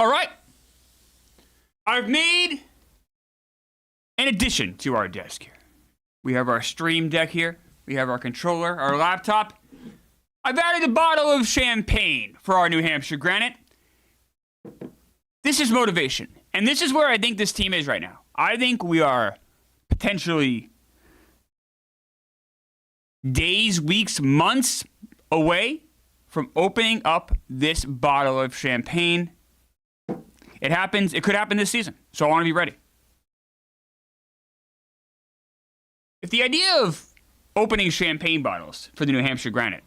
All right. I've made an addition to our desk here. We have our stream deck here. We have our controller, our laptop. I've added a bottle of champagne for our New Hampshire Granite. This is motivation. And this is where I think this team is right now. I think we are potentially days, weeks, months away from opening up this bottle of champagne. It happens. It could happen this season. So I want to be ready. If the idea of opening champagne bottles for the New Hampshire Granite,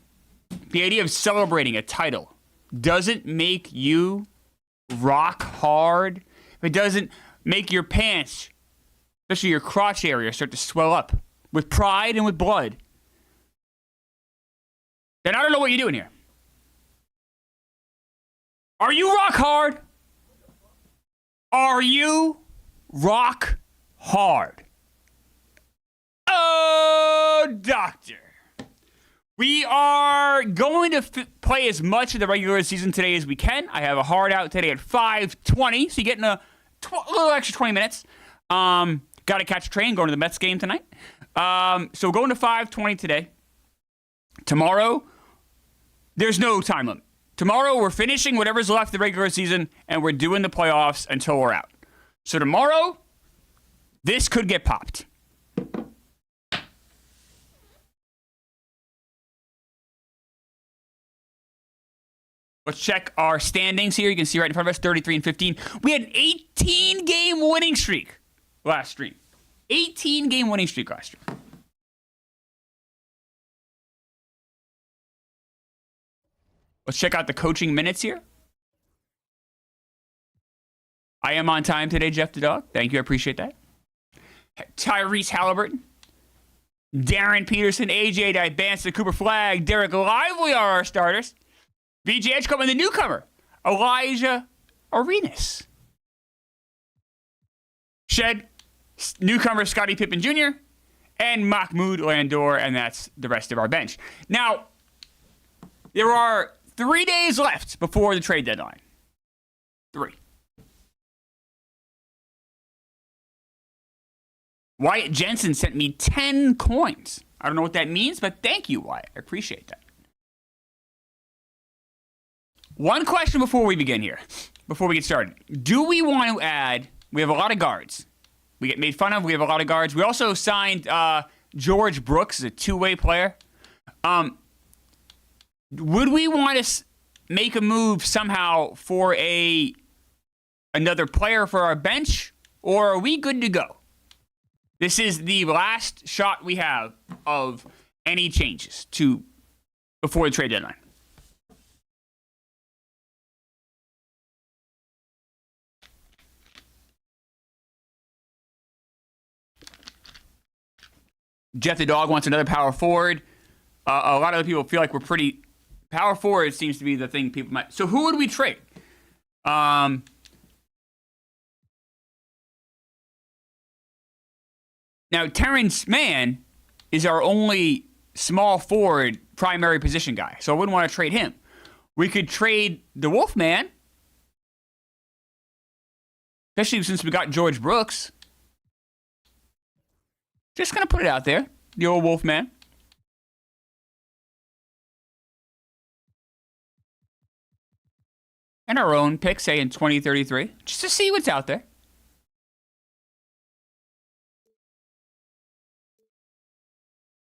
the idea of celebrating a title doesn't make you rock hard, if it doesn't make your pants, especially your crotch area, start to swell up with pride and with blood, then I don't know what you're doing here. Are you rock hard? Are you rock hard? Oh, doctor. We are going to play as much of the regular season today as we can. I have a hard out today at 5:20, so you're getting a little extra 20 minutes. Got to catch a train, going to the Mets game tonight. So we're going to 5:20 today. Tomorrow, there's no time limit. Tomorrow, we're finishing whatever's left of the regular season, and we're doing the playoffs until we're out. So tomorrow, this could get popped. Let's check our standings here. You can see right in front of us, 33 and 15. We had an 18-game winning streak last stream. 18-game winning streak last stream. Let's check out the coaching minutes here. I am on time today, Jeff the Dog. Thank you. I appreciate that. Tyrese Halliburton, Darren Peterson, AJ Dybanson, Cooper Flagg, Derek Lively are our starters. BJ Edgecombe and the newcomer, Elijah Arenas. Shed, newcomer Scottie Pippen Jr., and Mahmoud Landor, and that's the rest of our bench. Now, there are 3 days left before the trade deadline. 3. Wyatt Jensen sent me 10 coins. I don't know what that means, but thank you, Wyatt. I appreciate that. One question before we begin here, before we get started. Do we want to add, we have a lot of guards. We get made fun of, we have a lot of guards. We also signed George Brooks as a two-way player. Would we want to make a move somehow for another player for our bench, or are we good to go? This is the last shot we have of any changes before the trade deadline. Jeff the Dog wants another power forward. A lot of other people feel like we're pretty... Power forward seems to be the thing people might... So who would we trade? Now, Terrence Mann is our only small forward primary position guy, so I wouldn't want to trade him. We could trade the Wolfman, especially since we got George Brooks. Just going to put it out there, the old Wolfman. And our own pick, say in 2033, just to see what's out there.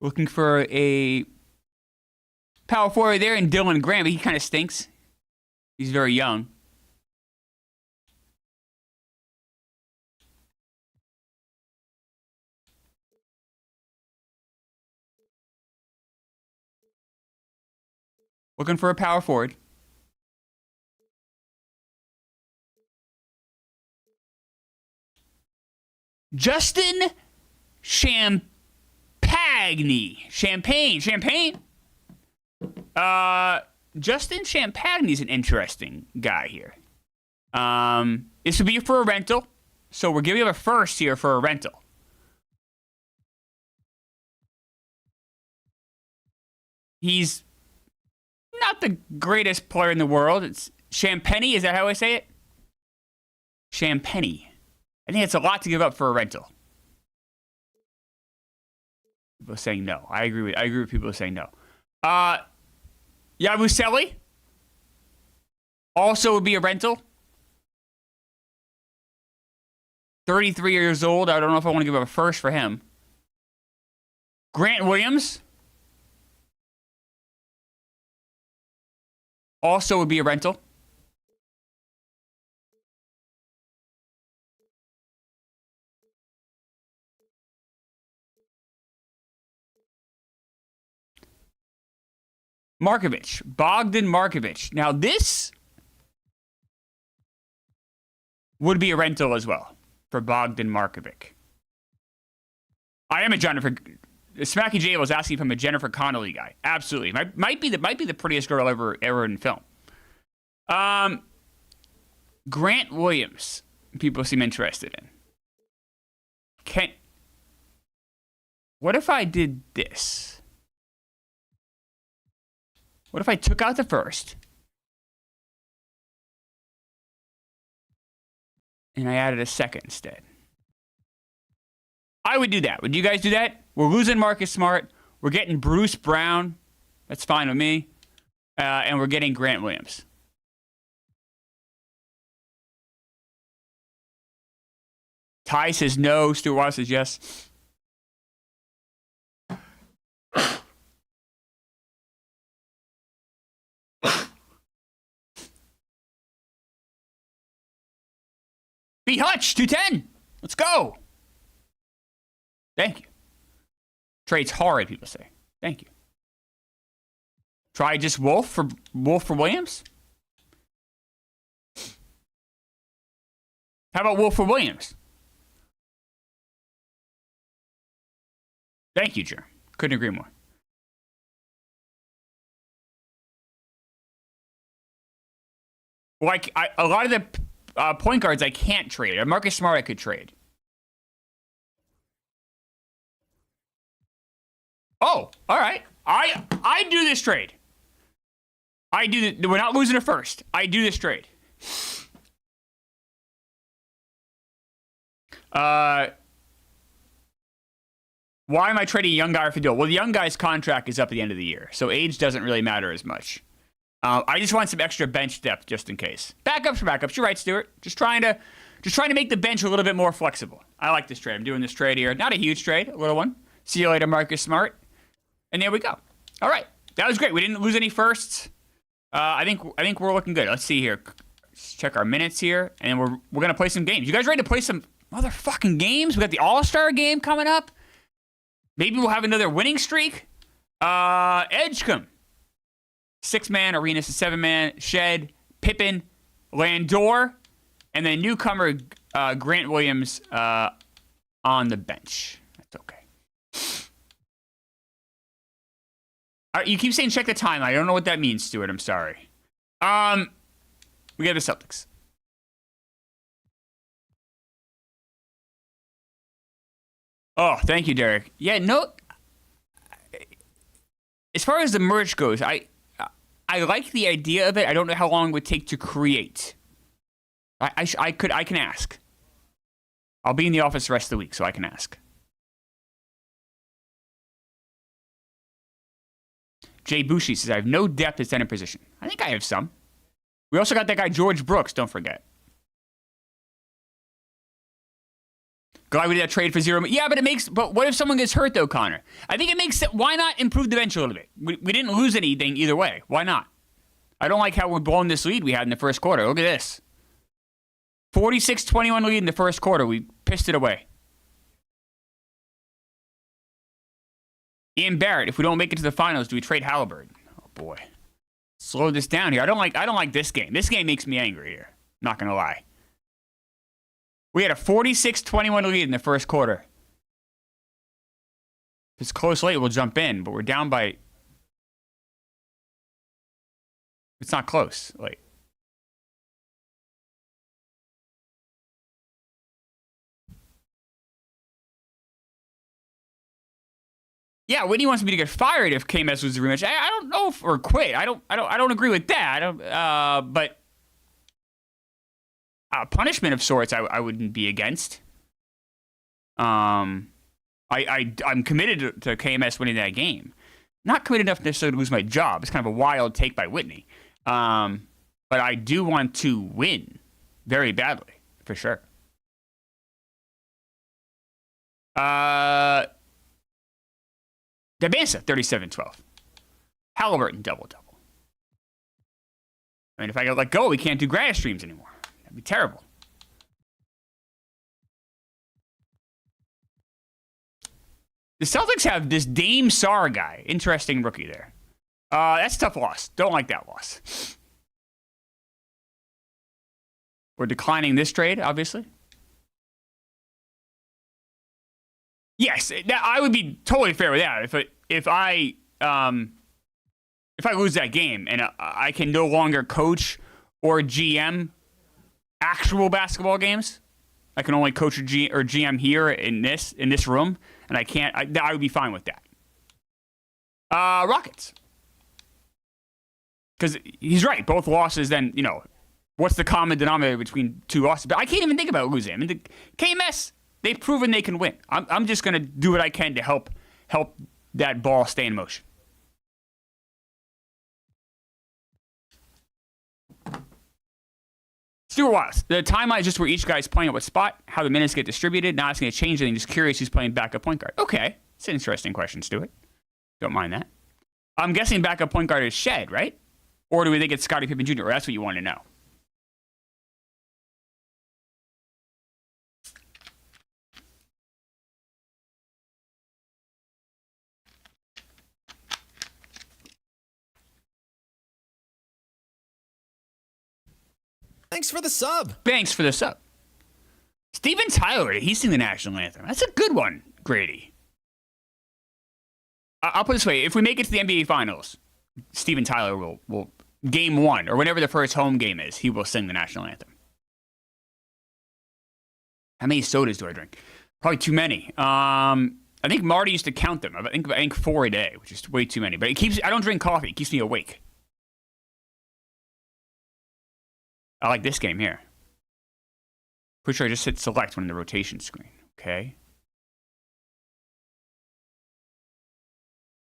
Looking for a power forward there in Dylan Graham, but he kind of stinks. He's very young. Looking for a power forward. Justin Champagne. Justin Champagne is an interesting guy here. This would be for a rental. So we're giving him a first here for a rental. He's not the greatest player in the world. It's Champagne, is that how I say it? Champagny. I think it's a lot to give up for a rental. People are saying no. I agree with people saying no. Yabusele also would be a rental. 33 years old. I don't know if I want to give up a first for him. Grant Williams also would be a rental. Markovic. Bogdan Markovic. Now, this would be a rental as well for Bogdan Markovic. I am a Jennifer... Smacky J was asking if I'm a Jennifer Connelly guy. Absolutely. Might be the prettiest girl ever in film. Grant Williams. People seem interested in. What if I did this? What if I took out the first and I added a second instead? I would do that. Would you guys do that? We're losing Marcus Smart. We're getting Bruce Brown. That's fine with me. And we're getting Grant Williams. Ty says no. Stuart Watt says yes. B. Hutch, 210. Let's go. Thank you. Trade's horrid, people say. Thank you. Try just Wolf for Williams? How about Wolf for Williams? Thank you, Jer. Couldn't agree more. Like, a lot of the point guards I can't trade. Marcus Smart I could trade. Oh, all right. I do this trade. We're not losing a first. I do this trade. Why am I trading a young guy for deal? Well, the young guy's contract is up at the end of the year, so age doesn't really matter as much. I just want some extra bench depth just in case. Backups for backups. You're right, Stuart. Just trying to make the bench a little bit more flexible. I like this trade. I'm doing this trade here. Not a huge trade, a little one. See you later, Marcus Smart. And there we go. All right, that was great. We didn't lose any firsts. I think we're looking good. Let's see here. Let's check our minutes here, and we're gonna play some games. You guys ready to play some motherfucking games? We got the All-Star game coming up. Maybe we'll have another winning streak. Edgecombe. 6-man, Arenas a 7-man, Shed, Pippen, Landor, and then newcomer Grant Williams on the bench. That's okay. You keep saying check the timeline. I don't know what that means, Stuart. I'm sorry. We got the Celtics. Oh, thank you, Derek. Yeah, no. As far as the merch goes, I like the idea of it. I don't know how long it would take to create. I can ask. I'll be in the office the rest of the week, so I can ask. Jay Bushi says, I have no depth at center position. I think I have some. We also got that guy, George Brooks, don't forget. Glad we did that trade for $0. Yeah, but what if someone gets hurt, though, Connor? I think it makes sense. Why not improve the bench a little bit? We didn't lose anything either way. Why not? I don't like how we're blowing this lead we had in the first quarter. Look at this. 46-21 lead in the first quarter. We pissed it away. Ian Barrett, if we don't make it to the finals, do we trade Halliburton? Oh, boy. Slow this down here. I don't like this game. This game makes me angry here. Not going to lie. We had a 46-21 lead in the first quarter. If it's close late, we'll jump in, but we're down by... It's not close. Like... Yeah, Whitney wants me to get fired if KMS was the rematch. I don't know if, or quit. I don't agree with that. But Punishment of sorts, I wouldn't be against. I'm committed to KMS winning that game. Not committed enough necessarily to lose my job. It's kind of a wild take by Whitney. But I do want to win very badly, for sure. Debansa, 37-12. Halliburton, double-double. I mean, if I get let go, we can't do Granite streams anymore. That'd be terrible. The Celtics have this Dame Sarr guy. Interesting rookie there. That's a tough loss. Don't like that loss. We're declining this trade, obviously. Yes, I would be totally fair with that. If I lose that game and I can no longer coach or GM actual basketball games, I can only coach or GM here in this room, and I can't. I would be fine with that. Rockets, because he's right. Both losses, then what's the common denominator between two losses? But I can't even think about losing. I mean, the KMS, they've proven they can win. I'm just gonna do what I can to help that ball stay in motion. Stuart Watts, the timeline is just where each guy's playing at what spot, how the minutes get distributed. Not asking to change anything, just curious who's playing backup point guard. Okay, it's an interesting question, Stuart. Don't mind that. I'm guessing backup point guard is Shed, right? Or do we think it's Scottie Pippen Jr.? Or that's what you want to know. Thanks for the sub. Thanks for the sub. Steven Tyler, he's singing the national anthem. That's a good one, Grady. I'll put it this way. If we make it to the NBA Finals, Steven Tyler will game one, or whenever the first home game is, he will sing the national anthem. How many sodas do I drink? Probably too many. I think Marty used to count them. I think 4 a day, which is way too many. But I don't drink coffee. It keeps me awake. I like this game here. Pretty sure I just hit select when in the rotation screen. Okay.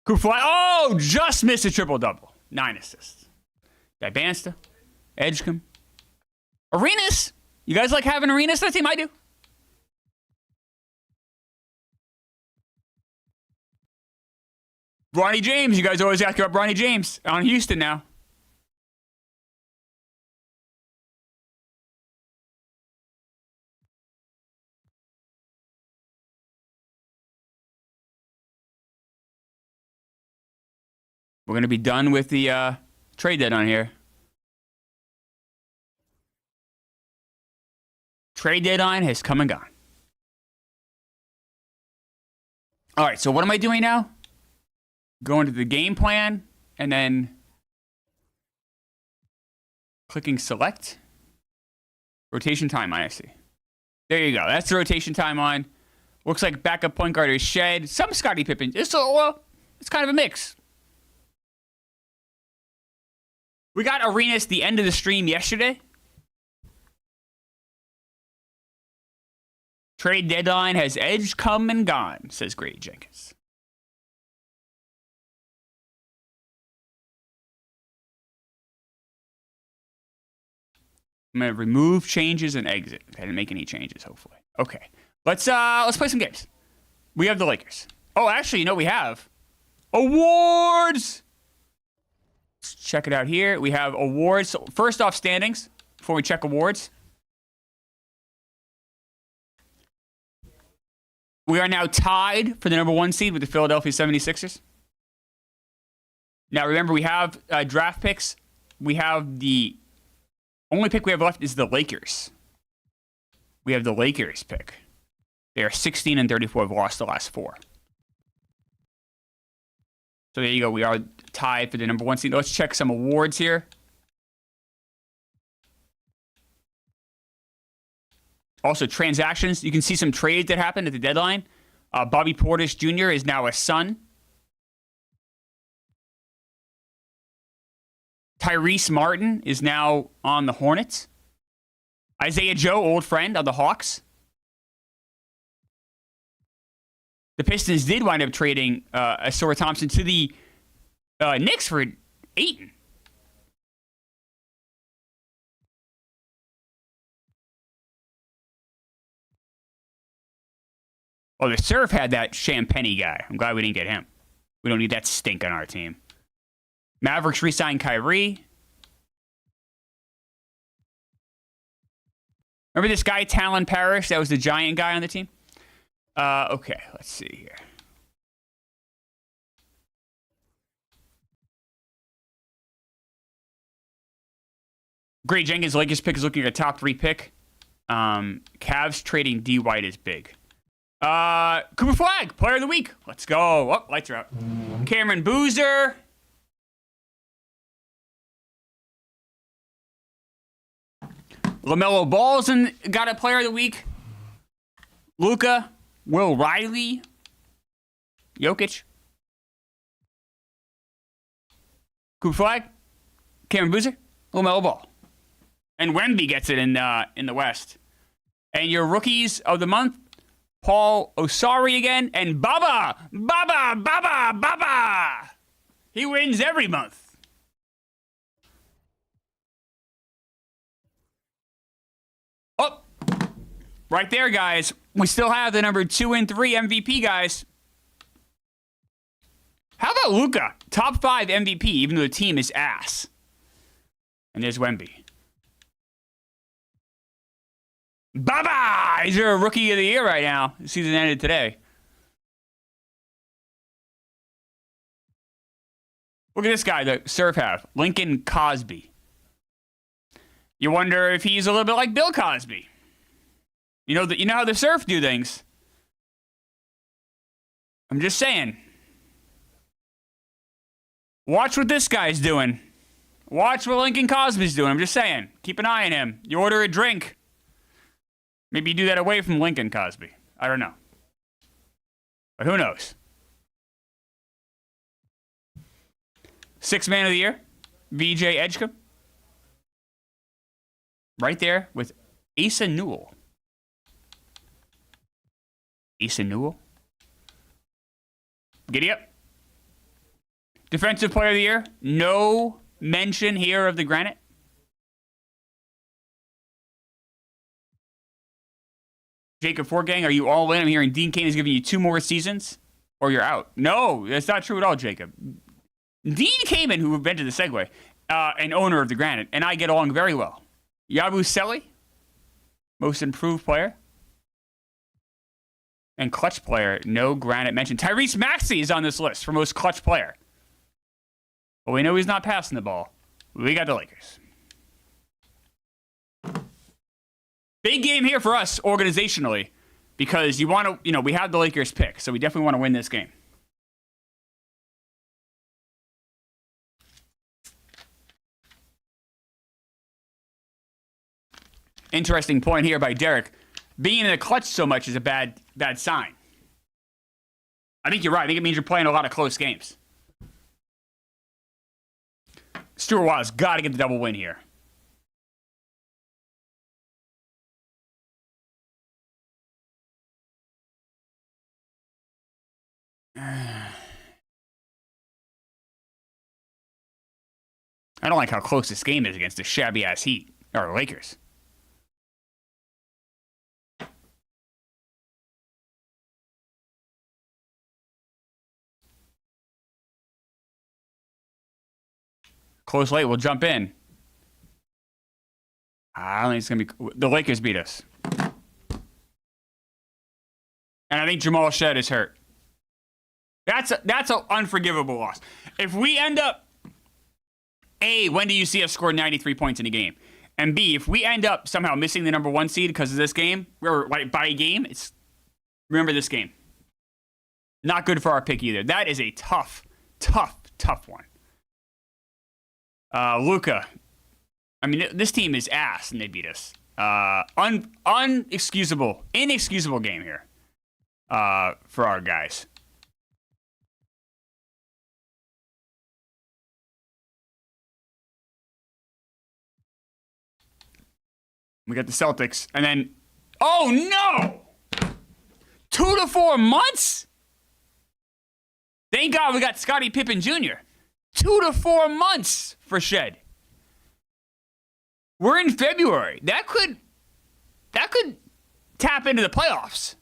Kufly. Oh, just missed a triple-double. 9 assists. Dibansta. Edgecombe. Arenas. You guys like having Arenas on the team? I do. Bronny James. You guys always ask about Bronny James on Houston now. We're going to be done with the trade deadline here. Trade deadline has come and gone. All right, so what am I doing now? Going to the game plan and then clicking select. Rotation timeline, I see. There you go. That's the rotation timeline. Looks like backup point guard is Shed. Some Scottie Pippen. It's kind of a mix. We got Arenas the end of the stream yesterday. Trade deadline has edge come and gone, says Grady Jenkins. I'm gonna remove changes and exit. I didn't make any changes, hopefully. Okay. Let's play some games. We have the Lakers. Oh, actually, we have awards. Let's check it out here. We have awards. So first off, standings before we check awards. We are now tied for the number 1 seed with the Philadelphia 76ers. Now, remember, we have draft picks. We have the only pick we have left is the Lakers. We have the Lakers pick. They are 16-34. Have lost the last 4. So there you go. We are tied for the number 1 seed. Let's check some awards here. Also, transactions. You can see some trades that happened at the deadline. Bobby Portis Jr. is now a Sun. Tyrese Martin is now on the Hornets. Isaiah Joe, old friend of the Hawks. The Pistons did wind up trading Asura Thompson to the Knicks for Ayton. Oh, the Surf had that Champagny guy. I'm glad we didn't get him. We don't need that stink on our team. Mavericks re-signed Kyrie. Remember this guy, Talon Parrish? That was the giant guy on the team? Okay, let's see here. Great Jenkins, Lakers pick is looking at a top 3 pick. Cavs trading D White is big. Cooper Flag, player of the week. Let's go. Oh, lights are out. Cameron Boozer. LaMelo Ball's got a player of the week. Luka, Will Riley, Jokic, Cooper Flag, Cameron Boozer, LaMelo Ball. And Wemby gets it in the West. And your rookies of the month, Paul Osari again, and Baba. He wins every month. Oh, right there, guys. We still have the number 2 and 3 MVP, guys. How about Luka? Top 5 MVP, even though the team is ass. And there's Wemby. Baba! He's your rookie of the year right now. The season ended today. Look at this guy, the Surf have. Lincoln Cosby. You wonder if he's a little bit like Bill Cosby. You know how the Surf do things. I'm just saying. Watch what this guy's doing. Watch what Lincoln Cosby's doing. I'm just saying. Keep an eye on him. You order a drink. Maybe you do that away from Lincoln Cosby. I don't know. But who knows? 6th man of the year, VJ Edgecombe. Right there with Asa Newell. Asa Newell. Giddy up. Defensive player of the year. No mention here of the Granite. Jacob Fortgang, are you all in? I'm hearing Dean Cain is giving you 2 more seasons, or you're out. No, that's not true at all, Jacob. Dean Kamen, who invented the segue, and owner of the Granite, and I get along very well. Yabu Selly, most improved player. And clutch player, no Granite mention. Tyrese Maxey is on this list for most clutch player. But we know he's not passing the ball. We got the Lakers. Big game here for us organizationally because you want to, we have the Lakers pick, so we definitely want to win this game. Interesting point here by Derek. Being in the clutch so much is a bad sign. I think you're right. I think it means you're playing a lot of close games. Stuart Watt's got to get the double win here. I don't like how close this game is against the shabby-ass Heat, or Lakers. Close late, we'll jump in. I don't think it's going to be... The Lakers beat us. And I think Jamal Shead is hurt. That's an unforgivable loss. If we end up... A, when do you see us score 93 points in a game? And B, if we end up somehow missing the number 1 seed because of this game, or by a game, remember this game. Not good for our pick either. That is a tough one. Luka. I mean, this team is ass, and they beat us. Inexcusable game here for our guys. We got the Celtics. And then, oh no! 2 to 4 months? Thank God we got Scottie Pippen Jr. 2 to 4 months for Shed. We're in February. That could tap into the playoffs.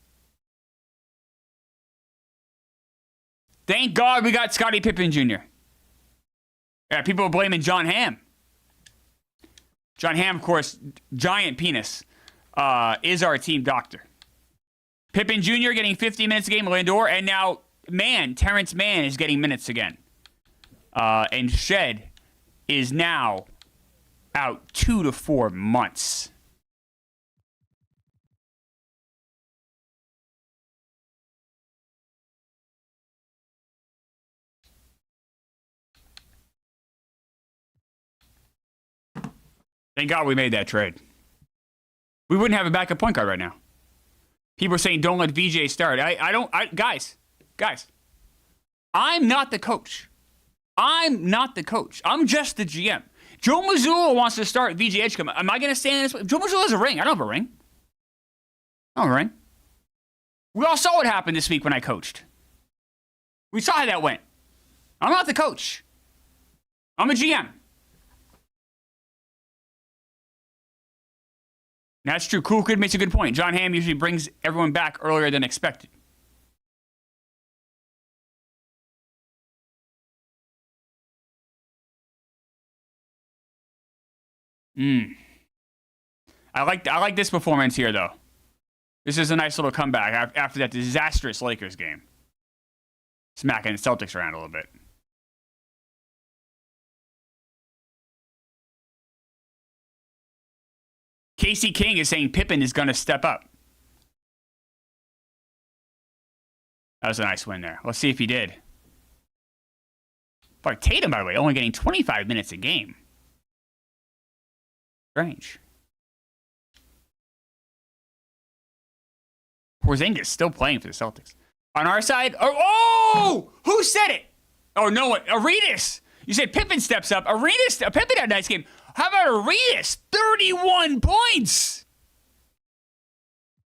Thank God we got Scottie Pippen Jr. Yeah, people are blaming John Hamm. John Hamm, of course, giant penis, is our team doctor. Pippen Jr. getting 50 minutes a game, Lindor, and now Terrence Mann is getting minutes again. And Shed is now out 2 to 4 months. Thank God we made that trade. We wouldn't have a backup point guard right now. People are saying don't let VJ start. Guys, I'm not the coach. I'm just the GM. Joe Mazzulla wants to start VJ Edgecombe. Am I going to stand in this? Joe Mazzulla has a ring. I don't have a ring. We all saw what happened this week when I coached. We saw how that went. I'm not the coach. I'm a GM. That's true. Cool Kid makes a good point. John Hamm usually brings everyone back earlier than expected. I like this performance here, though. This is a nice little comeback after that disastrous Lakers game. Smacking the Celtics around a little bit. Casey King is saying Pippen is going to step up. That was a nice win there. Let's see if he did. But Tatum, by the way, only getting 25 minutes a game. Strange. Porzingis still playing for the Celtics. On our side, who said it? Oh, no one. Arenas. You said Pippen steps up. Pippen had a nice game. How about Arenas? 31 points.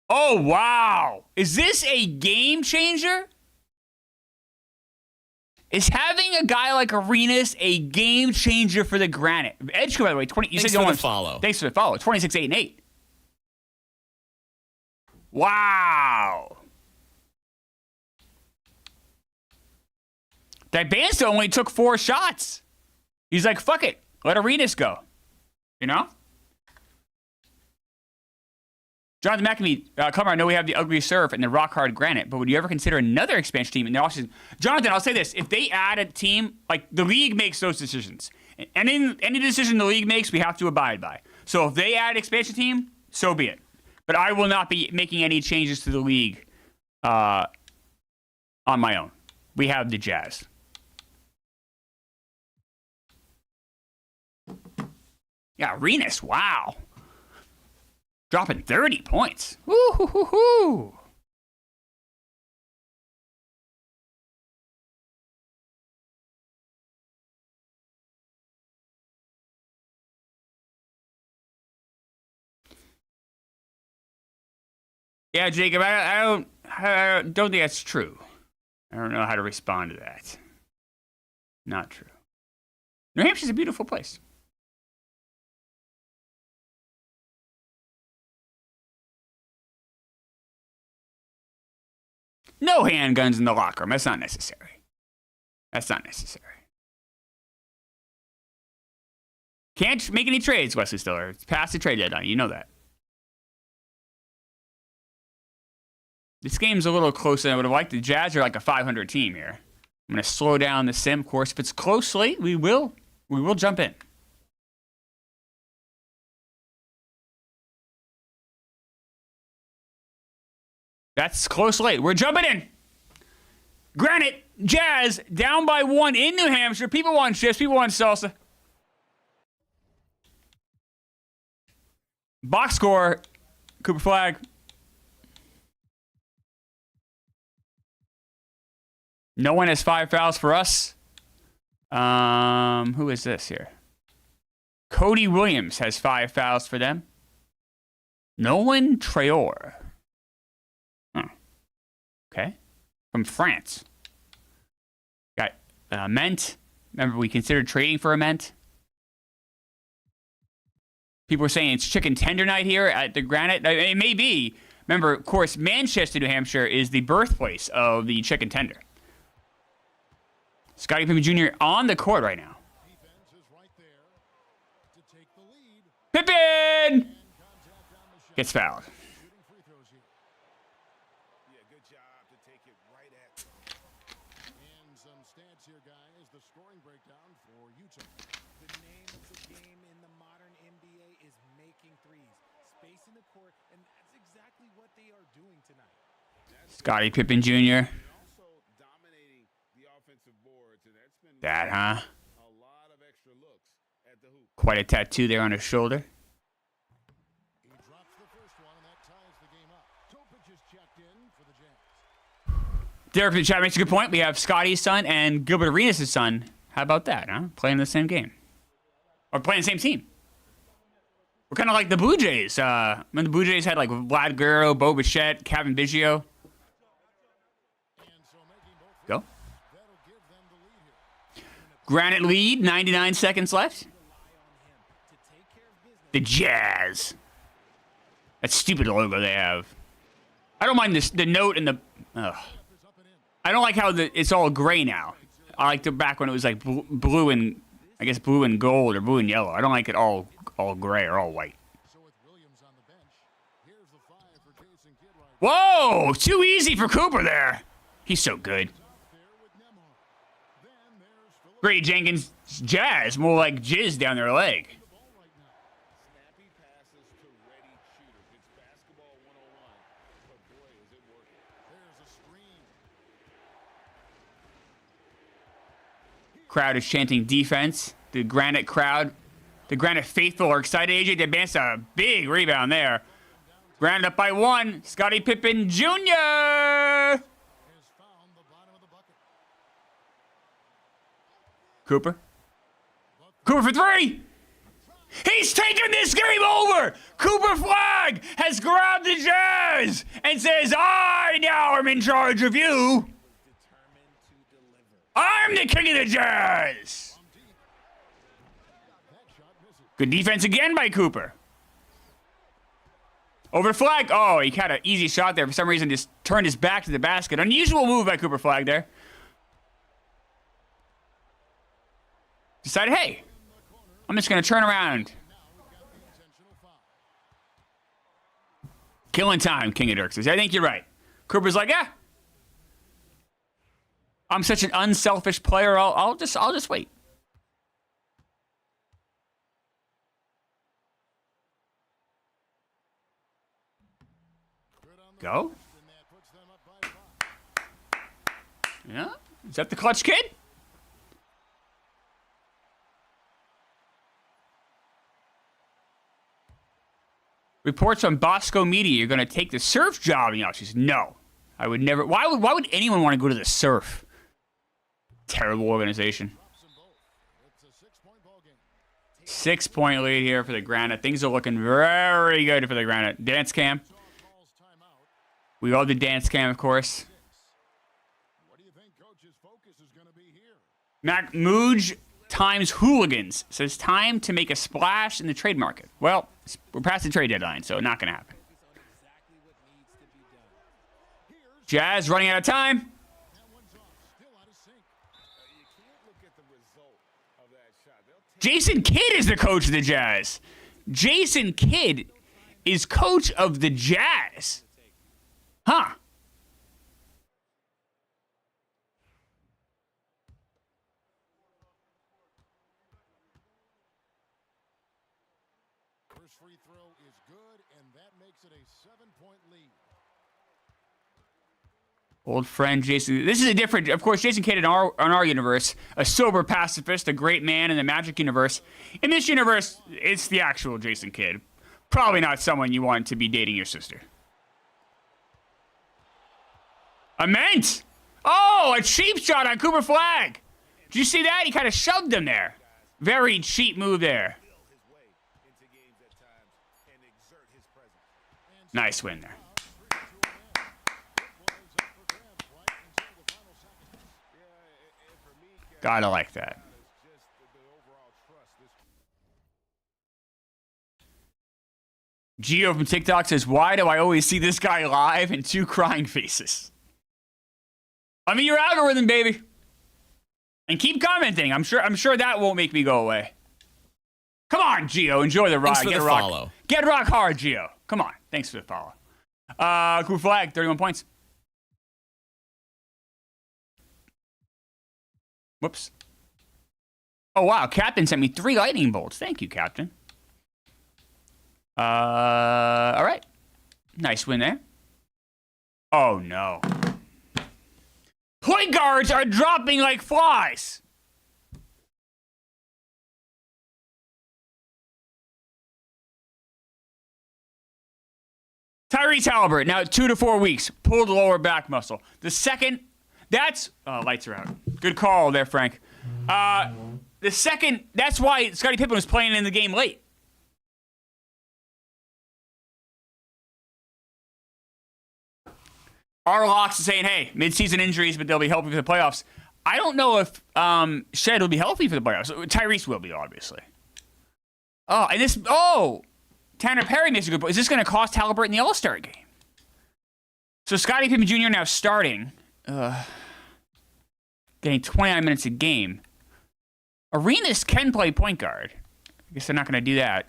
Oh, wow. Is this a game changer? Is having a guy like Arenas a game changer for the Granite? Edgecombe, by the way, 20. Thanks for the follow. Thanks for the follow. 26, 8, and 8. Wow. That Bansta only took 4 shots. He's like, fuck it. Let Arenas go. You know? Jonathan McAfee, Klemmer, I know we have the ugly surf and the rock hard Granite, but would you ever consider another expansion team in the offseason? Jonathan, I'll say this. If they add a team, like the league makes those decisions. And in any decision the league makes, we have to abide by. So if they add an expansion team, so be it. But I will not be making any changes to the league on my own. We have the Jazz. Yeah, Arenas, wow. Dropping 30 points. Woo-hoo-hoo-hoo. Yeah, Jacob, I don't think that's true. I don't know how to respond to that. Not true. New Hampshire's a beautiful place. No handguns in the locker room. That's not necessary. Can't make any trades, Wesley Stiller. It's past the trade deadline. You know that. This game's a little closer than I would have liked. The Jazz are like a 500 team here. I'm going to slow down the sim. Of course, if it's close late, we will jump in. That's close late. We're jumping in. Granite, Jazz, down by 1 in New Hampshire. People want chips. People want salsa. Box score, Cooper Flag. No one has 5 fouls for us. Who is this here? Cody Williams has 5 fouls for them. Nolan Traore. Huh. Okay. From France. Got Ment. Remember, we considered trading for a Ment. People are saying it's chicken tender night here at the Granite. It may be. Remember, of course, Manchester, New Hampshire is the birthplace of the chicken tender. Scottie Pippen Jr. on the court right now. Pippen! Gets fouled. Scottie Pippen Jr. That, huh? Quite a tattoo there on his shoulder. Derek in the chat makes a good point. We have Scotty's son and Gilbert Arenas' son. How about that, huh? Playing the same game. Or playing the same team. We're kind of like the Blue Jays. When the Blue Jays had like Vlad Guerrero, Bo Bichette, Kevin Biggio. Go. Granite lead, 99 seconds left. The Jazz. That stupid logo they have. I don't mind this, the note and the... I don't like how it's all gray now. I liked it back when it was like blue and... I guess blue and gold or blue and yellow. I don't like it all gray or all white. Whoa! Too easy for Cooper there. He's so good. Grady Jenkins, Jazz, more like jizz down their leg. Crowd is chanting defense. The Granite crowd, the Granite faithful are excited. AJ advanced a big rebound there. Granite up by 1. Scottie Pippen Jr. Cooper. Cooper for 3. He's taking this game over. Cooper Flag has grabbed the Jazz and says, I now am in charge of you. I'm the king of the Jazz. Good defense again by Cooper. Over Flag. Oh, he had an easy shot there. For some reason, just turned his back to the basket. Unusual move by Cooper Flag there. Decided, hey, I'm just going to turn around. Killing time, King of Dirks. I think you're right. Cooper's like, yeah. I'm such an unselfish player. I'll just wait. Go. Yeah. Is that the clutch kid? Reports on Bosco Media, you're going to take the surf job. You know, she says, no. I would never. Why would anyone want to go to the surf? Terrible organization. 6-point lead here for the Granite. Things are looking very good for the Granite. Dance cam. We love the dance cam, of course. Mac Mooj times hooligans says time to make a splash in the trade market. Well, we're past the trade deadline, so not going to happen. Jazz running out of time. Jason Kidd is the coach of the Jazz. Jason Kidd is coach of the Jazz. Huh. First free throw is good, and that makes it a 7-point lead. Old friend Jason. This is a different, of course, Jason Kidd in our universe, a sober pacifist, a great man in the Magic universe. In this universe, it's the actual Jason Kidd. Probably not someone you want to be dating your sister. Ament! Oh, a cheap shot on Cooper Flag. Did you see that? He kind of shoved him there. Very cheap move there. Nice win there. Gotta like that. Gio from TikTok says, why do I always see this guy live and 2 crying faces? I mean, your algorithm, baby. And keep commenting. I'm sure that won't make me go away. Come on, Gio. Enjoy the ride. Thanks for the follow. Get rock hard, Gio. Come on. Thanks for the follow. Cool flag, 31 points. Whoops. Oh, wow. Captain sent me 3 lightning bolts. Thank you, Captain. All right. Nice win there. Oh, no. Point guards are dropping like flies. Tyrese Halliburton, now 2 to 4 weeks, pulled lower back muscle. The second, that's, lights are out. Good call there, Frank. The second, that's why Scottie Pippen was playing in the game late. Our locks is saying, hey, midseason injuries, but they'll be healthy for the playoffs. I don't know if Shed will be healthy for the playoffs. Tyrese will be, obviously. Oh, and this, Tanner Perry makes a good point. Is this going to cost Halliburton the All-Star game? So Scottie Pippen Jr. now starting, getting 29 minutes a game. Arenas can play point guard. I guess they're not going to do that.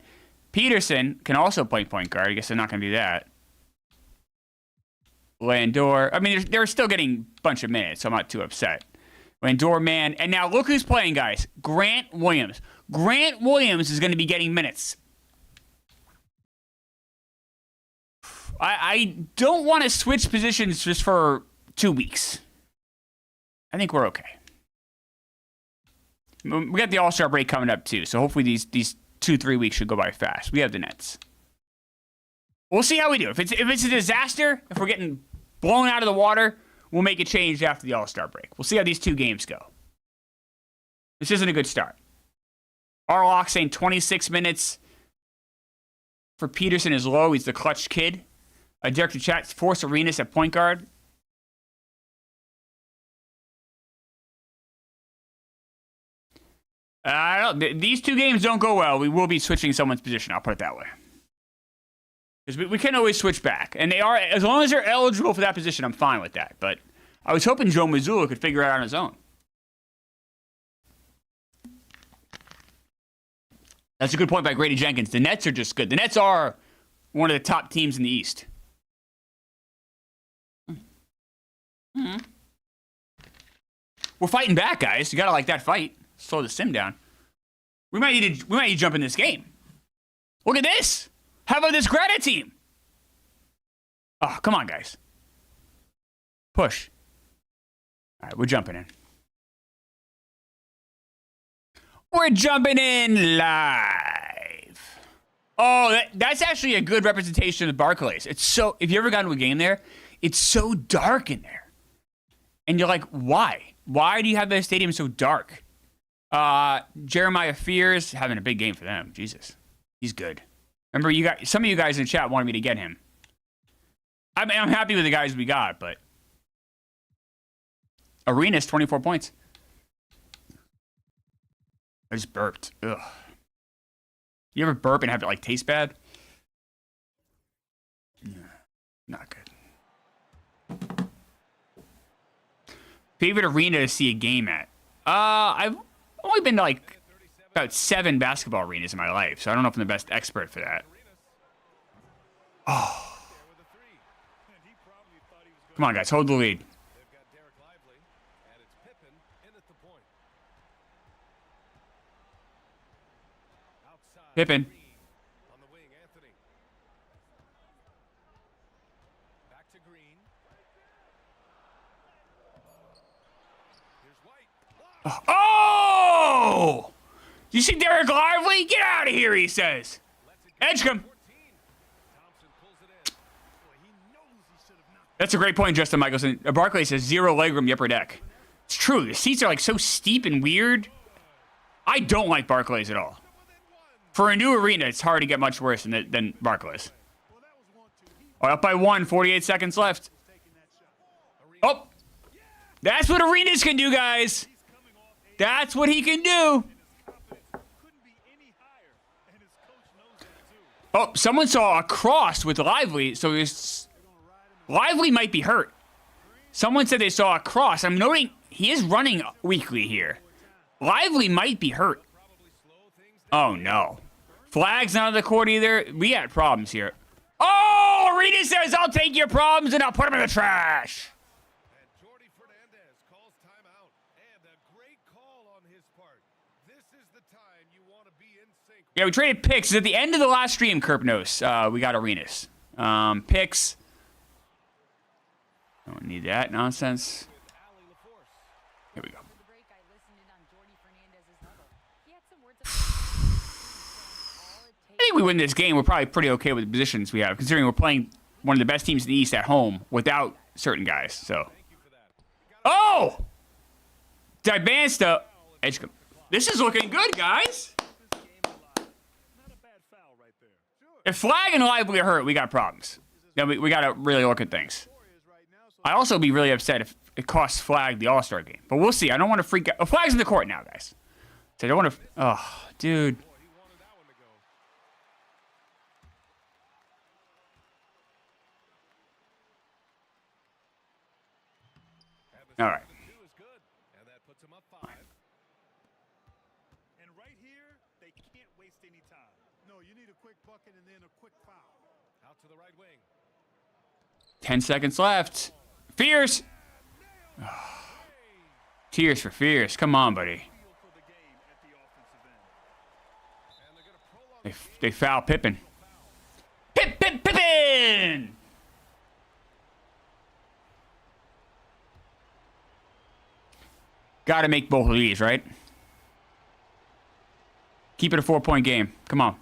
Peterson can also play point guard. I guess they're not going to do that. Landor, I mean, they're still getting a bunch of minutes, so I'm not too upset. Landor, man. And now look who's playing, guys. Grant Williams. Grant Williams is going to be getting minutes. I don't want to switch positions just for 2 weeks. I think we're okay. We got the All-Star break coming up, too, so hopefully these 2-3 weeks should go by fast. We have the Nets. We'll see how we do. If it's a disaster, if we're getting blown out of the water, we'll make a change after the All-Star break. We'll see how these 2 games go. This isn't a good start. Our lock saying 26 minutes for Peterson is low. He's the clutch kid. Derek to chat, force Arenas at point guard. These 2 games don't go well. We will be switching someone's position. I'll put it that way. Because we can always switch back. And they are, as long as they're eligible for that position, I'm fine with that. But I was hoping Joe Mazzulla could figure it out on his own. That's a good point by Grady Jenkins. The Nets are just good. The Nets are one of the top teams in the East. Mm-hmm. We're fighting back, guys. You gotta like that fight. Slow the sim down. We might need to jump in this game. Look at this. How about this Granite team? Oh, come on, guys. Push. All right, we're jumping in. We're jumping in live. Oh, that's actually a good representation of Barclays. It's so, if you ever got into a game there, it's so dark in there. And you're like, why? Why do you have the stadium so dark? Jeremiah Fears having a big game for them. Jesus. He's good. Remember, some of you guys in the chat wanted me to get him. I'm happy with the guys we got, but Arenas, 24 points. I just burped. Ugh. You ever burp and have it like taste bad? Not good. Favorite arena to see a game at? I've only been to like about 7 basketball arenas in my life, so I don't know if I'm the best expert for that. Oh. Come on, guys. Hold the lead. Pippen. Oh! You see Derek Lively? Get out of here, he says. Edgecombe. That's a great point, Justin Michelson. Barclay says 0 legroom, the upper deck. It's true. The seats are like so steep and weird. I don't like Barclays at all. For a new arena, it's hard to get much worse than Barclays. Oh, up by 1, 48 seconds left. Oh, that's what Arenas can do, guys. That's what he can do. Oh, someone saw a cross with Lively, so Lively might be hurt. Someone said they saw a cross. I'm noting he is running weakly here. Lively might be hurt. Oh, no. Flag's not on the court either. We got problems here. Oh, Arena says, I'll take your problems and I'll put them in the trash. Yeah, we traded picks. At the end of the last stream, Kerpnos, we got Arenas. Picks. Don't need that nonsense. Here we go. I think we win this game. We're probably pretty okay with the positions we have, considering we're playing one of the best teams in the East at home without certain guys. So, oh, Dibansta, edge. This is looking good, guys. If Flag and Lively are hurt, we got problems. Then we got to really look at things. I'd also be really upset if it costs Flag the All-Star game. But we'll see. I don't want to freak out. Oh, Flag's in the court now, guys. So I don't want to... Oh, dude. All right. And right here, they can't waste any time. No, you need a quick bucket and then a quick foul. Out to the right wing. 10 seconds left. Fierce. Oh. Tears for Fierce. Come on, buddy. They foul Pippen. Pippen! Got to make both of these, right? Keep it a 4-point game. Come on.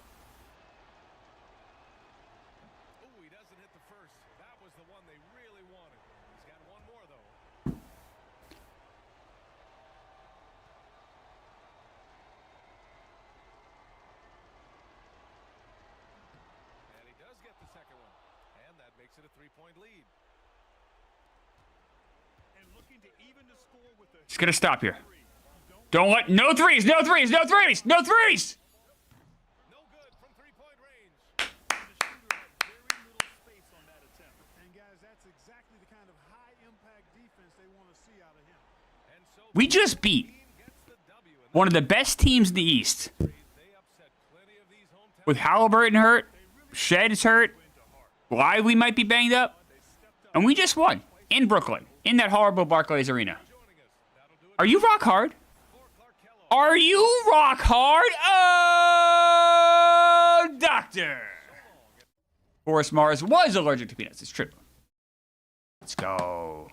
Oh, he doesn't hit the first. That was the one they really wanted. He's got one more, though. And he does get the second one. And that makes it a 3-point lead. And looking to even the score with the... Just gonna stop here. Don't let... No threes! No threes! No threes! No threes! No good from 3-point range. And the shooter had very little space on that attempt. And guys, that's exactly the kind of high-impact defense they want to see out of him. And so We just beat one of the best teams in the East. they upset plenty of these hometown. With Halliburton hurt, Shed's hurt, Lively might be banged up, and we just won in Brooklyn, in that horrible Barclays Arena. Are you rock hard? Are you rock hard? Oh, doctor! Forrest Mars was allergic to peanuts. It's true. Let's go.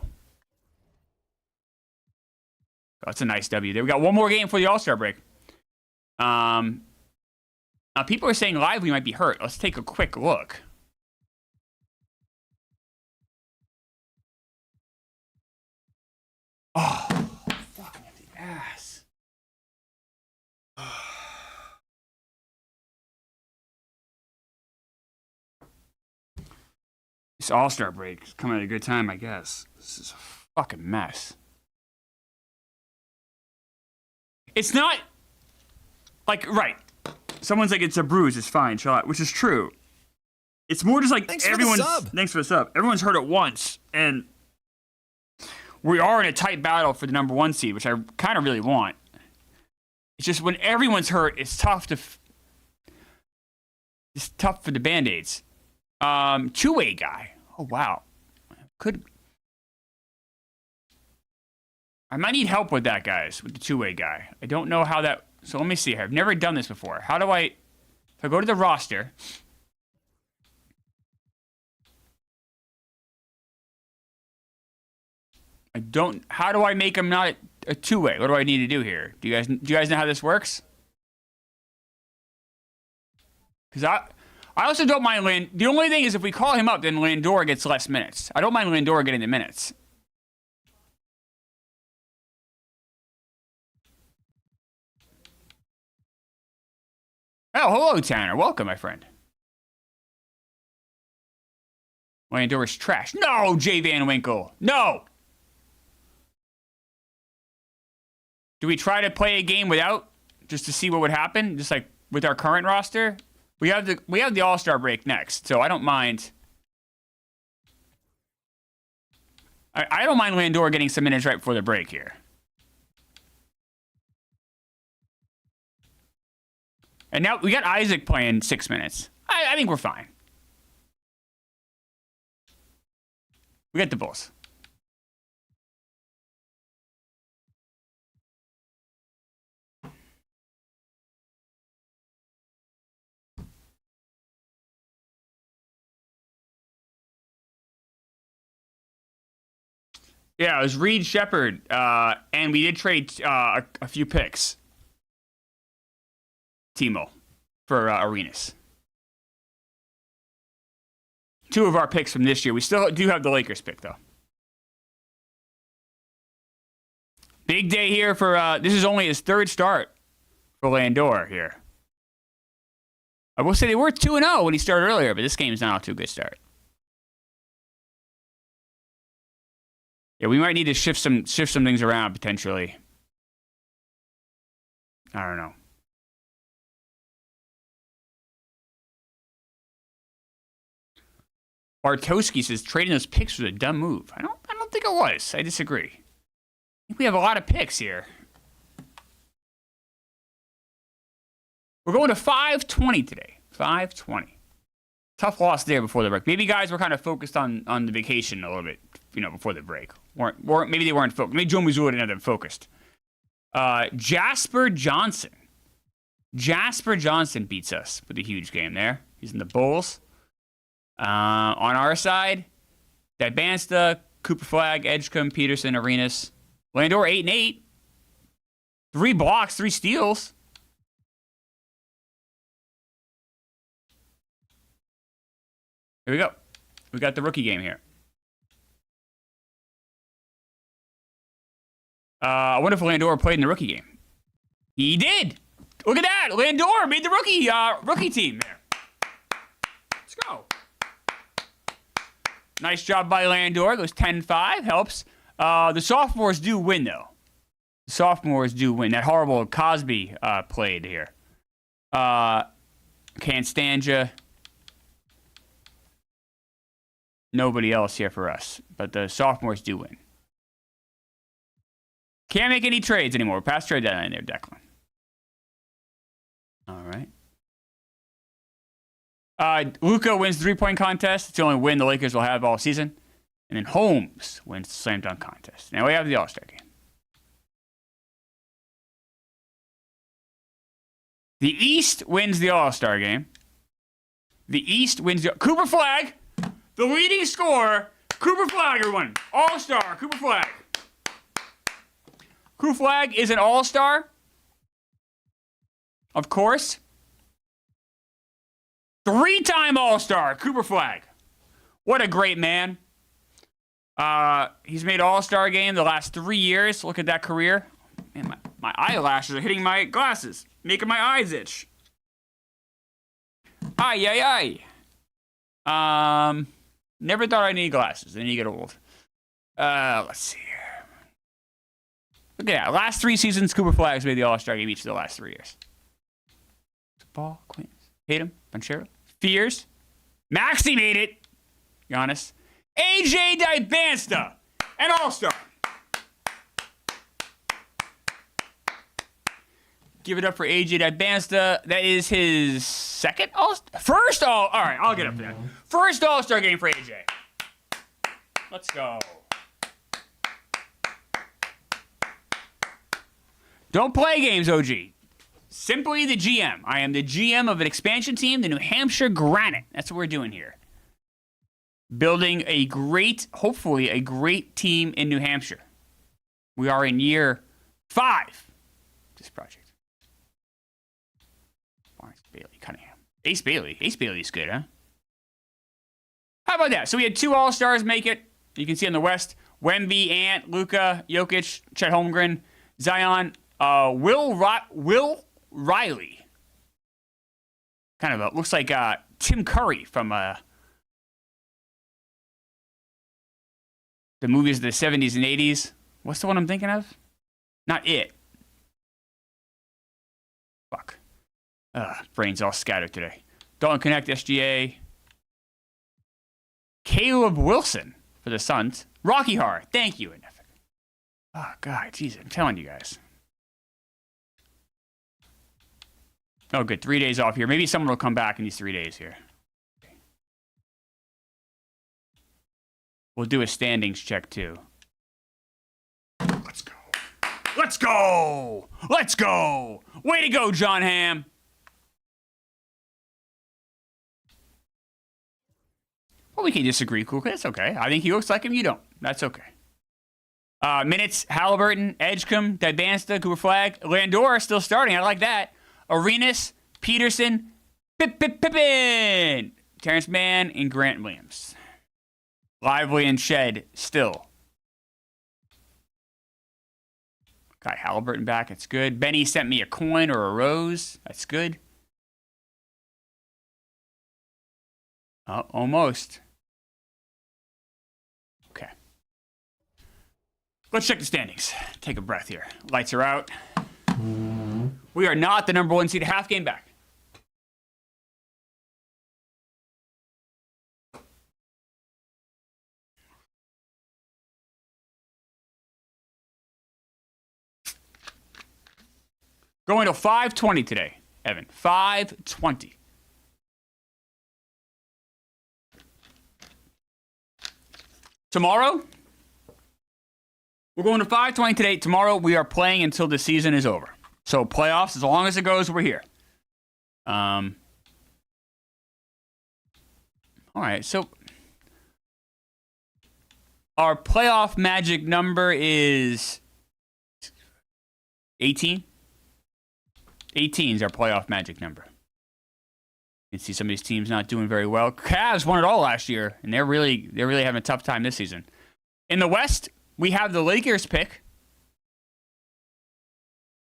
That's a nice W there. We got one more game for the All-Star break. Now, people are saying Lively might be hurt. Let's take a quick look. Oh, fucking empty ass. This All-Star break is coming at a good time, I guess. This is a fucking mess. It's not like, right. Someone's like, it's a bruise, it's fine, chill out, which is true. It's more just like Thanks for the everyone's. sub. Thanks for the sub. Everyone's hurt at once, and we are in a tight battle for the number 1 seed, which I kind of really want. It's just when everyone's hurt, it's tough to. It's tough for the Band-Aids. Two-way guy. Oh wow, could. I might need help with that, guys, with the two-way guy. I don't know how that. So let me see here. I've never done this before. How do I? If I go to the roster. I don't. How do I make him not a two-way? What do I need to do here? Do you guys know how this works? Because I also don't mind Land. The only thing is if we call him up, then Landor gets less minutes. I don't mind Landor getting the minutes. Oh, hello, Tanner. Welcome, my friend. Landor is trash. No, Jay Van Winkle. No. Do we try to play a game without, just to see what would happen? Just like with our current roster? We have the All-Star break next, so I don't mind. I don't mind Landor getting some minutes right before the break here. And now we got Isaac playing 6 minutes. I think we're fine. We got the Bulls. Yeah, it was Reed Shepard, and we did trade a few picks. Timo for Arenas. 2 of our picks from this year. We still do have the Lakers pick, though. Big day here for, this is only his 3rd start for Landor here. I will say they were 2-0 when he started earlier, but this game is not off to a good start. Yeah, we might need to shift some things around, potentially. I don't know. Bartowski says trading those picks was a dumb move. I don't think it was. I disagree. I think we have a lot of picks here. We're going to 520 today. 520. Tough loss there before the break. Maybe guys were kind of focused on the vacation a little bit, before the break. Maybe they weren't focused. Maybe Joe Mazzulla didn't have them focused. Jasper Johnson. Jasper Johnson beats us with a huge game there. He's in the Bulls. On our side, Dibansta, Cooper Flag, Edgecombe, Peterson, Arenas. Landor 8-8. 3 blocks, 3 steals. Here we go. We got the rookie game here. I wonder if Landor played in the rookie game. He did. Look at that. Landor made the rookie team there. Let's go. Nice job by Landor. Goes 10-5. Helps. The sophomores do win, though. The sophomores do win. That horrible Cosby played here. Can't stand ya. Nobody else here for us. But the sophomores do win. Can't make any trades anymore. Past trade deadline there, Declan. All right. Luka wins the 3-point contest. It's the only win the Lakers will have all season. And then Holmes wins the slam dunk contest. Now we have the All-Star game. The East wins the All-Star game. The East wins the... Cooper Flag, the leading scorer. Cooper Flag, everyone. All-Star, Cooper Flag. Cooper Flag is an All-Star. Of course. 3-time All-Star, Cooper Flag. What a great man. He's made All-Star game the last 3 years. Look at that career. Man, my eyelashes are hitting my glasses, making my eyes itch. Ay. Never thought I need glasses. Then you get old. Let's see here. Look at that. Last 3 seasons, Cooper Flag's made the All-Star game each of the last 3 years. Ball, Queens, Tatum, Banchero, Fears. Maxey made it. Giannis. AJ Dibansta, an All-Star. Give it up for AJ Dibansta. That is his second All-Star? All right, I'll get up to that. First All-Star game for AJ. Let's go. Don't play games, OG. Simply the GM. I am the GM of an expansion team, the New Hampshire Granite. That's what we're doing here. Building a great, hopefully a great team in New Hampshire. We are in year 5 of this project. Barnes, Bailey, Cunningham. Ace Bailey. Ace Bailey is good, huh? How about that? So we had 2 All-Stars make it. You can see on the West, Wemby, Ant, Luka, Jokic, Chet Holmgren, Zion, Will Riley. Kind of looks like Tim Curry from the movies of the 70s and 80s. What's the one I'm thinking of? Not It. Fuck. Brains all scattered today. Dalton Connect, SGA. Caleb Wilson for the Suns. Rocky Horror. Thank you. Oh, God. Jesus. I'm telling you guys. Oh, good. 3 days off here. Maybe someone will come back in these 3 days here. We'll do a standings check, too. Let's go. Let's go. Let's go. Way to go, John Hamm. Well, we can disagree. Cool. That's okay. I think he looks like him. You don't. That's okay. Minutes, Halliburton, Edgecombe, Dibansta, Cooper Flag, Landor still starting. I like that. Arenas, Peterson, Pippin, Terrence Mann, and Grant Williams. Lively and Shed still. Got Halliburton back. It's good. Benny sent me a coin or a rose. That's good. Oh, almost. Okay. Let's check the standings. Take a breath here. Lights are out. We are not the number 1 seed. Half game back. Going to 520 today, Evan. 520. Tomorrow, we're going to 520 today. Tomorrow, we are playing until the season is over. So playoffs, as long as it goes, we're here. All right, so our playoff magic number is 18. 18 is our playoff magic number. You can see some of these teams not doing very well. Cavs won it all last year, and they're really having a tough time this season. In the West, we have the Lakers pick.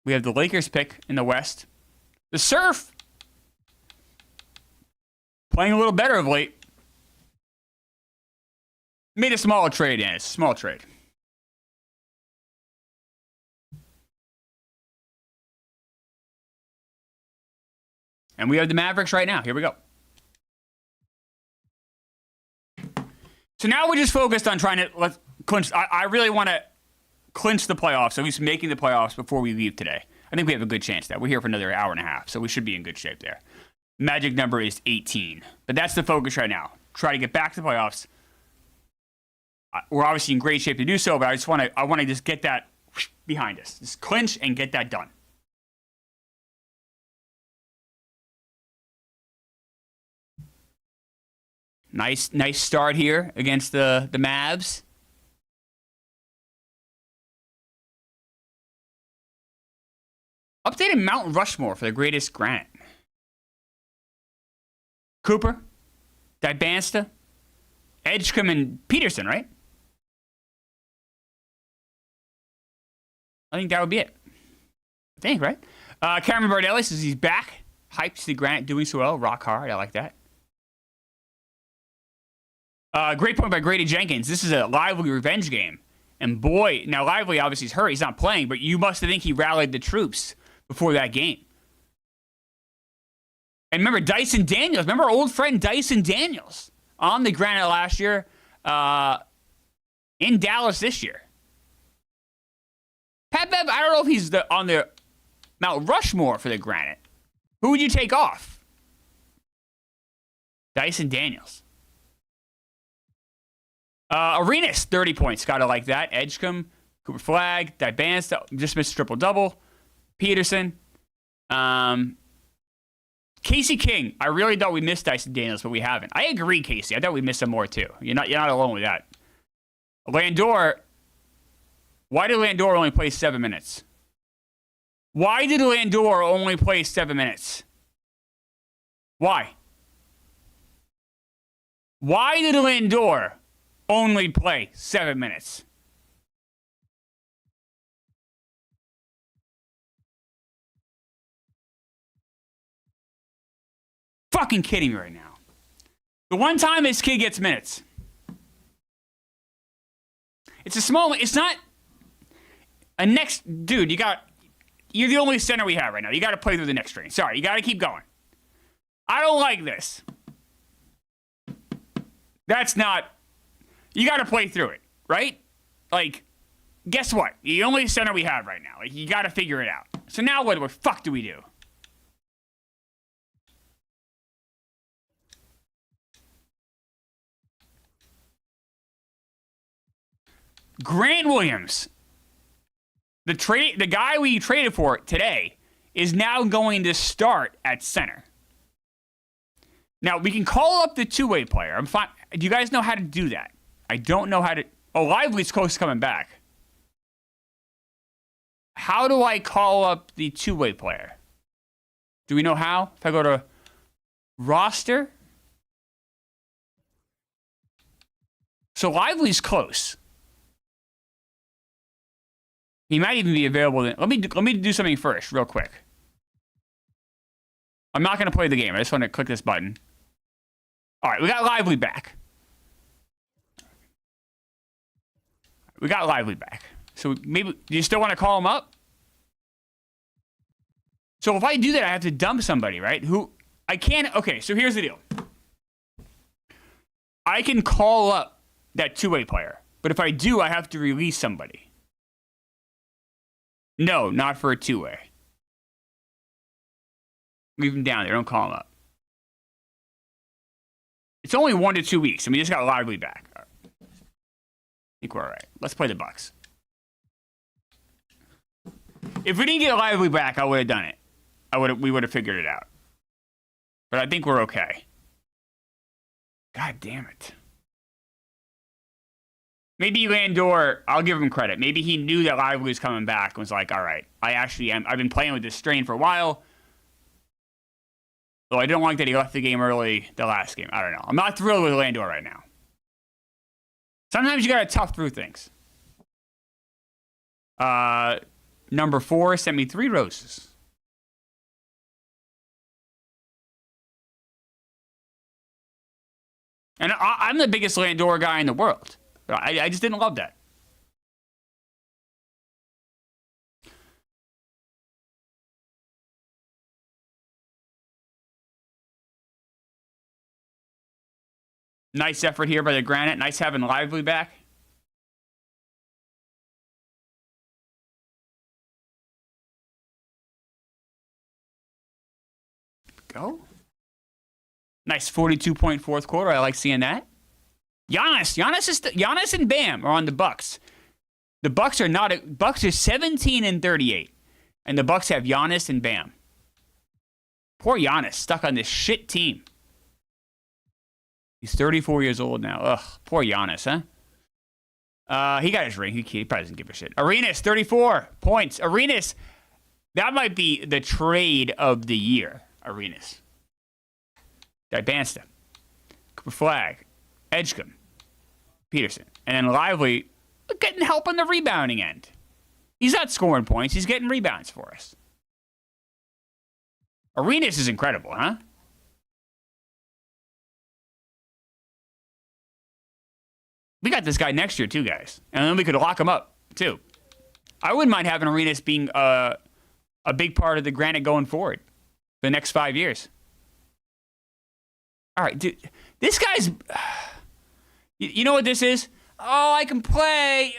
We have the Lakers pick in the West. The Surf playing a little better of late. Made a small trade, Dennis. Small trade. And we have the Mavericks right now. Here we go. So now we're just focused on trying to clinch. I really want to clinch the playoffs, at least making the playoffs before we leave today. I think we have a good chance that we're here for another hour and a half, so we should be in good shape there. Magic number is 18, but that's the focus right now. Try to get back to the playoffs. We're obviously in great shape to do so, but I want to just get that behind us. Just clinch and get that done. Nice start here against the Mavs. Updated Mount Rushmore for the greatest Granite. Cooper, Dibansta, Edgecombe, and Peterson, right? I think that would be it. I think, right? Cameron Bardelli says he's back. Hyped to see Granite doing so well. Rock hard. I like that. Great point by Grady Jenkins. This is a Lively revenge game. And boy, now Lively obviously is hurt. He's not playing, but you must think he rallied the troops before that game. And remember Dyson Daniels. Remember our old friend Dyson Daniels on the Granite last year, in Dallas this year. Pat Bev, I don't know if he's on the Mount Rushmore for the Granite. Who would you take off? Dyson Daniels. Arenas, 30 points. Gotta like that. Edgecombe, Cooper Flag, Dibansta, just missed triple-double. Peterson. Casey King. I really thought we missed Dyson Daniels, but we haven't. I agree, Casey. I thought we missed some more, too. You're not alone with that. Landor. Why did Landor only play 7 minutes? Why did Landor only play 7 minutes? Why? Why did Landor only play 7 minutes? Fucking kidding me right now. The one time this kid gets minutes. It's a small. It's not a next dude. You're the only center we have right now. You got to play through the next string. Sorry, you got to keep going. I don't like this. That's not. You got to play through it, right? Like, guess what? The only center we have right now. Like, you got to figure it out. So now what the fuck do we do? Grant Williams, the guy we traded for today, is now going to start at center. Now, we can call up the two-way player. I'm fine. Do you guys know how to do that? I don't know how to. Oh, Lively's close to coming back. How do I call up the two-way player? Do we know how? If I go to roster. So Lively's close. He might even be available. Let me do something first, real quick. I'm not going to play the game. I just want to click this button. All right, we got Lively back. So maybe, do you still want to call him up? So if I do that, I have to dump somebody, right? Who I can't. Okay, so here's the deal. I can call up that two-way player, but if I do, I have to release somebody. No, not for a two-way. Leave him down there. Don't call him up. It's only 1 to 2 weeks, and we just got Lively back. Right. I think we're all right. Let's play the Bucks. If we didn't get Lively back, I would have done it. We would have figured it out. But I think we're okay. God damn it. Maybe Landor, I'll give him credit. Maybe he knew that Lively was coming back and was like, all right, I've been playing with this strain for a while. Though I don't like that he left the game early the last game. I don't know. I'm not thrilled with Landor right now. Sometimes you got to tough through things. Number 4 sent me 3 roses. And I'm the biggest Landor guy in the world. I just didn't love that. Nice effort here by the Granite. Nice having Lively back. Go. Nice 42-point fourth quarter. I like seeing that. Giannis and Bam are on the Bucks. The Bucks are 17 and 38, and the Bucks have Giannis and Bam. Poor Giannis stuck on this shit team. He's 34 years old now. Ugh, poor Giannis, huh? He got his ring. He probably doesn't give a shit. Arenas, 34 points. Arenas, that might be the trade of the year. Arenas. Bansta. Cooper Flag. Edgecombe. Peterson. And then Lively getting help on the rebounding end. He's not scoring points. He's getting rebounds for us. Arenas is incredible, huh? We got this guy next year, too, guys. And then we could lock him up, too. I wouldn't mind having Arenas being a big part of the Granite going forward for the next 5 years. All right, dude. This guy's... You know what this is? Oh, I can play.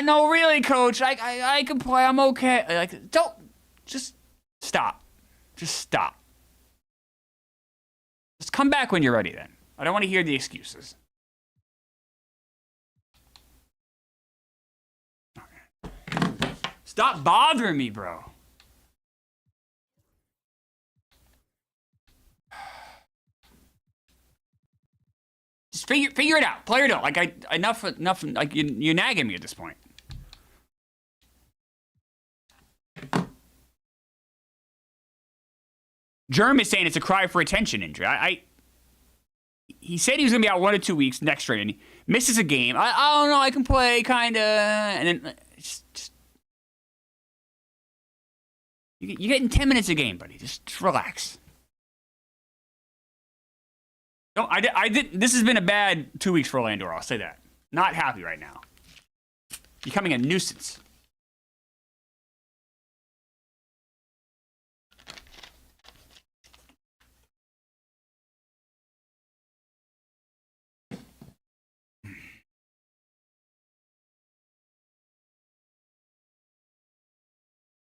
No, really, coach. I can play. I'm okay. Like, don't. Just stop. Just stop. Just come back when you're ready, then. I don't want to hear the excuses. Stop bothering me, bro. Just figure it out. Player don't. Like, enough. Like, you're nagging me at this point. Germ is saying it's a cry for attention injury. He said he was going to be out 1 to 2 weeks next trade, and he misses a game. I don't know. I can play, kind of. And then just you're getting 10 minutes a game, buddy. Just relax. No, I did. This has been a bad 2 weeks for Orlando. I'll say that. Not happy right now. becoming a nuisance.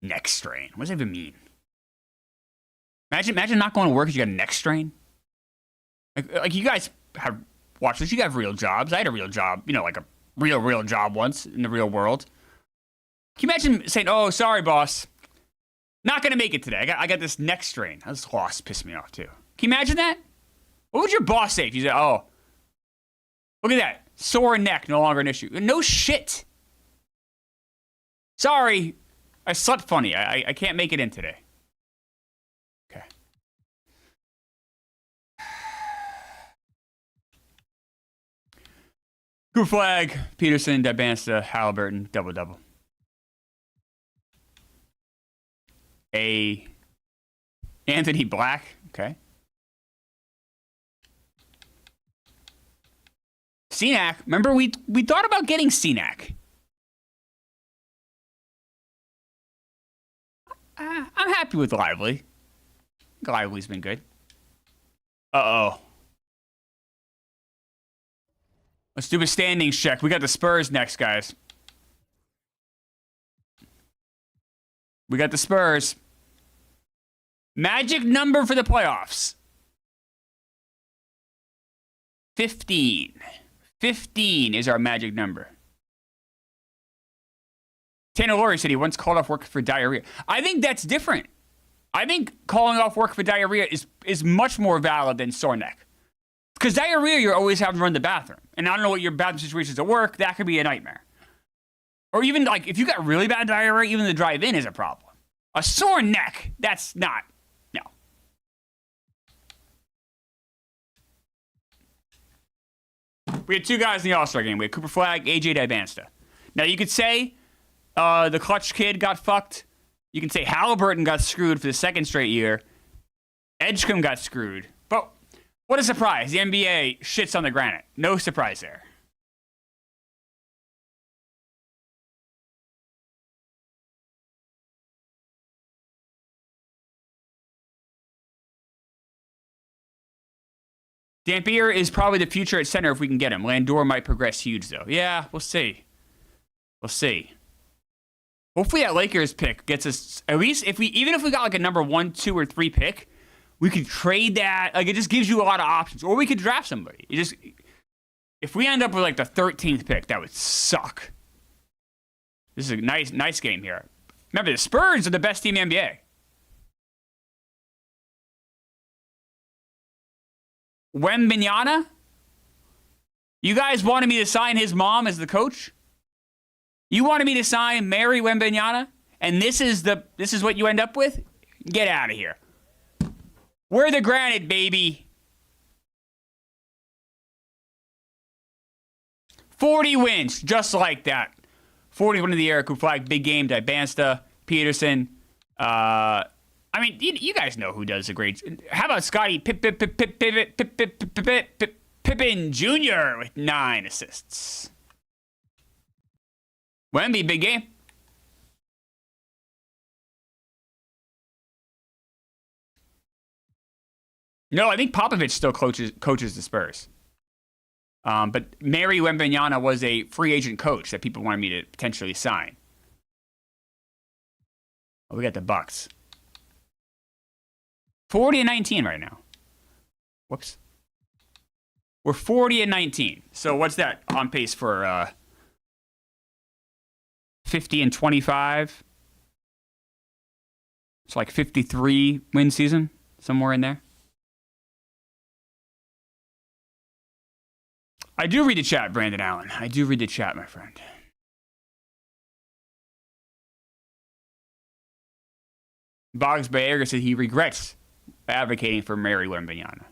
Neck strain. What does that even mean? Imagine not going to work because you got a neck strain. Like you guys have watched this. You have real jobs. I had a real job. You know, like a real job once in the real world. Can you imagine saying, "Oh, sorry, boss, not gonna make it today. I got this neck strain." This loss pissed me off too. Can you imagine that? What would your boss say if you said, "Oh, look at that, sore neck, no longer an issue"? No shit. Sorry, I slept funny. I can't make it in today. Okay. Good flag. Peterson, Dabansta, Halliburton, double. Anthony Black. Okay. Cenac. Remember, we thought about getting Cenac. I'm happy with Lively. Lively's been good. Uh-oh. Let's do a standings check. We got the Spurs next, guys. We got the Spurs. Magic number for the playoffs. 15. 15 is our magic number. Tanner Laurie said he once called off work for diarrhea. I think that's different. I think calling off work for diarrhea is much more valid than sore neck. Because diarrhea, you're always having to run the bathroom. And I don't know what your bathroom situation is at work. That could be a nightmare. Or even, like, if you got really bad diarrhea, even the drive-in is a problem. A sore neck, that's not. No. We had two guys in the All-Star game. We had Cooper Flagg, AJ Dabansta. Now, you could say the clutch kid got fucked. You can say Halliburton got screwed for the second straight year. Edgecombe got screwed. But what a surprise. The NBA shits on the Granite. No surprise there. Dampier is probably the future at center if we can get him. Landor might progress huge, though. Yeah, we'll see. We'll see. Hopefully that Lakers pick gets us, at least even if we got like a number 1, 2, or 3 pick, we could trade that. Like, it just gives you a lot of options. Or we could draft somebody. If we end up with like the 13th pick, that would suck. This is a nice game here. Remember, the Spurs are the best team in the NBA. Wembanyama? You guys wanted me to sign his mom as the coach? You wanted me to sign Mary Wembanyama? And this is what you end up with? Get out of here. We're the Granite, baby. 40 wins, just like that. 41 of the year, Cooper Flagg, big game, Dabansta, Peterson. I mean, you guys know who does a great. How about Scottie Pippen Jr. with 9 assists? Wemby, big game. No, I think Popovich still coaches the Spurs. But Mary Wembanyama was a free agent coach that people wanted me to potentially sign. Oh, we got the Bucks. 40-19 right now. Whoops. We're 40-19. So what's that on pace for 50-25? It's like 53 win season, somewhere in there. I do read the chat, Brandon Allen. I do read the chat, my friend. Boggs Bayer said he regrets advocating for Mary Wembanyama.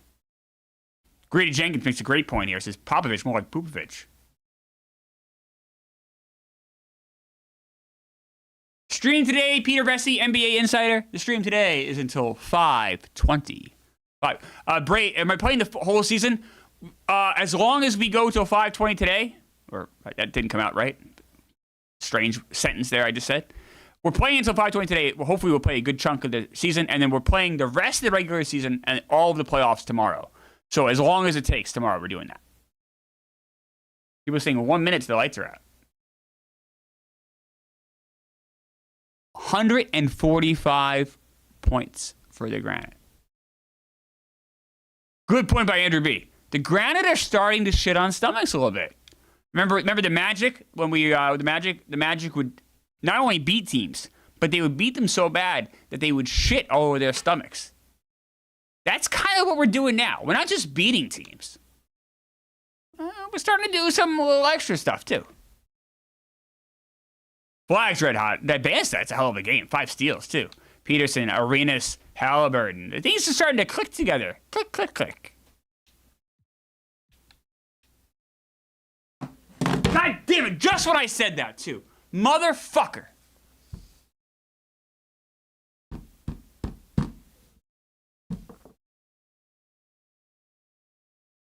Grady Jenkins makes a great point here. Says Popovich more like Popovich. Stream today, Peter Vesey, NBA Insider. The stream today is until 5:20. Bray, am I playing the whole season? As long as we go till 5:20 today, or that didn't come out right. strange sentence there I just said. We're playing until 5:20 today. Well, hopefully we'll play a good chunk of the season, and then we're playing the rest of the regular season and all of the playoffs tomorrow. So as long as it takes tomorrow, we're doing that. People are saying 1 minute till the lights are out. 145 points for the Granite. Good point by Andrew B. The Granite are starting to shit on stomachs a little bit. Remember the Magic when we the Magic would not only beat teams, but they would beat them so bad that they would shit all over their stomachs. That's kind of what we're doing now. We're not just beating teams. We're starting to do some little extra stuff too. Flag's red hot. That Bandstat's a hell of a game. 5 steals too. Peterson, Arenas, Halliburton. Things are starting to click together. Click, click, click. God damn it, just when I said that, too. Motherfucker.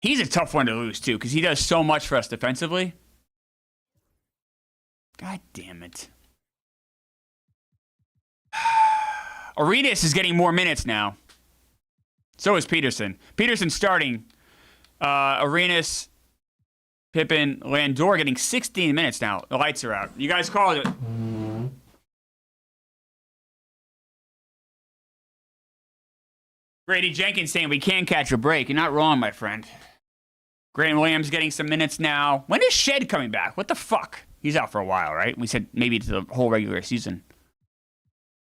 He's a tough one to lose, too, because he does so much for us defensively. God damn it. Arenas is getting more minutes now. So is Peterson. Peterson's starting. Arenas, Pippen, Landor getting 16 minutes now. The lights are out. You guys called it. Grady Jenkins saying we can catch a break. You're not wrong, my friend. Graham Williams getting some minutes now. When is Shed coming back? What the fuck? He's out for a while, right? We said maybe to the whole regular season.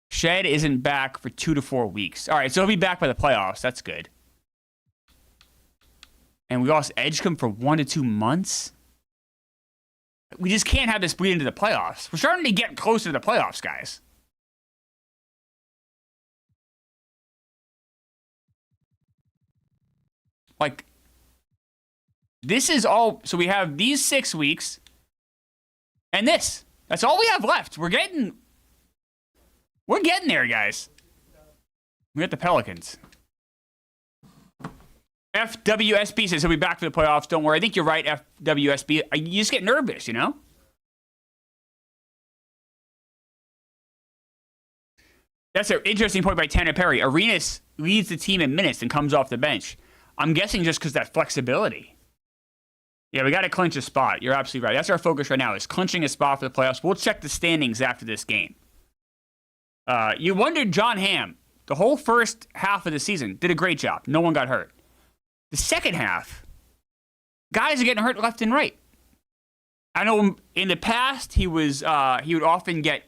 Shed isn't back for 2 to 4 weeks. All right, so he'll be back by the playoffs. That's good. And we lost Edgecombe for 1 to 2 months. We just can't have this bleed into the playoffs. We're starting to get closer to the playoffs, guys. Like, this is all. So we have these 6 weeks and this. That's all we have left. We're getting there, guys. We got the Pelicans. FWSB says he'll be back for the playoffs. Don't worry. I think you're right, FWSB. You just get nervous, you know? That's an interesting point by Tanner Perry. Arenas leads the team in minutes and comes off the bench. I'm guessing just because that flexibility. Yeah, we got to clinch a spot. You're absolutely right. That's our focus right now, is clinching a spot for the playoffs. We'll check the standings after this game. You wondered John Hamm, the whole first half of the season, did a great job. No one got hurt. The second half, guys are getting hurt left and right. I know in the past he would often get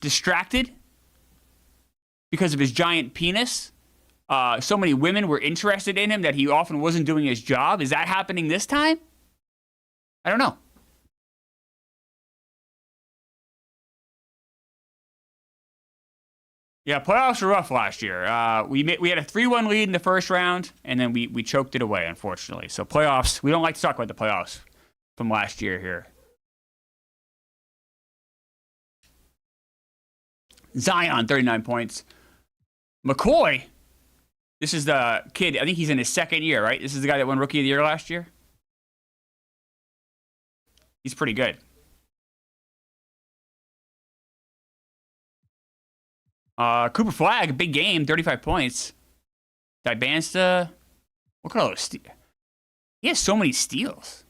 distracted because of his giant penis. So many women were interested in him that he often wasn't doing his job. Is that happening this time? I don't know. Yeah, playoffs were rough last year. We had a 3-1 lead in the first round, and then we choked it away, unfortunately. So playoffs, we don't like to talk about the playoffs from last year here. Zion, 39 points. McCoy, this is the kid, I think he's in his second year, right? This is the guy that won Rookie of the Year last year? He's pretty good. Cooper Flagg, big game, 35 points. Dibansta, look at all those steals. He has so many steals.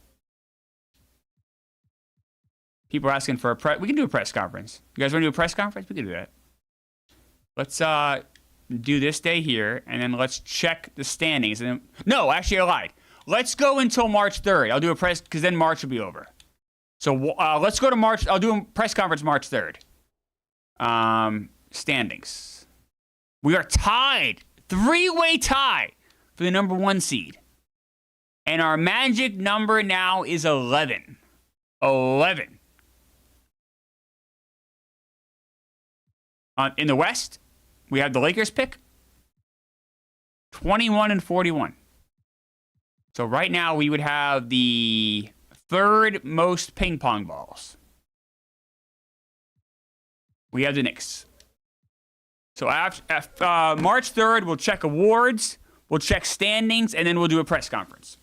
People are asking for a press. We can do a press conference. You guys want to do a press conference? We can do that. Let's do this day here, and then let's check the standings. And then, no, actually, I lied. Let's go until March 3rd. I'll do a press, because then March will be over. So let's go to March. I'll do a press conference March 3rd. Standings. We are tied. 3-way tie for the number 1 seed. And our magic number now is 11. 11. In the West, we have the Lakers pick. 21-41. So right now we would have the 3rd most ping pong balls. We have the Knicks. So after March 3rd, we'll check awards, we'll check standings, and then we'll do a press conference.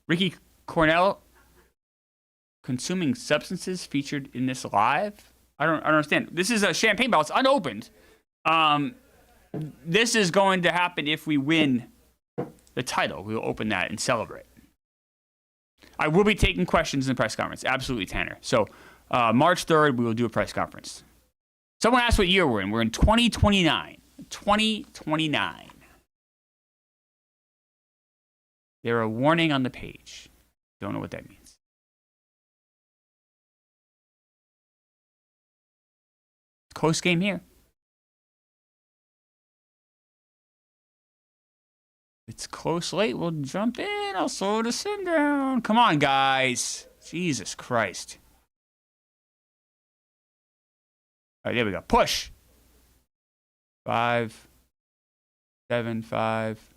Ricky Cornell consuming substances featured in this live. I don't understand. This is a champagne bottle. It's unopened. This is going to happen if we win the title. We'll open that and celebrate. I will be taking questions in the press conference. Absolutely, Tanner. So March 3rd, we will do a press conference. Someone asked what year we're in. We're in 2029. 2029. There a warning on the page. Don't know what that means. Close game here. It's close late. We'll jump in. I'll slow the sim down. Come on, guys. Jesus Christ. All right, there we go. Push. 5, 7, 5.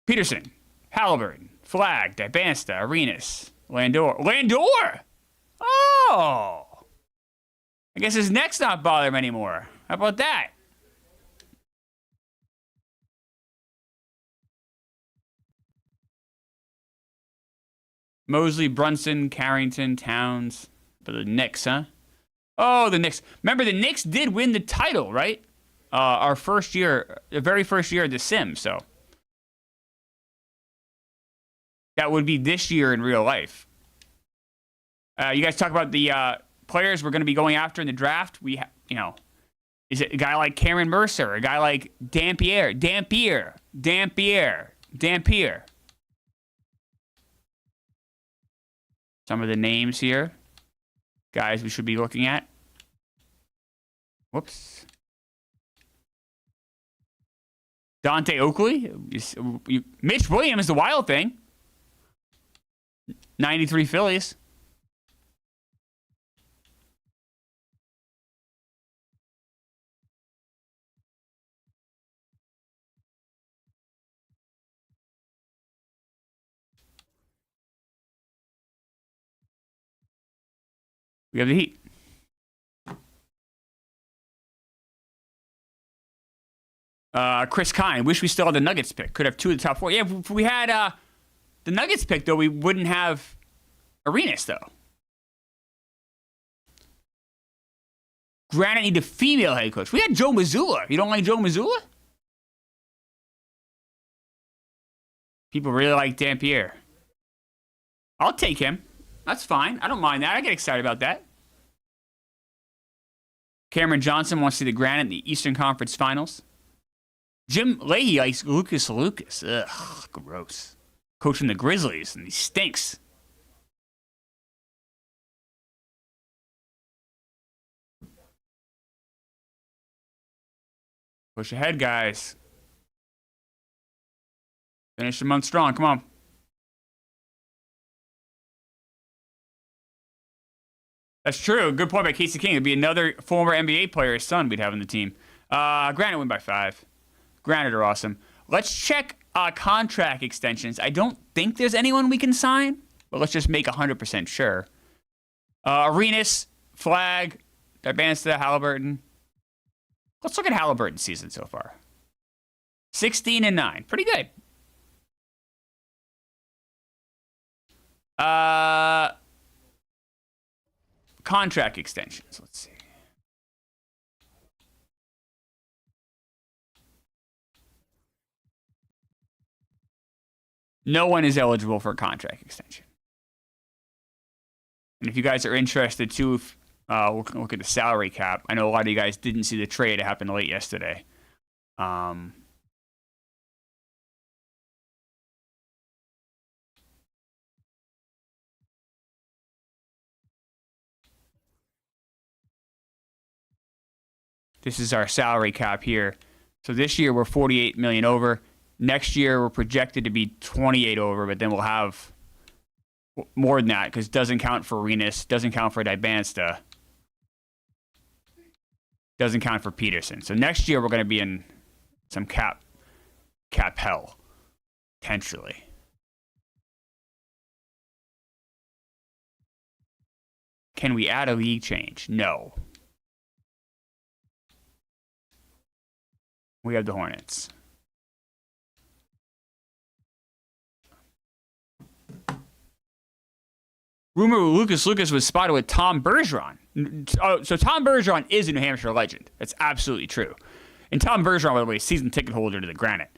Peterson, Halliburton, Flag, Dibansta, Arenas, Landor. Landor! Oh! I guess his neck's not bothering him anymore. How about that? Mosley, Brunson, Carrington, Towns. But the Knicks, huh? Oh, the Knicks. Remember, the Knicks did win the title, right? Our first year, the very first year of the sim, so. That would be this year in real life. You guys talk about the players we're going to be going after in the draft. Is it a guy like Cameron Mercer, a guy like Dampier? Some of the names here, guys we should be looking at. Whoops. Dante Oakley, Mitch Williams, the Wild Thing. 93 Phillies. We have the Heat. Chris Kine. Wish we still had the Nuggets pick. Could have 2 of the top 4. Yeah, if we had the Nuggets pick, though, we wouldn't have Arenas, though. Granite need a female head coach. We had Joe Mazzulla. You don't like Joe Mazzulla? People really like Dampier. I'll take him. That's fine. I don't mind that. I get excited about that. Cameron Johnson wants to see the Granite in the Eastern Conference Finals. Jim Leahy likes Lucas. Ugh, gross. Coaching the Grizzlies, and he stinks. Push ahead, guys. Finish the month strong. Come on. That's true. Good point by Casey King. It'd be another former NBA player's son we'd have on the team. Granite win by 5. Granite are awesome. Let's check contract extensions. I don't think there's anyone we can sign, but let's just make 100% sure. Arenas, Flag, Dibansta, Halliburton. Let's look at Halliburton's season so far. 16-9. Pretty good. Contract extensions. Let's see. No one is eligible for a contract extension. And if you guys are interested too, we'll look at the salary cap. I know a lot of you guys didn't see the trade. It happened late yesterday. This is our salary cap here. So this year we're 48 million over. Next year we're projected to be 28 over, but then we'll have more than that because it doesn't count for Arenas, doesn't count for Dibansta, doesn't count for Peterson. So next year we're going to be in some cap hell, potentially. Can we add a league change? No. We have the Hornets. Rumor Lucas was spotted with Tom Bergeron. So Tom Bergeron is a New Hampshire legend. That's absolutely true. And Tom Bergeron, by the way, season ticket holder to the Granite.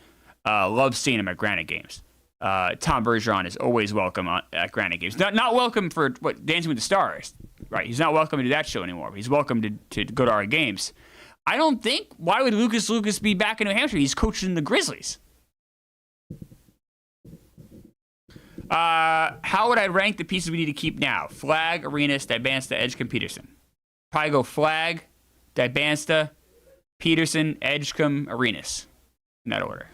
Love seeing him at Granite games. Tom Bergeron is always welcome at Granite games. Not welcome for Dancing with the Stars, right? He's not welcome to do that show anymore. But he's welcome to go to our games. I don't think. Why would Lucas be back in New Hampshire? He's coaching the Grizzlies. How would I rank the pieces we need to keep now? Flag, Arenas, Dibansta, Edgecombe, Peterson. Probably go Flag, Dibansta, Peterson, Edgecombe, Arenas. In that order.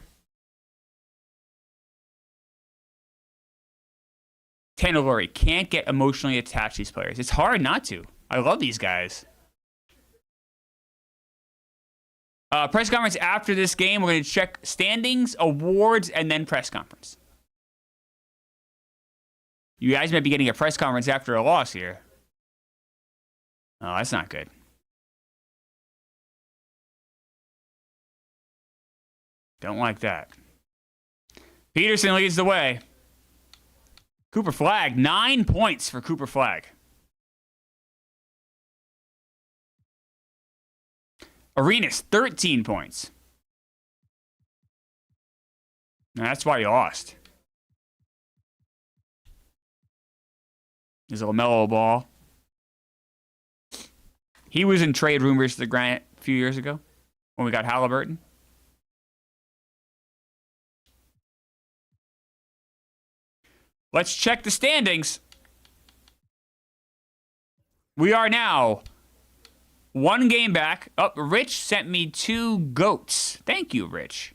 Tanalori, can't get emotionally attached to these players. It's hard not to. I love these guys. Press conference after this game. We're going to check standings, awards, and then press conference. You guys might be getting a press conference after a loss here. Oh, that's not good. Don't like that. Peterson leads the way. Cooper Flag, 9 points for Cooper Flag. Arenas, 13 points. Now, that's why you lost. There's a LaMelo Ball. He was in trade rumors to the Granite a few years ago when we got Halliburton. Let's check the standings. We are now 1 game back. Oh, Rich sent me 2 goats. Thank you, Rich.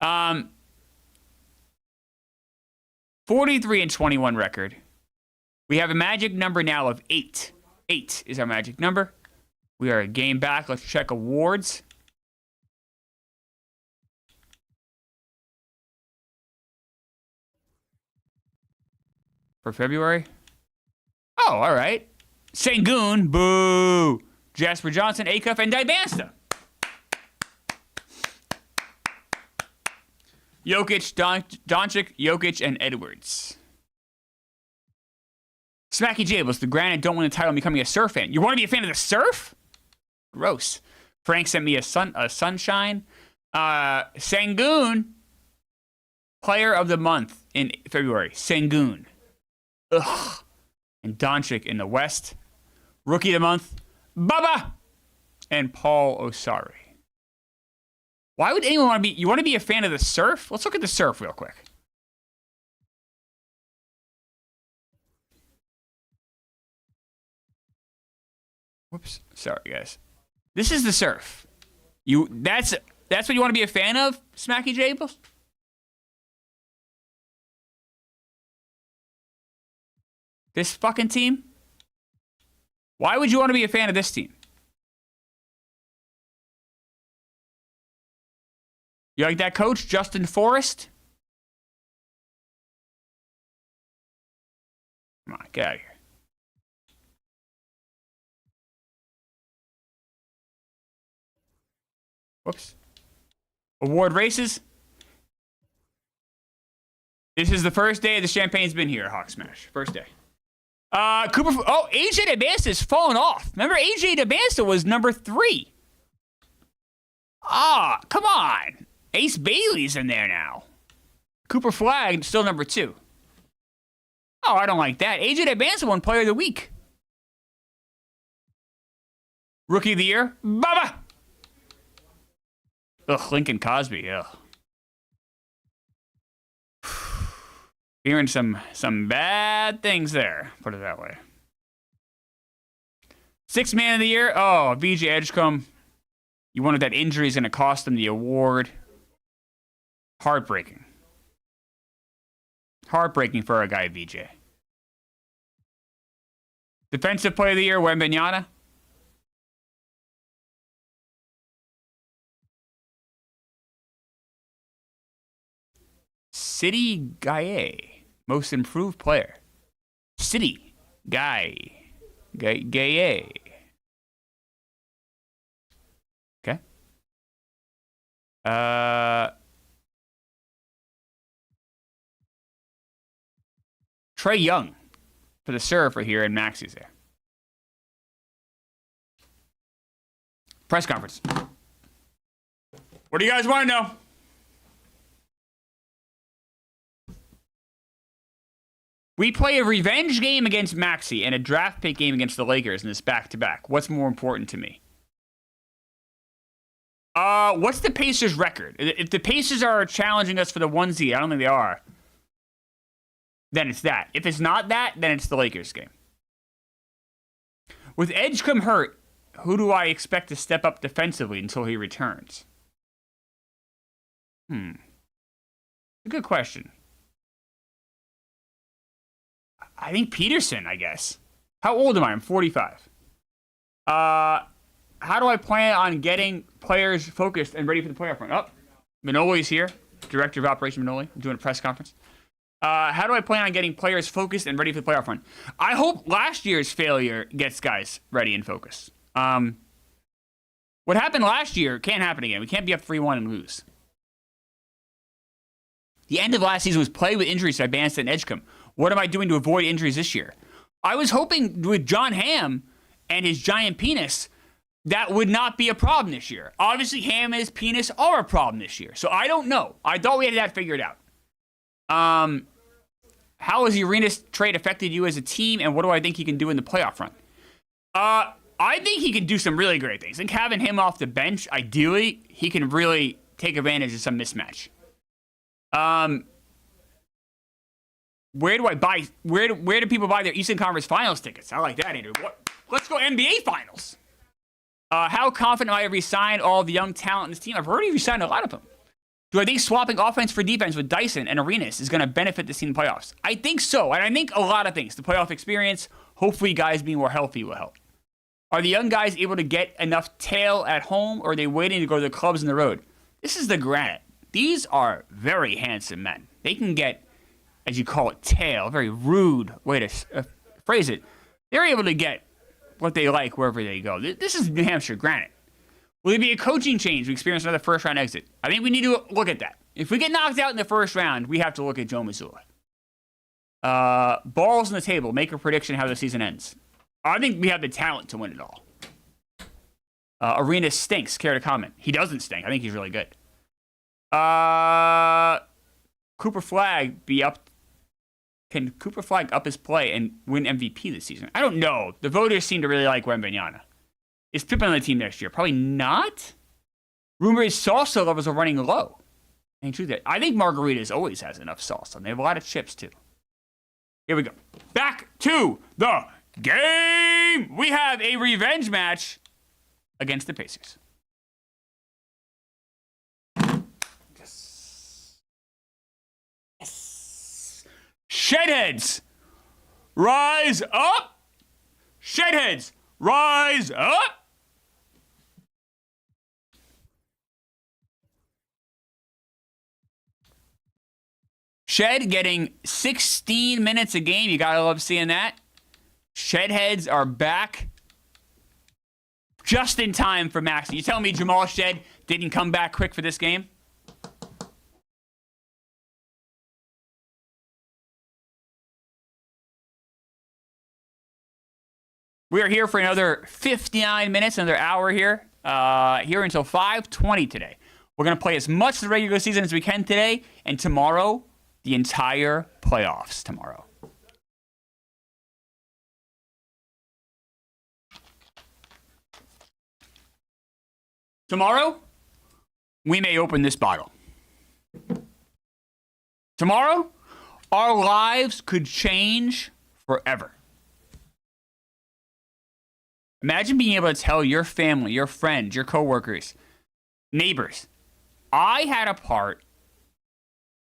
43-21 record. We have a magic number now of 8. 8 is our magic number. We are a game back. Let's check awards. For February? Oh, all right. Sengun, boo. Jasper Johnson, Acuff, and Dibansta. Jokic, Doncic, Jokic, and Edwards. Smacky Jables, the Granite don't win the title. I'm becoming a Surf fan. You want to be a fan of the Surf? Gross. Frank sent me a sunshine. Sengun, player of the month in February. Sengun. Ugh. And Doncic in the West. Rookie of the month, Bubba. And Paul Osari. Why would anyone want to be... You want to be a fan of the Surf? Let's look at the Surf real quick. Whoops. Sorry, guys. This is the Surf. That's what you want to be a fan of, Smacky Jables? This fucking team? Why would you want to be a fan of this team? You like that coach, Justin Forrest? Come on, get out of here. Whoops. Award races. This is the first day the champagne's been here, Hawk Smash. First day. Cooper. Oh, AJ Dibansta has fallen off. Remember, AJ Dibansta was number 3. Ah, come on. Ace Bailey's in there now. Cooper Flag still number 2. Oh, I don't like that. AJ Dibansta won Player of the Week. Rookie of the Year, Bubba. Ugh, Lincoln Cosby. Ugh. Hearing some bad things there. Put it that way. 6th man of the year. Oh, VJ Edgecombe. You wanted that injury is going to cost him the award. Heartbreaking. Heartbreaking for our guy, VJ. Defensive player of the year, Wembanyama. City Gaye. Most improved player. City Gaye. Gaye. Okay. Trey Young for the surfer here, and Maxi's there. Press conference. What do you guys want to know? We play a revenge game against Maxi and a draft pick game against the Lakers in this back-to-back. What's more important to me? What's the Pacers' record? If the Pacers are challenging us for the 1 seed, I don't think they are, then it's that. If it's not that, then it's the Lakers game. With Edgecombe hurt, who do I expect to step up defensively until he returns? A good question. I think Peterson, I guess. How old am I? I'm 45. How do I plan on getting players focused and ready for the playoff run? Oh, Manoli's here. Director of Operation Manoli. I'm doing a press conference. How do I plan on getting players focused and ready for the playoff run? I hope last year's failure gets guys ready and focused. What happened last year can't happen again. We can't be up 3-1 and lose. The end of last season was plagued with injuries to Banstead and Edgecombe. What am I doing to avoid injuries this year? I was hoping with John Hamm and his giant penis, that would not be a problem this year. Obviously, Hamm and his penis are a problem this year. So I don't know. I thought we had that figured out. How has the Arenas trade affected you as a team, and what do I think he can do in the playoff run? I think he can do some really great things. I think having him off the bench, ideally, he can really take advantage of some mismatch. Where do people buy their Eastern Conference Finals tickets? I like that, Andrew. Let's go NBA Finals. How confident am I to re-sign all the young talent in this team? I've already re-signed a lot of them. Do I think swapping offense for defense with Dyson and Arenas is going to benefit this team in the playoffs? I think so, and I think a lot of things. The playoff experience, hopefully guys being more healthy will help. Are the young guys able to get enough tail at home, or are they waiting to go to the clubs on the road? This is the Granite. These are very handsome men. They can get, as you call it, tail, a very rude way to phrase it. They're able to get what they like wherever they go. This is New Hampshire Granite. Will there be a coaching change to experience another first-round exit? I think we need to look at that. If we get knocked out in the first round, we have to look at Joe Mazzulla. Balls on the table. Make a prediction how the season ends. I think we have the talent to win it all. Arenas stinks. Care to comment? He doesn't stink. I think he's really good. Cooper Flagg be up? Can Cooper Flagg up his play and win MVP this season? I don't know. The voters seem to really like Wembanyama. Is Pippen on the team next year? Probably not. Rumor is salsa levels are running low. Ain't true that. I think Margaritas always has enough salsa. And they have a lot of chips too. Here we go. Back to the game. We have a revenge match against the Pacers. Yes. Shedheads, rise up. Shedheads, rise up. Shed getting 16 minutes a game. You gotta love seeing that. Shedheads are back just in time for Maxi. You telling me Jamal Shed didn't come back quick for this game? We are here for another 59 minutes, another hour here. Here until 5:20 today. We're going to play as much of the regular season as we can today, and tomorrow, the entire playoffs tomorrow. Tomorrow, we may open this bottle. Tomorrow, our lives could change forever. Imagine being able to tell your family, your friends, your coworkers, neighbors, I had a part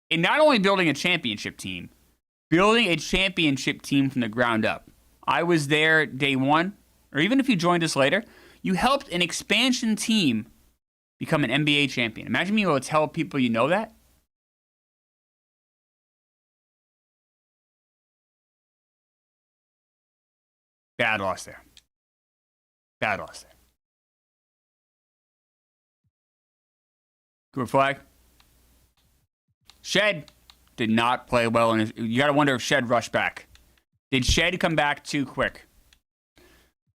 in not only building a championship team, building a championship team from the ground up. I was there day one, or even if you joined us later, you helped an expansion team become an NBA champion. Imagine being able to tell people you know that. Bad loss there. Bad loss there. Cooper flag. Shed did not play well. You got to wonder if Shed rushed back. Did Shed come back too quick?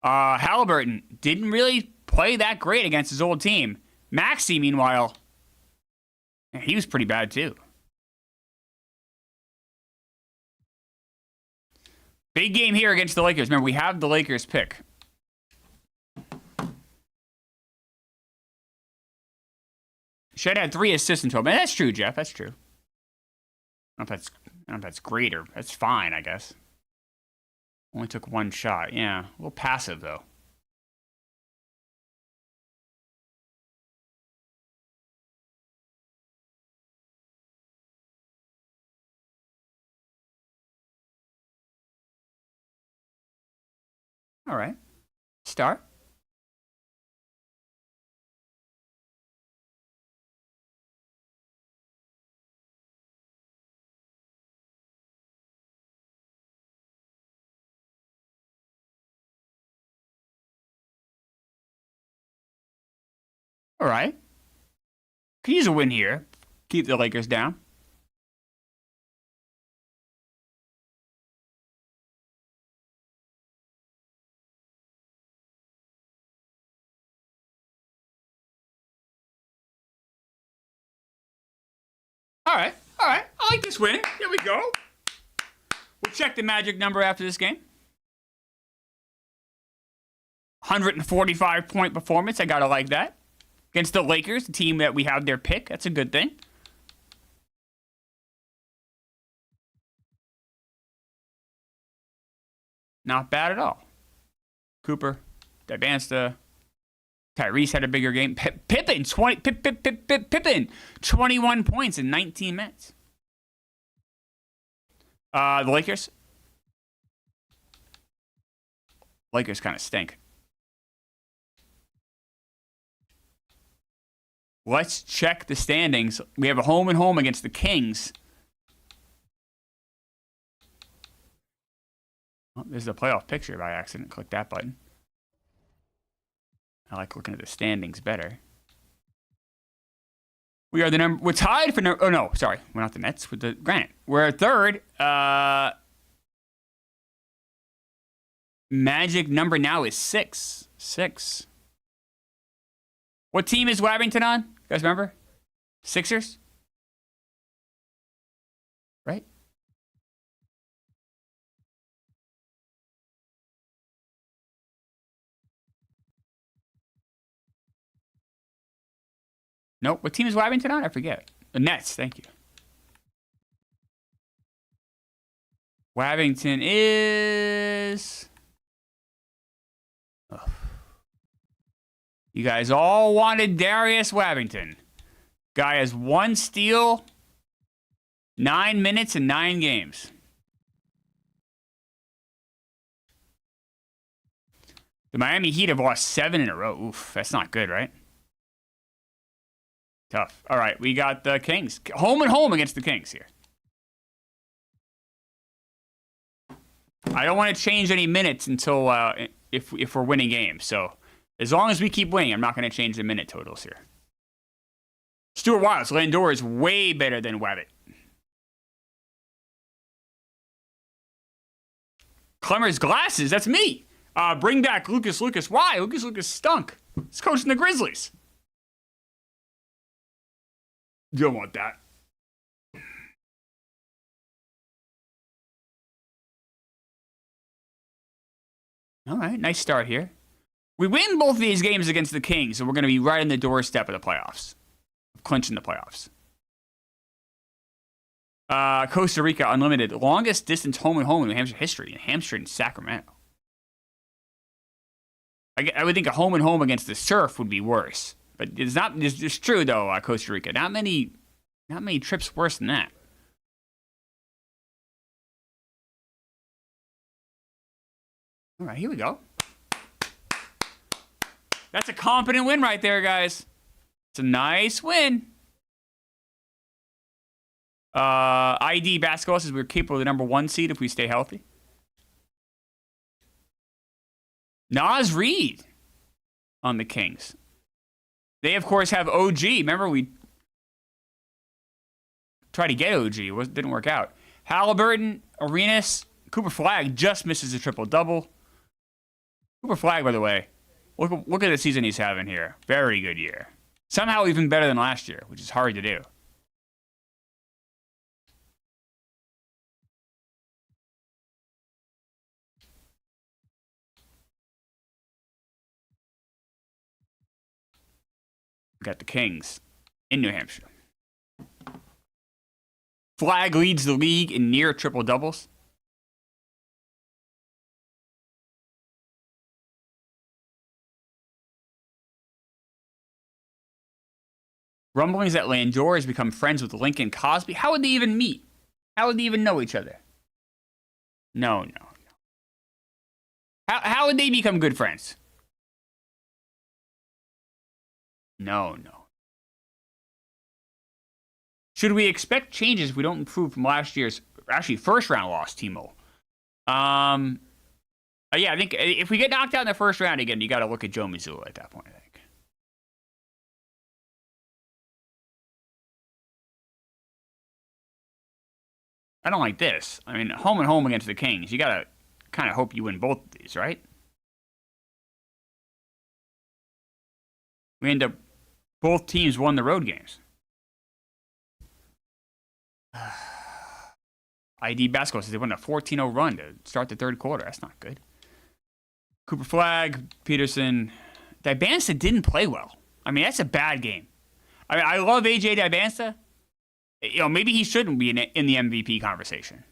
Halliburton didn't really play that great against his old team. Maxey, meanwhile, he was pretty bad too. Big game here against the Lakers. Remember, we have the Lakers pick. Shed had 3 assists in total. Man, that's true, Jeff. That's true. I don't know if that's great or that's fine, I guess. Only took 1 shot. Yeah, a little passive, though. All right. Start. All right. Could use a win here. Keep the Lakers down. All right. All right. I like this win. Here we go. We'll check the magic number after this game. 145-point performance. I got to like that. Against the Lakers, the team that we have their pick. That's a good thing. Not bad at all. Cooper, Dibansta, Tyrese had a bigger game. Pippen, 21 points in 19 minutes. The Lakers. Lakers kind of stink. Let's check the standings. We have a home and home against the Kings. Oh, this is a playoff picture by accident. Click that button. I like looking at the standings better. We are the number. We're tied for. Oh no, sorry, we're not the Nets. With the Granite, we're third. Magic number now is 6. 6. What team is Wabington on? You guys remember? Sixers? Right? Nope. What team is Wabington on? I forget. The Nets. Thank you. Wabington is... Ugh. You guys all wanted Darius Wabington. Guy has 1 steal, 9 minutes, and 9 games. The Miami Heat have lost 7 in a row. Oof, that's not good, right? Tough. All right, we got the Kings. Home and home against the Kings here. I don't want to change any minutes until if we're winning games. So as long as we keep winning, I'm not going to change the minute totals here. Stuart Wiles, Landor is way better than Wabbit. Klemmer's glasses, that's me. Bring back Lucas Lucas. Why? Lucas Lucas stunk. He's coaching the Grizzlies. You don't want that. All right, nice start here. We win both of these games against the Kings, so we're going to be right on the doorstep of the playoffs. Clinching the playoffs. Costa Rica Unlimited. Longest distance home and home in New Hampshire history. In Hampshire and Sacramento. I would think a home and home against the Surf would be worse. But it's not. It's true, though, Costa Rica. Not many trips worse than that. All right, here we go. That's a competent win right there, guys. It's a nice win. ID Basketball says we're capable of the number 1 seed if we stay healthy. Naz Reid on the Kings. They, of course, have OG. Remember, we try to get OG. Didn't work out. Halliburton, Arenas, Cooper Flagg just misses a triple-double. Cooper Flagg, by the way, look at the season he's having here. Very good year. Somehow even better than last year, which is hard to do. We got the Kings in New Hampshire. Flagg leads the league in near triple-doubles. Rumblings that Landor has become friends with Lincoln Cosby. How would they even meet? How would they even know each other? No. How would they become good friends? No. Should we expect changes if we don't improve from last year's, actually, first-round loss, Timo? Yeah, I think if we get knocked out in the first round again, you got to look at Joe Mazzulla at that point, I think. I don't like this. I mean, home and home against the Kings. You got to kind of hope you win both of these, right? We end up, both teams won the road games. ID Basketball says they won a 14-0 run to start the third quarter. That's not good. Cooper Flagg, Peterson. Dibansa didn't play well. I mean, that's a bad game. I mean, I love AJ Dibansa. You know, maybe he shouldn't be in the MVP conversation.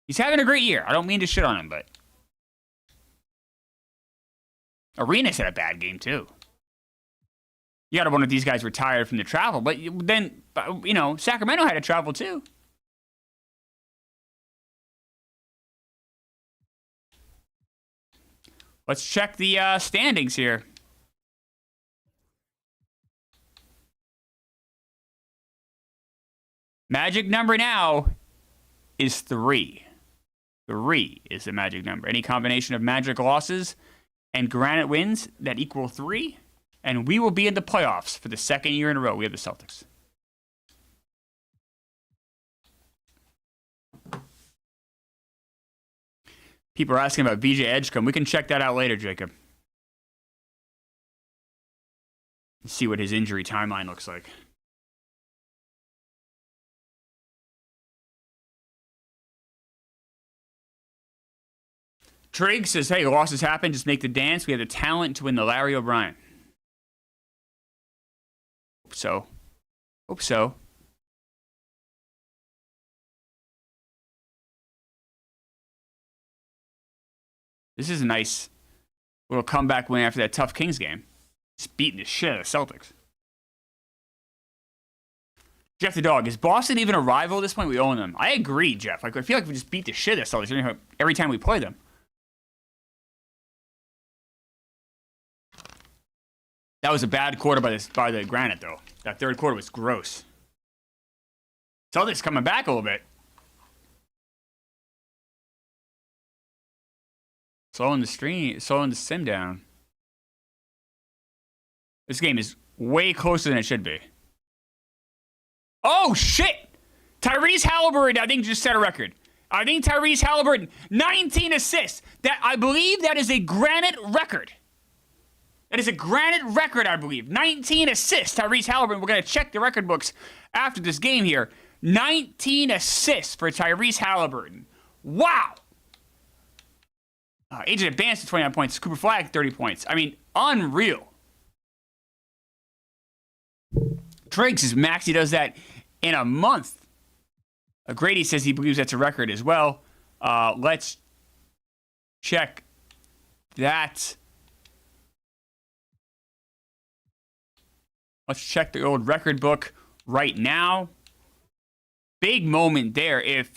He's having a great year. I don't mean to shit on him, but Arenas had a bad game too. You got to wonder if these guys were tired from the travel, but then, you know, Sacramento had to travel too. Let's check the standings here. Magic number now is 3. 3 is the magic number. Any combination of Magic losses and Granite wins that equal 3, and we will be in the playoffs for the second year in a row. We have the Celtics. People are asking about VJ Edgecombe. We can check that out later, Jacob. See what his injury timeline looks like. Trigg says, hey, losses happen. Just make the dance. We have the talent to win the Larry O'Brien. Hope so. This is a nice little comeback win after that tough Kings game. Just beating the shit out of the Celtics. Jeff the Dog, is Boston even a rival at this point? We own them. I agree, Jeff. Like, I feel like we just beat the shit out of the Celtics every time we play them. That was a bad quarter by the Granite, though. That third quarter was gross. Celtics coming back a little bit. Slowing the sim down. This game is way closer than it should be. Oh, shit! Tyrese Halliburton, I think, just set a record. I think Tyrese Halliburton, 19 assists. I believe that is a Granite record. That is a Granite record, I believe. 19 assists, Tyrese Halliburton. We're going to check the record books after this game here. 19 assists for Tyrese Halliburton. Wow! AJ advanced to 29 points. Cooper Flagg, 30 points. I mean, unreal. Trigg says Maxey does that in a month. Grady says he believes that's a record as well. Let's check that. Let's check the old record book right now. Big moment there if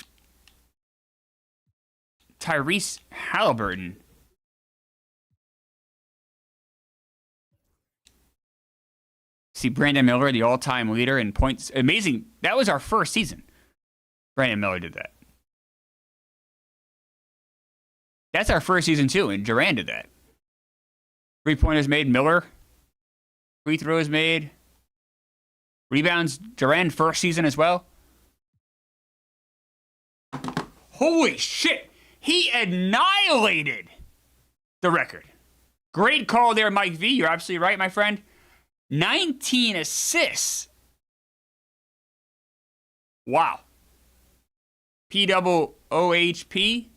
Tyrese Halliburton see Brandon Miller, the all-time leader in points. Amazing. That was our first season. Brandon Miller did that. That's our first season too, and Durant did that. 3-pointers made, Miller. Free throws made. Rebounds, Durant first season as well. Holy shit. He annihilated the record. Great call there, Mike V. You're absolutely right, my friend. 19 assists. Wow. POOHP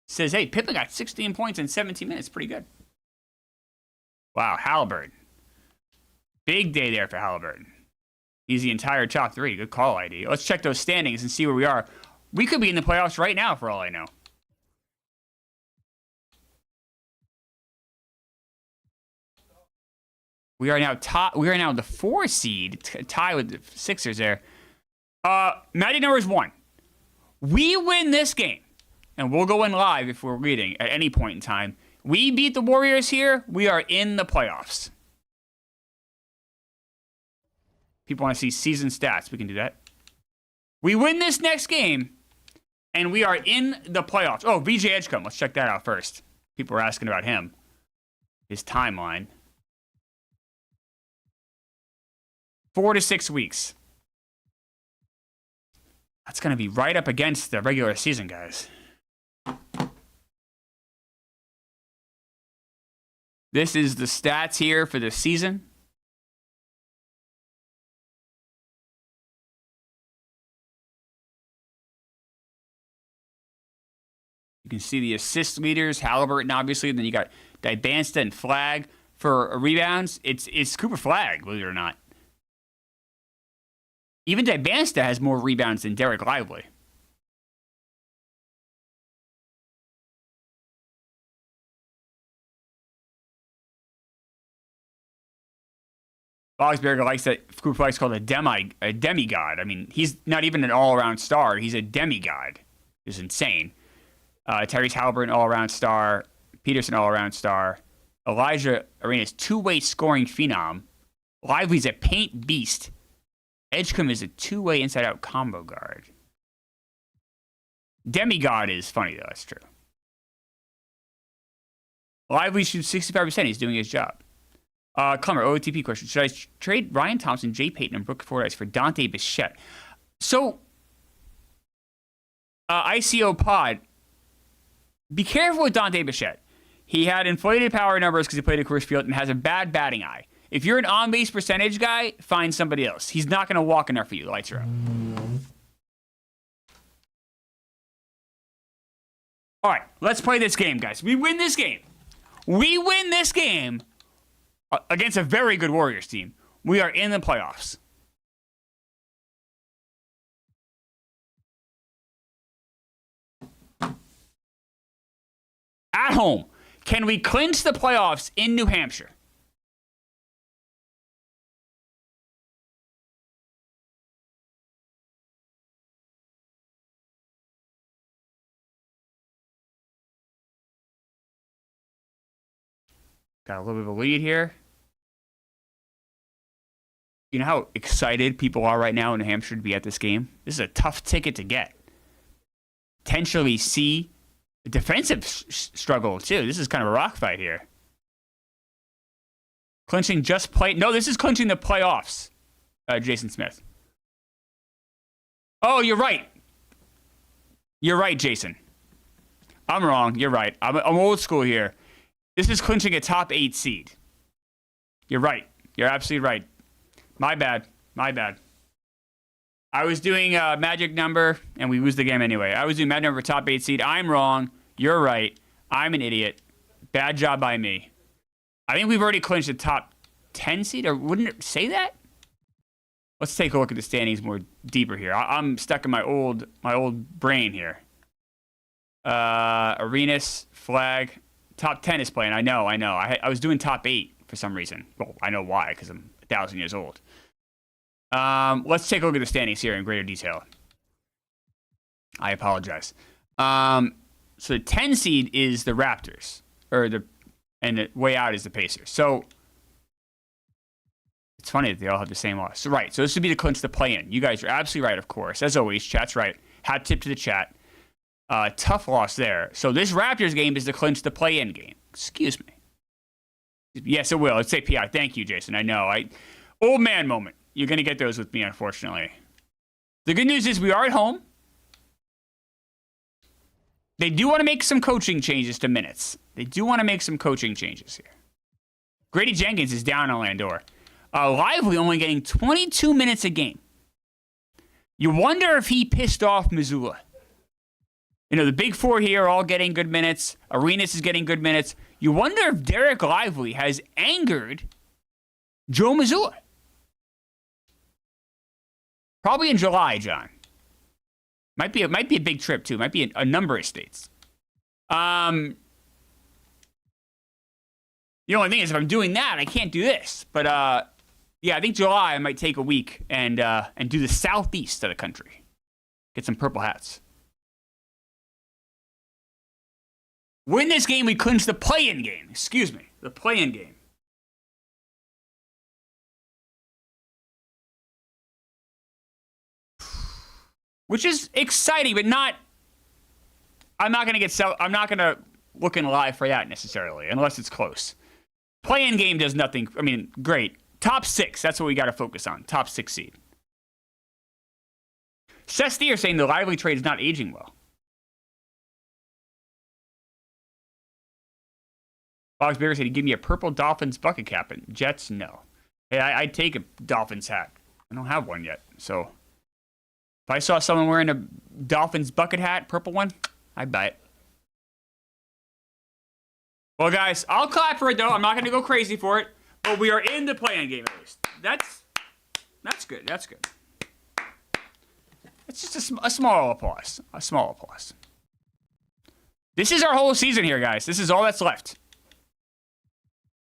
says, hey, Pippen got 16 points in 17 minutes. Pretty good. Wow, Halliburton. Big day there for Halliburton. He's the entire top 3. Good call, ID. Let's check those standings and see where we are. We could be in the playoffs right now, for all I know. We are now top. We are now the 4 seed, tie with the Sixers there. Magic number is 1. We win this game, and we'll go in live if we're leading at any point in time. We beat the Warriors here. We are in the playoffs. People want to see season stats. We can do that. We win this next game, and we are in the playoffs. Oh, VJ Edgecombe. Let's check that out first. People are asking about him. His timeline. 4 to 6 weeks. That's going to be right up against the regular season, guys. This is the stats here for the season. You can see the assist leaders, Halliburton, obviously. Then you got Dibansta and Flagg for rebounds. It's Cooper Flagg, believe it or not. Even Dibansta has more rebounds than Derek Lively. Bogsberger likes that Cooper Flagg's called a demigod. I mean, he's not even an all-around star. He's a demigod. It's insane. Tyrese Halliburton, all-around star. Peterson, all-around star. Elijah Arenas, two-way scoring phenom. Lively's a paint beast. Edgecombe is a two-way inside-out combo guard. Demigod is funny, though. That's true. Lively shoots 65%. He's doing his job. Klemmer, OTP question. Should I trade Ryan Thompson, Jay Payton, and Brooke Fordyce for Dante Bichette? So, ICO Pod, be careful with Dante Bichette. He had inflated power numbers because he played at Coors Field and has a bad batting eye. If you're an on-base percentage guy, find somebody else. He's not going to walk in there for you. Lights are up. All right, let's play this game, guys. We win this game. We win this game against a very good Warriors team. We are in the playoffs. At home, can we clinch the playoffs in New Hampshire? Got a little bit of a lead here. You know how excited people are right now in New Hampshire to be at this game? This is a tough ticket to get. Potentially see a defensive struggle, too. This is kind of a rock fight here. Clinching just played. No, this is clinching the playoffs, Jason Smith. Oh, you're right. You're right, Jason. I'm wrong. You're right. I'm old school here. This is clinching a top 8 seed. You're right. You're absolutely right. My bad. My bad. I was doing magic number, and we lose the game anyway. I was doing magic number top 8 seed. I'm wrong. You're right. I'm an idiot. Bad job by me. I think we've already clinched the top 10 seed, or wouldn't it say that? Let's take a look at the standings more deeper here. I'm stuck in my old brain here. Arenas, Flagg. Top 10 is playing. I know. I was doing top 8 for some reason. Well, I know why, because I'm 1,000 years old. Let's take a look at the standings here in greater detail. I apologize. So the 10 seed is the Raptors, and the way out is the Pacers. So it's funny that they all have the same loss. So, right. So this would be to clinch the play-in. You guys are absolutely right, of course. As always, chat's right. Hat tip to the chat. Tough loss there. So this Raptors game is to clinch the play-in game. Excuse me. Yes, it will. Let's say PI. Thank you, Jason. I know. Old man moment. You're going to get those with me, unfortunately. The good news is we are at home. They do want to make some coaching changes to minutes. They do want to make some coaching changes here. Grady Jenkins is down on Landor. Lively only getting 22 minutes a game. You wonder if he pissed off Missoula. You know, the big four here are all getting good minutes. Arenas is getting good minutes. You wonder if Derek Lively has angered Joe Missoula. Probably in July, John. Might be a big trip, too. Might be a number of states. The only thing is, if I'm doing that, I can't do this. But, yeah, I think July I might take a week and do the southeast of the country. Get some purple hats. Win this game, we clinch the play-in game. Excuse me, the play-in game. Which is exciting, but not. I'm not gonna look in live for that necessarily, unless it's close. Play-in game does nothing. I mean, great. Top 6. That's what we got to focus on. Top 6 seed. Seth Steer saying the Lively trade is not aging well. Fox Bear said he'd give me a purple Dolphins bucket cap, and Jets, no. Hey, I'd take a Dolphins hat. I don't have one yet, so if I saw someone wearing a Dolphins bucket hat, purple one, I'd buy it. Well, guys, I'll clap for it, though. I'm not going to go crazy for it, but we are in the play-in game, at least. That's good. That's good. It's just a small applause. A small applause. This is our whole season here, guys. This is all that's left.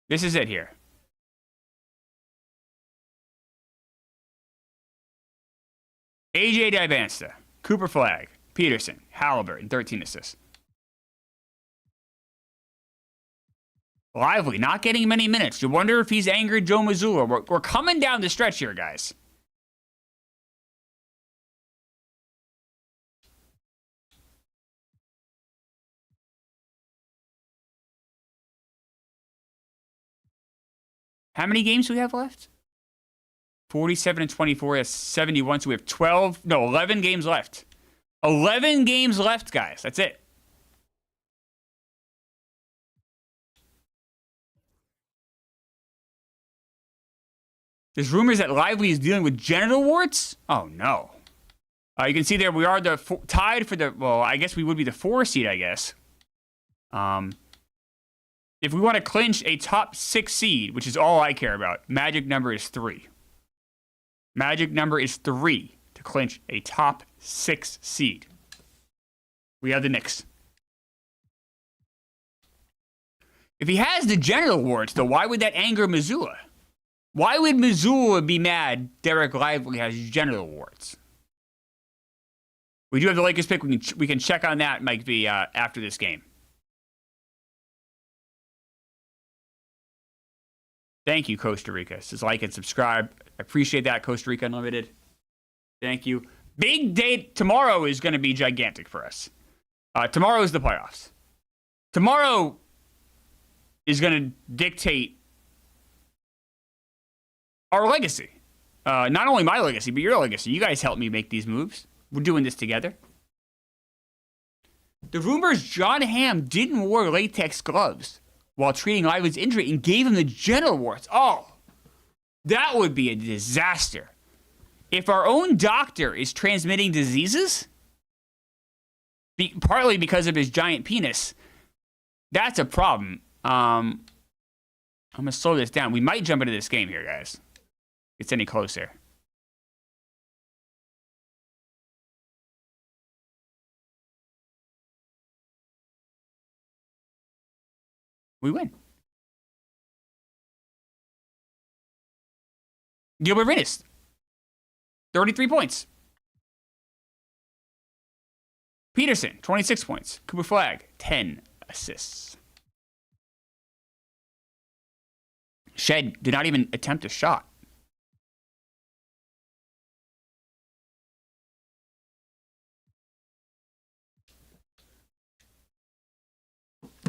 This is it here. AJ Divansta, Cooper Flagg, Peterson, Halliburton, 13 assists. Lively, not getting many minutes. You wonder if he's angered Joe Missoula. We're coming down the stretch here, guys. How many games do we have left? 47 and 24. That's 71. So we have 11 games left. 11 games left, guys. That's it. There's rumors that Lively is dealing with genital warts? Oh, no. You can see there we are tied for the, well, I guess we would be the 4 seed, I guess. If we want to clinch a top 6 seed, which is all I care about, magic number is 3. Magic number is 3 to clinch a top 6 seed. We have the Knicks. If he has the genital warts, though, why would that anger Missoula? Why would Missoula be mad Derek Lively has genital warts? We do have the Lakers pick. We can check on that, Mike V, after this game. Thank you, Costa Rica. Says like and subscribe. I appreciate that, Costa Rica Unlimited. Thank you. Big day tomorrow is going to be gigantic for us. Tomorrow is the playoffs. Tomorrow is going to dictate our legacy. Not only my legacy, but your legacy. You guys helped me make these moves. We're doing this together. The rumors John Hamm didn't wear latex gloves while treating Lively's injury and gave him the genital warts. Oh, that would be a disaster. If our own doctor is transmitting diseases, partly because of his giant penis, that's a problem. I'm going to slow this down. We might jump into this game here, guys. If it's any closer. We win. Gilbert Arenas, 33 points. Peterson, 26 points. Cooper Flagg, 10 assists. Shed did not even attempt a shot.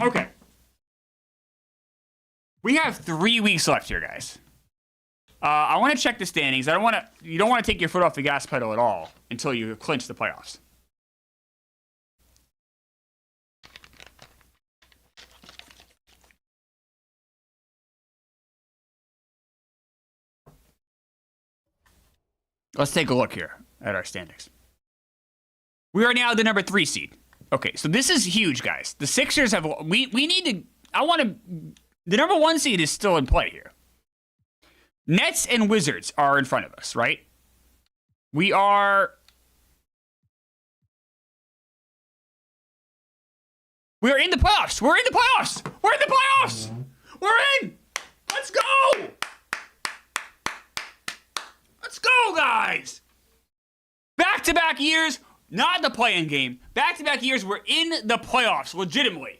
Okay. We have 3 weeks left here, guys. I want to check the standings. I don't want to. You don't want to take your foot off the gas pedal at all until you clinch the playoffs. Let's take a look here at our standings. We are now the number 3 seed. Okay, so this is huge, guys. The Sixers have. We need to. I want to. The number 1 seed is still in play here. Nets and Wizards are in front of us, right? We are in the playoffs. We're in the playoffs. We're in the playoffs. We're in. Let's go. Let's go, guys. Back-to-back years, not the play-in game. Back-to-back years, we're in the playoffs, legitimately.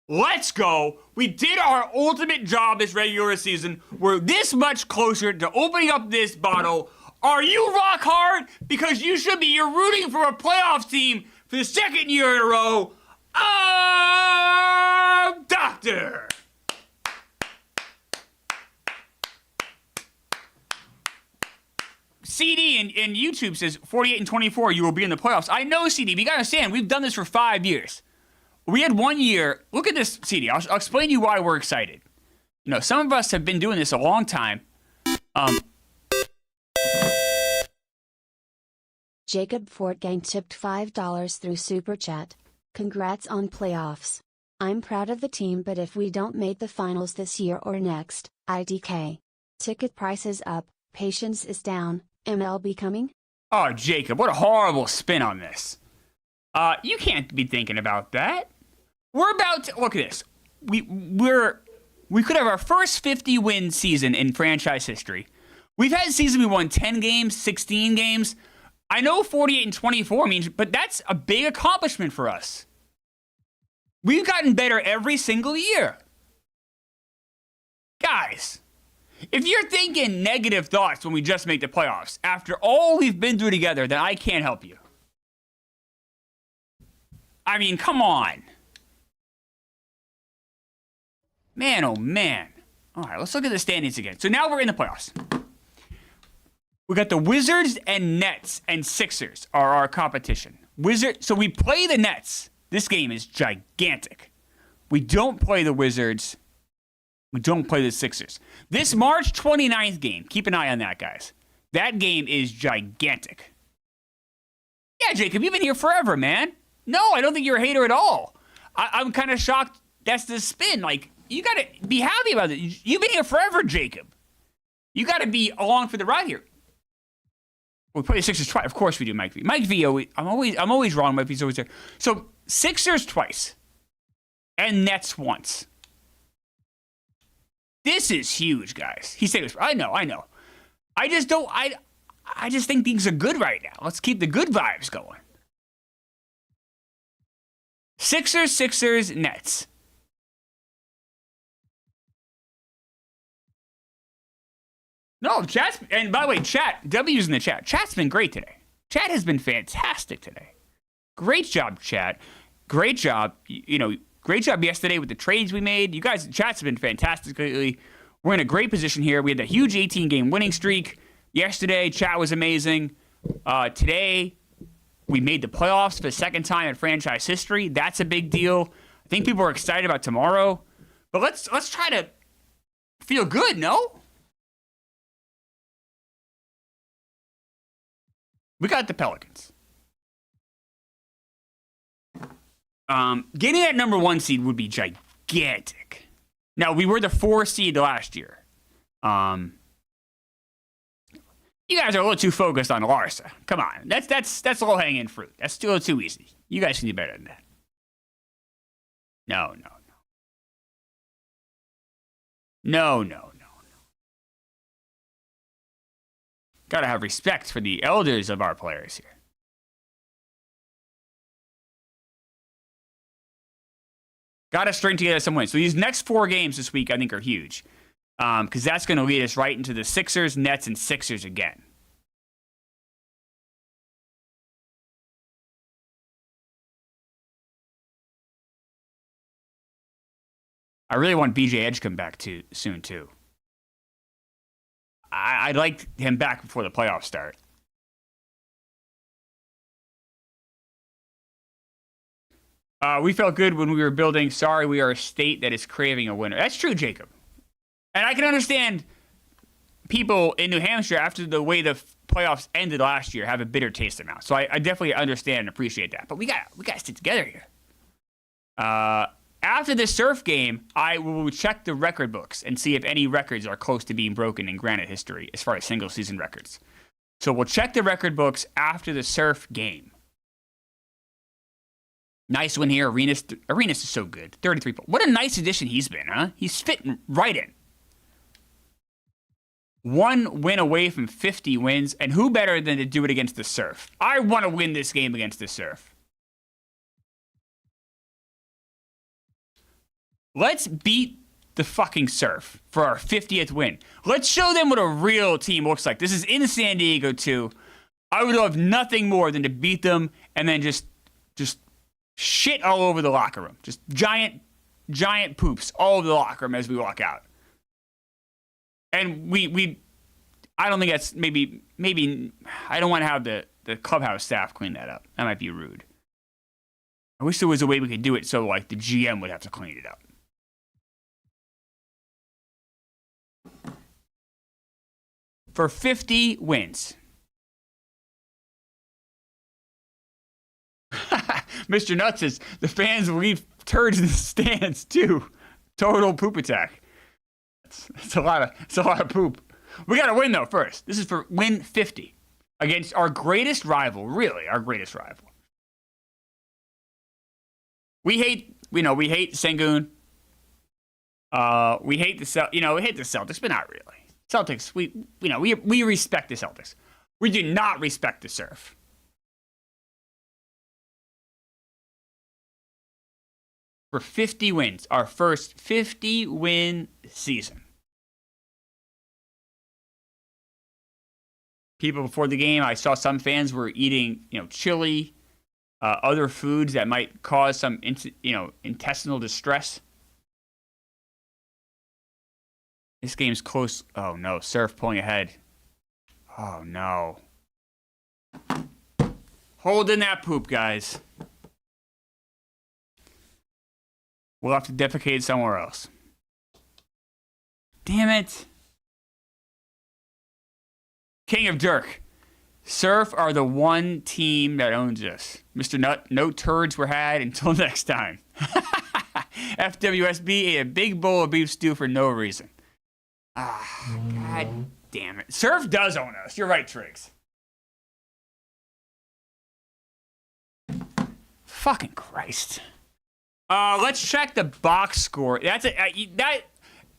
Let's go. We did our ultimate job this regular season. We're this much closer to opening up this bottle. Are you rock hard? Because you should be. You're rooting for a playoff team for the 2nd year in a row. Doctor. CD in YouTube says 48-24, you will be in the playoffs. I know, CD, but you gotta understand, we've done this for 5 years. We had 1 year. Look at this, CD. I'll explain to you why we're excited. You know, some of us have been doing this a long time. Jacob Fortgang tipped $5 through Super Chat. Congrats on playoffs. I'm proud of the team, but if we don't make the finals this year or next, IDK. Ticket prices up, patience is down, MLB coming? Oh, Jacob, what a horrible spin on this. You can't be thinking about that. We're about to, look at this. We could have our first 50-win season in franchise history. We've had a season we won 10 games, 16 games. I know 48-24 means, but that's a big accomplishment for us. We've gotten better every single year. Guys, if you're thinking negative thoughts when we just make the playoffs, after all we've been through together, then I can't help you. I mean, come on. Man, oh man. All right, let's look at the standings again. So now we're in the playoffs. We got the Wizards and Nets and Sixers are our competition. So we play the Nets. This game is gigantic. We don't play the Wizards. We don't play the Sixers. This March 29th game, keep an eye on that, guys. That game is gigantic. Yeah, Jacob, you've been here forever, man. No, I don't think you're a hater at all. I'm kind of shocked that's the spin. Like, you got to be happy about it. You've been here forever, Jacob. You got to be along for the ride here. We play the Sixers twice. Of course we do, Mike V. Mike V, I'm always wrong. Mike V's always there. So, Sixers twice. And Nets once. This is huge, guys. He said, I know. I just think things are good right now. Let's keep the good vibes going. Sixers, Nets. No, chat's, and by the way, chat, W's in the chat. Chat's been great today. Chat has been fantastic today. Great job, chat. Great job. Great job yesterday with the trades we made. You guys, chat's been fantastic lately. We're in a great position here. We had a huge 18-game winning streak. Yesterday, chat was amazing. Today, we made the playoffs for the 2nd time in franchise history. That's a big deal. I think people are excited about tomorrow. But let's try to feel good, no? We got the Pelicans. Getting that number 1 seed would be gigantic. Now, we were the 4 seed last year. You guys are a little too focused on Larsa. Come on. That's low-hanging fruit. That's still too easy. You guys can do better than that. No. Gotta have respect for the elders of our players here. Gotta string together some wins. So these next 4 games this week, I think, are huge. Because that's going to lead us right into the Sixers, Nets, and Sixers again. I really want BJ Edge to come back soon, too. I'd like him back before the playoffs start. We felt good when we were building. Sorry, we are a state that is craving a winner. That's true, Jacob. And I can understand people in New Hampshire, after the way the playoffs ended last year, have a bitter taste in their mouth. So I definitely understand and appreciate that. But we got to stick together here. After the Surf game, I will check the record books and see if any records are close to being broken in Granite history as far as single-season records. So we'll check the record books after the Surf game. Nice win here. Arenas is so good. 33 points. What a nice addition he's been, huh? He's fitting right in. 1 win away from 50 wins, and who better than to do it against the Surf? I want to win this game against the Surf. Let's beat the fucking Surf for our 50th win. Let's show them what a real team looks like. This is in San Diego, too. I would love nothing more than to beat them and then just shit all over the locker room. Just giant poops all over the locker room as we walk out. And I don't think that's maybe I don't want to have the clubhouse staff clean that up. That might be rude. I wish there was a way we could do it so like the GM would have to clean it up. For 50 wins. Mr. Nuts says the fans leave turds in the stands too. Total poop attack. It's a lot of poop. We got to win though first. This is for win 50 against our greatest rival, really our greatest rival. We hate Sengun. We hate the Celtics, but not really. Celtics, we respect the Celtics. We do not respect the Surf. For 50 wins, our first 50-win season. People before the game, I saw some fans were eating, chili, other foods that might cause some, intestinal distress. This game's close. Oh no, Surf pulling ahead. Oh no. Hold in that poop, guys. We'll have to defecate somewhere else. Damn it. King of Dirk. Surf are the one team that owns us. Mr. Nut, no turds were had until next time. FWSB ate a big bowl of beef stew for no reason. God damn it. Surf does own us. You're right, Triggs. Fucking Christ. Let's check the box score. That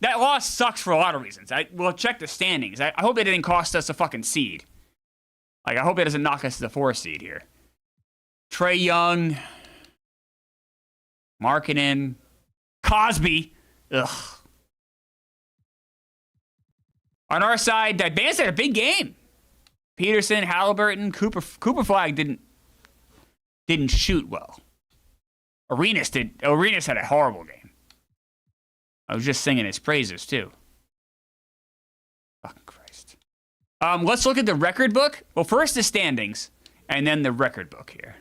loss sucks for a lot of reasons. We'll check the standings. I hope it didn't cost us a fucking seed. I hope it doesn't knock us to the 4 seed here. Trae Young, Markkanen, Cosby. Ugh. On our side, Advance had a big game. Peterson, Halliburton, Cooper Flag didn't shoot well. Arenas had a horrible game. I was just singing his praises, too. Fucking Christ. Let's look at the record book. Well, first the standings, and then the record book here.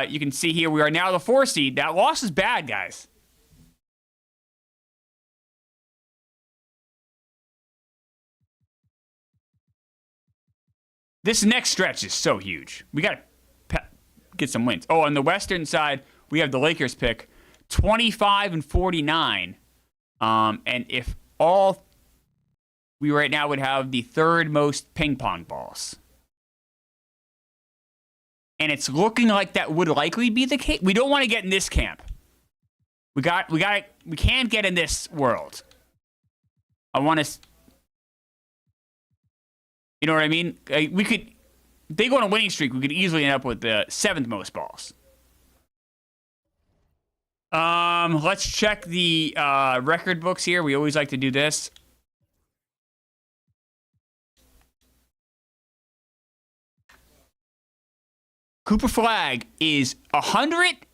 You can see here we are now the 4 seed. That loss is bad, guys. This next stretch is so huge. We got to get some wins. Oh, on the western side, we have the Lakers pick 25-49. And if all we right now would have the 3rd most ping pong balls. And it's looking like that would likely be the case. We don't want to get in this camp. We can't get in this world. I want to, you know what I mean? We could, if they go on a winning streak, we could easily end up with the 7th most balls. Let's check the record books here. We always like to do this. Cooper Flag is 100.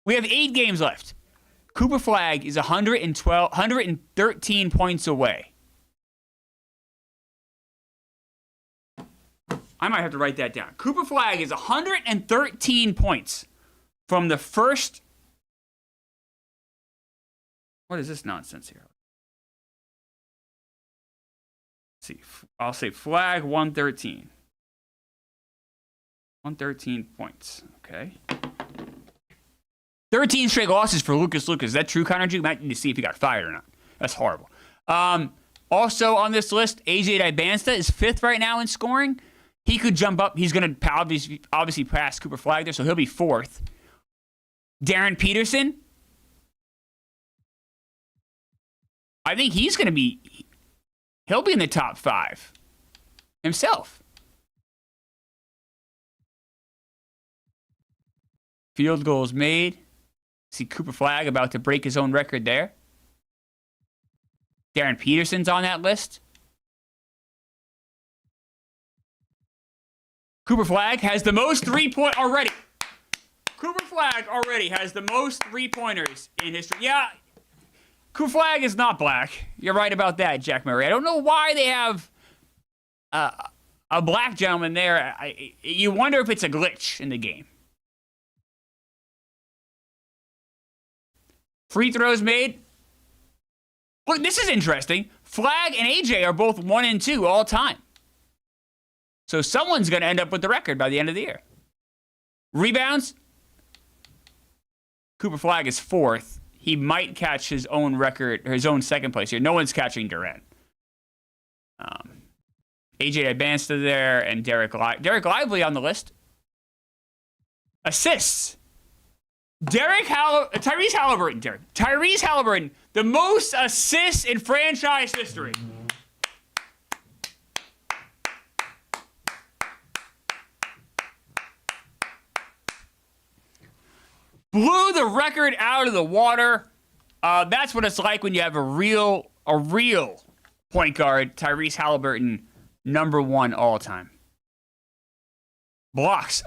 We have 8 games left. Cooper Flag is 113 points away I might have to write that down. Cooper Flagg is 113 points from the first. What is this nonsense here? Let's see. I'll say Flagg 113. 113 points. Okay. 13 straight losses for Lucas. Is that true, Connor G? Might need to see if he got fired or not. That's horrible. Also on this list, AJ Dibansta is 5th right now in scoring. He could jump up. He's going to obviously pass Cooper Flagg there, so he'll be 4th. Darren Peterson, I think he's going to be, he'll be in the top 5 himself. Field goals made. See Cooper Flagg about to break his own record there. Darren Peterson's on that list. Cooper Flagg has the most 3-point already. Cooper Flagg already has the most 3-pointers in history. Yeah, Cooper Flagg is not black. You're right about that, Jack Murray. I don't know why they have a black gentleman there. You wonder if it's a glitch in the game. Free throws made. Look, this is interesting. Flagg and AJ are both 1 and 2 all time. So someone's going to end up with the record by the end of the year. Rebounds. Cooper Flagg is 4th. He might catch his own record, or his own second place here. No one's catching Durant. AJ Dibansta there, and Derek Lively on the list. Assists. Tyrese Halliburton, the most assists in franchise history. Blew the record out of the water. That's what it's like when you have a real point guard. Tyrese Halliburton, #1 all time. Blocks.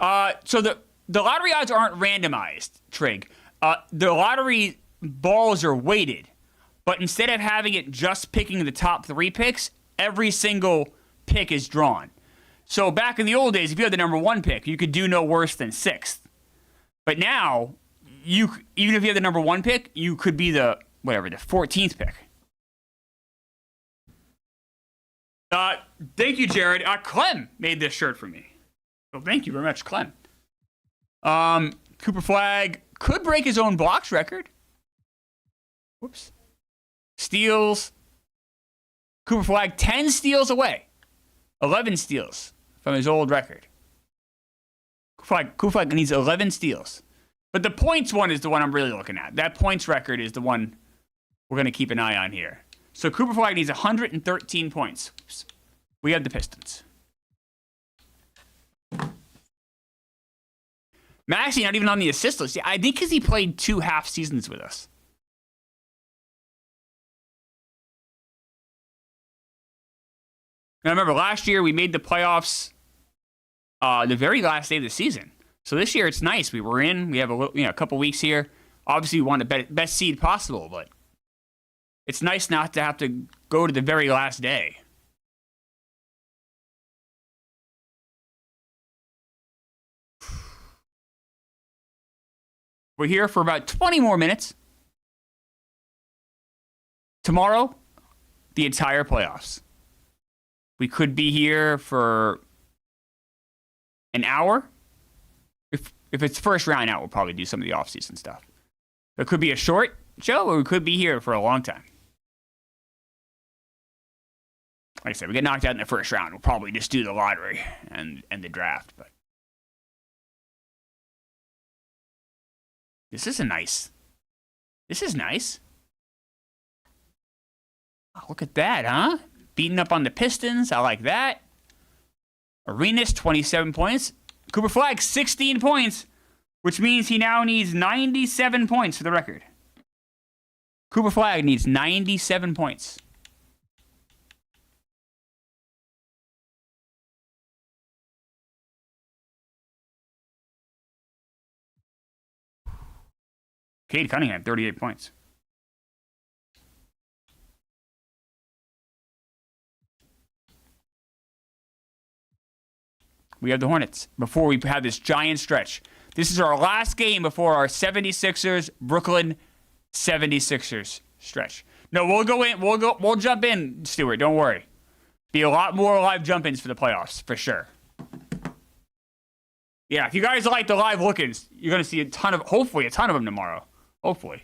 So the lottery odds aren't randomized, Trig. The lottery balls are weighted. But instead of having it just picking the top 3 picks, every single pick is drawn. So back in the old days, if you had the #1 pick, you could do no worse than 6th. But now, even if you had the #1 pick, you could be the 14th pick. Thank you, Jared. Clem made this shirt for me. So thank you very much, Clem. Cooper Flagg could break his own blocks record. Whoops. Steals. Cooper Flagg 10 steals away. 11 steals from his old record. Cooper Flagg needs 11 steals. But the points one is the one I'm really looking at. That points record is the one we're going to keep an eye on here. So Cooper Flagg needs 113 points. Oops. We have the Pistons. Maxey not even on the assist list. I think because he played 2 half seasons with us. Now remember, last year we made the playoffs the very last day of the season. So this year it's nice. We were in. We have a couple weeks here. Obviously, we want the best seed possible, but it's nice not to have to go to the very last day. We're here for about 20 more minutes. Tomorrow, the entire playoffs. We could be here for an hour. If it's first round out, we'll probably do some of the off-season stuff. It could be a short show, or we could be here for a long time. Like I said, we get knocked out in the first round. We'll probably just do the lottery and the draft. But this is nice. Oh, look at that, huh? Beating up on the Pistons. I like that. Arenas, 27 points. Cooper Flagg, 16 points, which means he now needs 97 points for the record. Cooper Flagg needs 97 points. Cade Cunningham, 38 points. We have the Hornets before we have this giant stretch. This is our last game before our 76ers, Brooklyn 76ers stretch. No, we'll go in. We'll jump in, Stuart. Don't worry. Be a lot more live jump-ins for the playoffs, for sure. Yeah, if you guys like the live look-ins, you're going to see hopefully a ton of them tomorrow. Hopefully.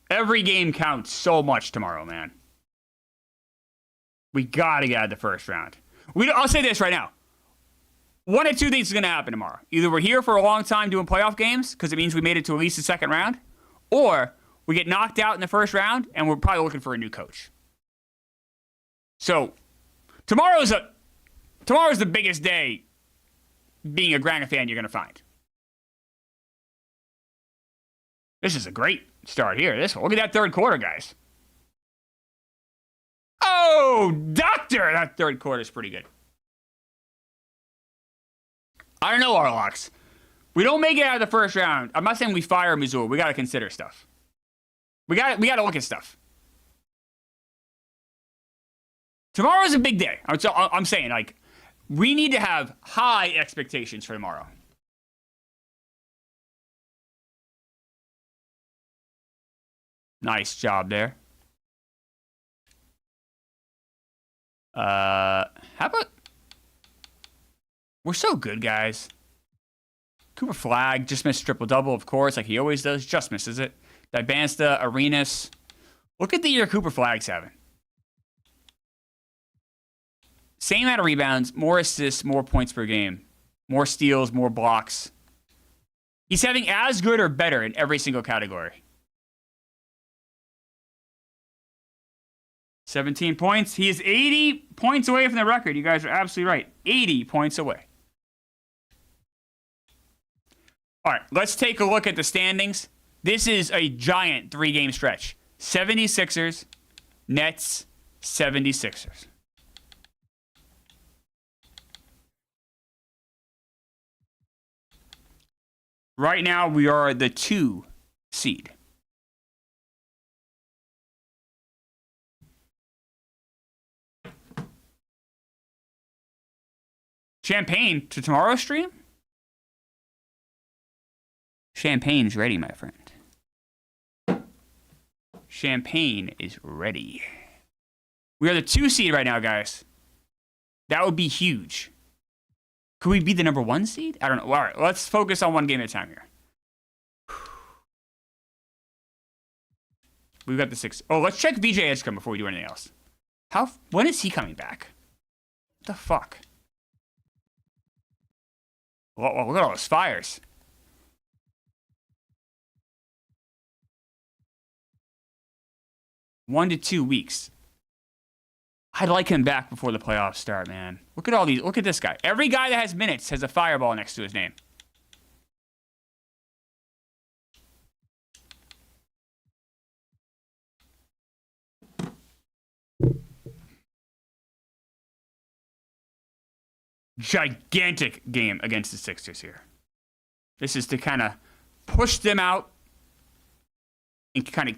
Every game counts so much tomorrow, man. We got to get out of the first round. I'll say this right now. One of two things is going to happen tomorrow. Either we're here for a long time doing playoff games, because it means we made it to at least the second round, or we get knocked out in the first round, and we're probably looking for a new coach. So, tomorrow's the biggest day being a Granite fan you're going to find. This is a great start here. Look at that third quarter, guys. Oh, doctor! That third quarter is pretty good. I don't know, Arlocks. We don't make it out of the first round. I'm not saying we fire Missouri. We got to consider stuff. We got to look at stuff. Tomorrow's a big day. I'm saying, like, we need to have high expectations for tomorrow. Nice job there. How about... We're so good, guys. Cooper Flag just missed triple-double, of course, like he always does. Just misses it. Dibansta, Arenas. Look at the year Cooper Flag's having. Same amount of rebounds, more assists, more points per game. More steals, more blocks. He's having as good or better in every single category. 17 points. He is 80 points away from the record. You guys are absolutely right. 80 points away. All right, let's take a look at the standings. This is a giant 3-game stretch. 76ers, Nets, 76ers. Right now, we are the 2 seed. Champagne to tomorrow's stream? Champagne's ready, my friend. Champagne is ready. We are the 2 seed right now, guys. That would be huge. Could we be the number 1 seed? I don't know. All right, let's focus on one game at a time here. We've got the 6. Oh, let's check VJ Edgecombe before we do anything else. When is he coming back? What the fuck? Whoa, look at all those fires. One to 2 weeks. I'd like him back before the playoffs start, man. Look at all these. Look at this guy. Every guy that has minutes has a fireball next to his name. Gigantic game against the Sixers here. This is to kind of push them out and kind of,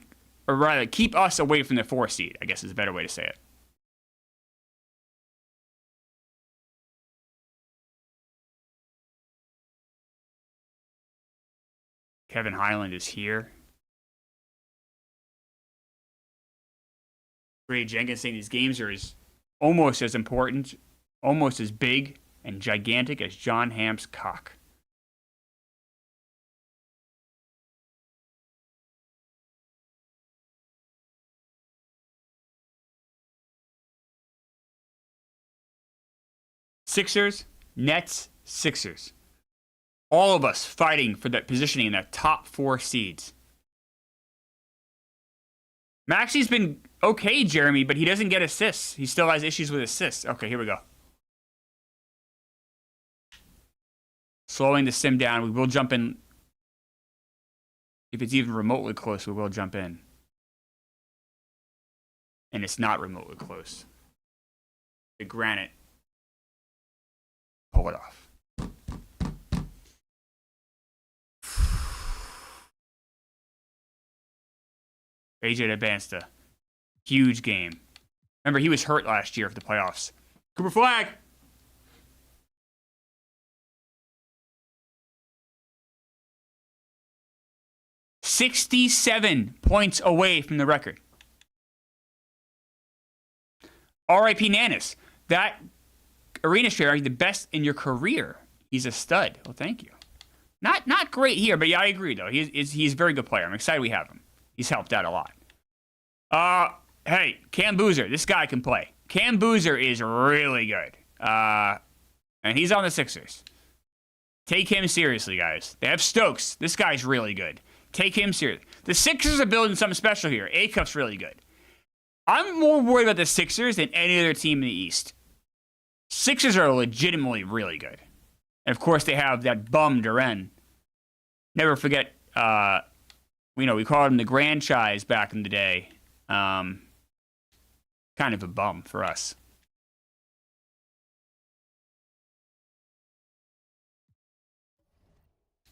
or rather, keep us away from the 4 seed, I guess is a better way to say it. Kevin Highland is here. Ray Jenkins saying these games are almost as important, almost as big and gigantic as John Hamm's cock. Sixers, Nets, Sixers. All of us fighting for that positioning in that top 4 seeds. Maxi's been okay, Jeremy, but he doesn't get assists. He still has issues with assists. Okay, here we go. Slowing the sim down. We will jump in. If it's even remotely close, we will jump in. And it's not remotely close. The Granite. Pull it off. AJ Dibansta. Huge game. Remember, he was hurt last year for the playoffs. Cooper Flag. $67 points away from the record. R.I.P. Nanis. That arena straight, the best in your career. He's a stud. Well, thank you. Not great here, but yeah, I agree though. He's a very good player. I'm excited we have him. He's helped out a lot. Hey, Cam Boozer. This guy can play. Cam Boozer is really good. And he's on the Sixers. Take him seriously, guys. They have Stokes. This guy's really good. Take him seriously. The Sixers are building something special here. A-Cup's really good. I'm more worried about the Sixers than any other team in the East. Sixers are legitimately really good. And of course, they have that bum Duren. Never forget, we called him the Grandchise back in the day. Kind of a bum for us.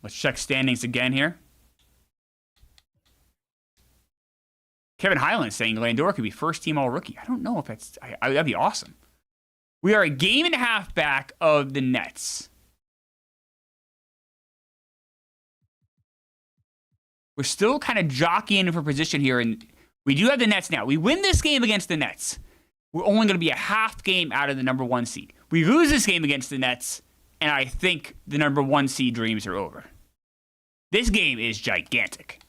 Let's check standings again here. Kevin Highland saying Landor could be first team all rookie. I don't know if that's... that'd be awesome. We are a game and a half back of the Nets. We're still kind of jockeying for position here, and we do have the Nets now. We win this game against the Nets. We're only going to be a half game out of the number 1 seed. We lose this game against the Nets, and I think the number 1 seed dreams are over. This game is gigantic.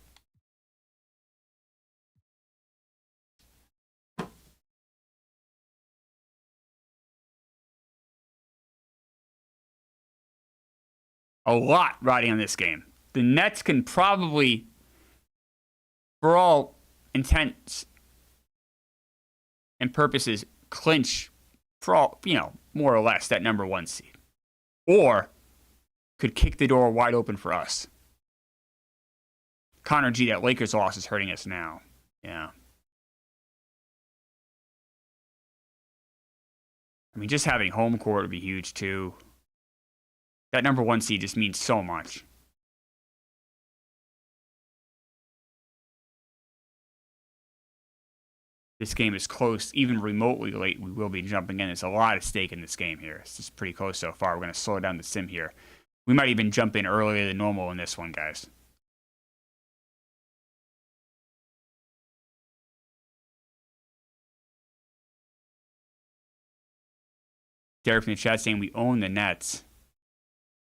A lot riding on this game. The Nets can probably, for all intents and purposes, clinch for all, more or less that number 1 seed. Or could kick the door wide open for us. Connor G, that Lakers loss is hurting us now. Yeah. I mean, just having home court would be huge too. That number 1 seed just means so much. This game is close, even remotely late. We will be jumping in. There's a lot at stake in this game here. It's just pretty close so far. We're going to slow down the sim here. We might even jump in earlier than normal in this one, guys. Derek from the chat saying we own the Nets.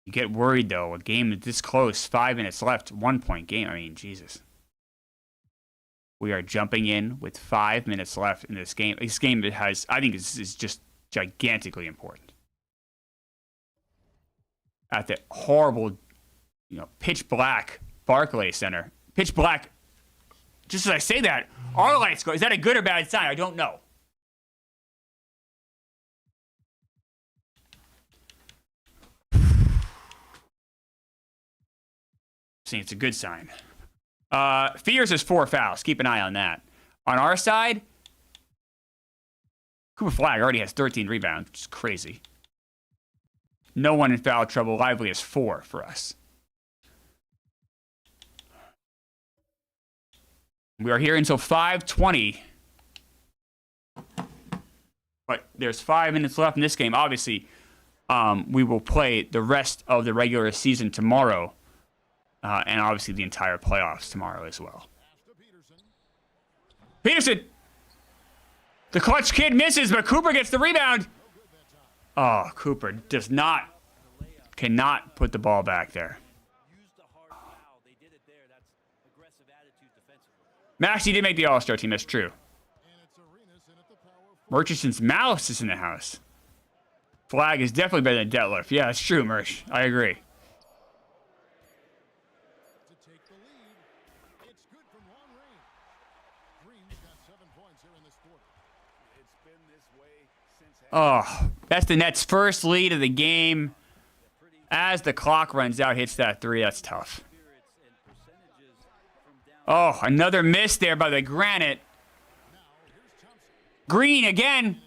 You get worried, though. A game is this close. 5 minutes left. 1 point game. I mean, Jesus. We are jumping in with 5 minutes left in this game. This game has, I think, is just gigantically important. At the horrible, pitch black Barclays Center. Pitch black. Just as I say that, our lights go. Is that a good or bad sign? I don't know. It's a good sign. Fears has 4 fouls. Keep an eye on that. On our side, Cooper Flag already has 13 rebounds, which is crazy. No one in foul trouble. Lively has 4 for us. We are here until 5:20. But there's 5 minutes left in this game. Obviously, we will play the rest of the regular season tomorrow. And obviously the entire playoffs tomorrow as well. Peterson! The clutch kid misses, but Cooper gets the rebound. Oh, Cooper cannot put the ball back there. Maxey did make the All-Star team, that's true. Murchison's mouse is in the house. Flag is definitely better than Detlef. Yeah, it's true, Merch. I agree. Oh, that's the Nets' first lead of the game. As the clock runs out, hits that 3. That's tough. Oh, another miss there by the Granite. Green again.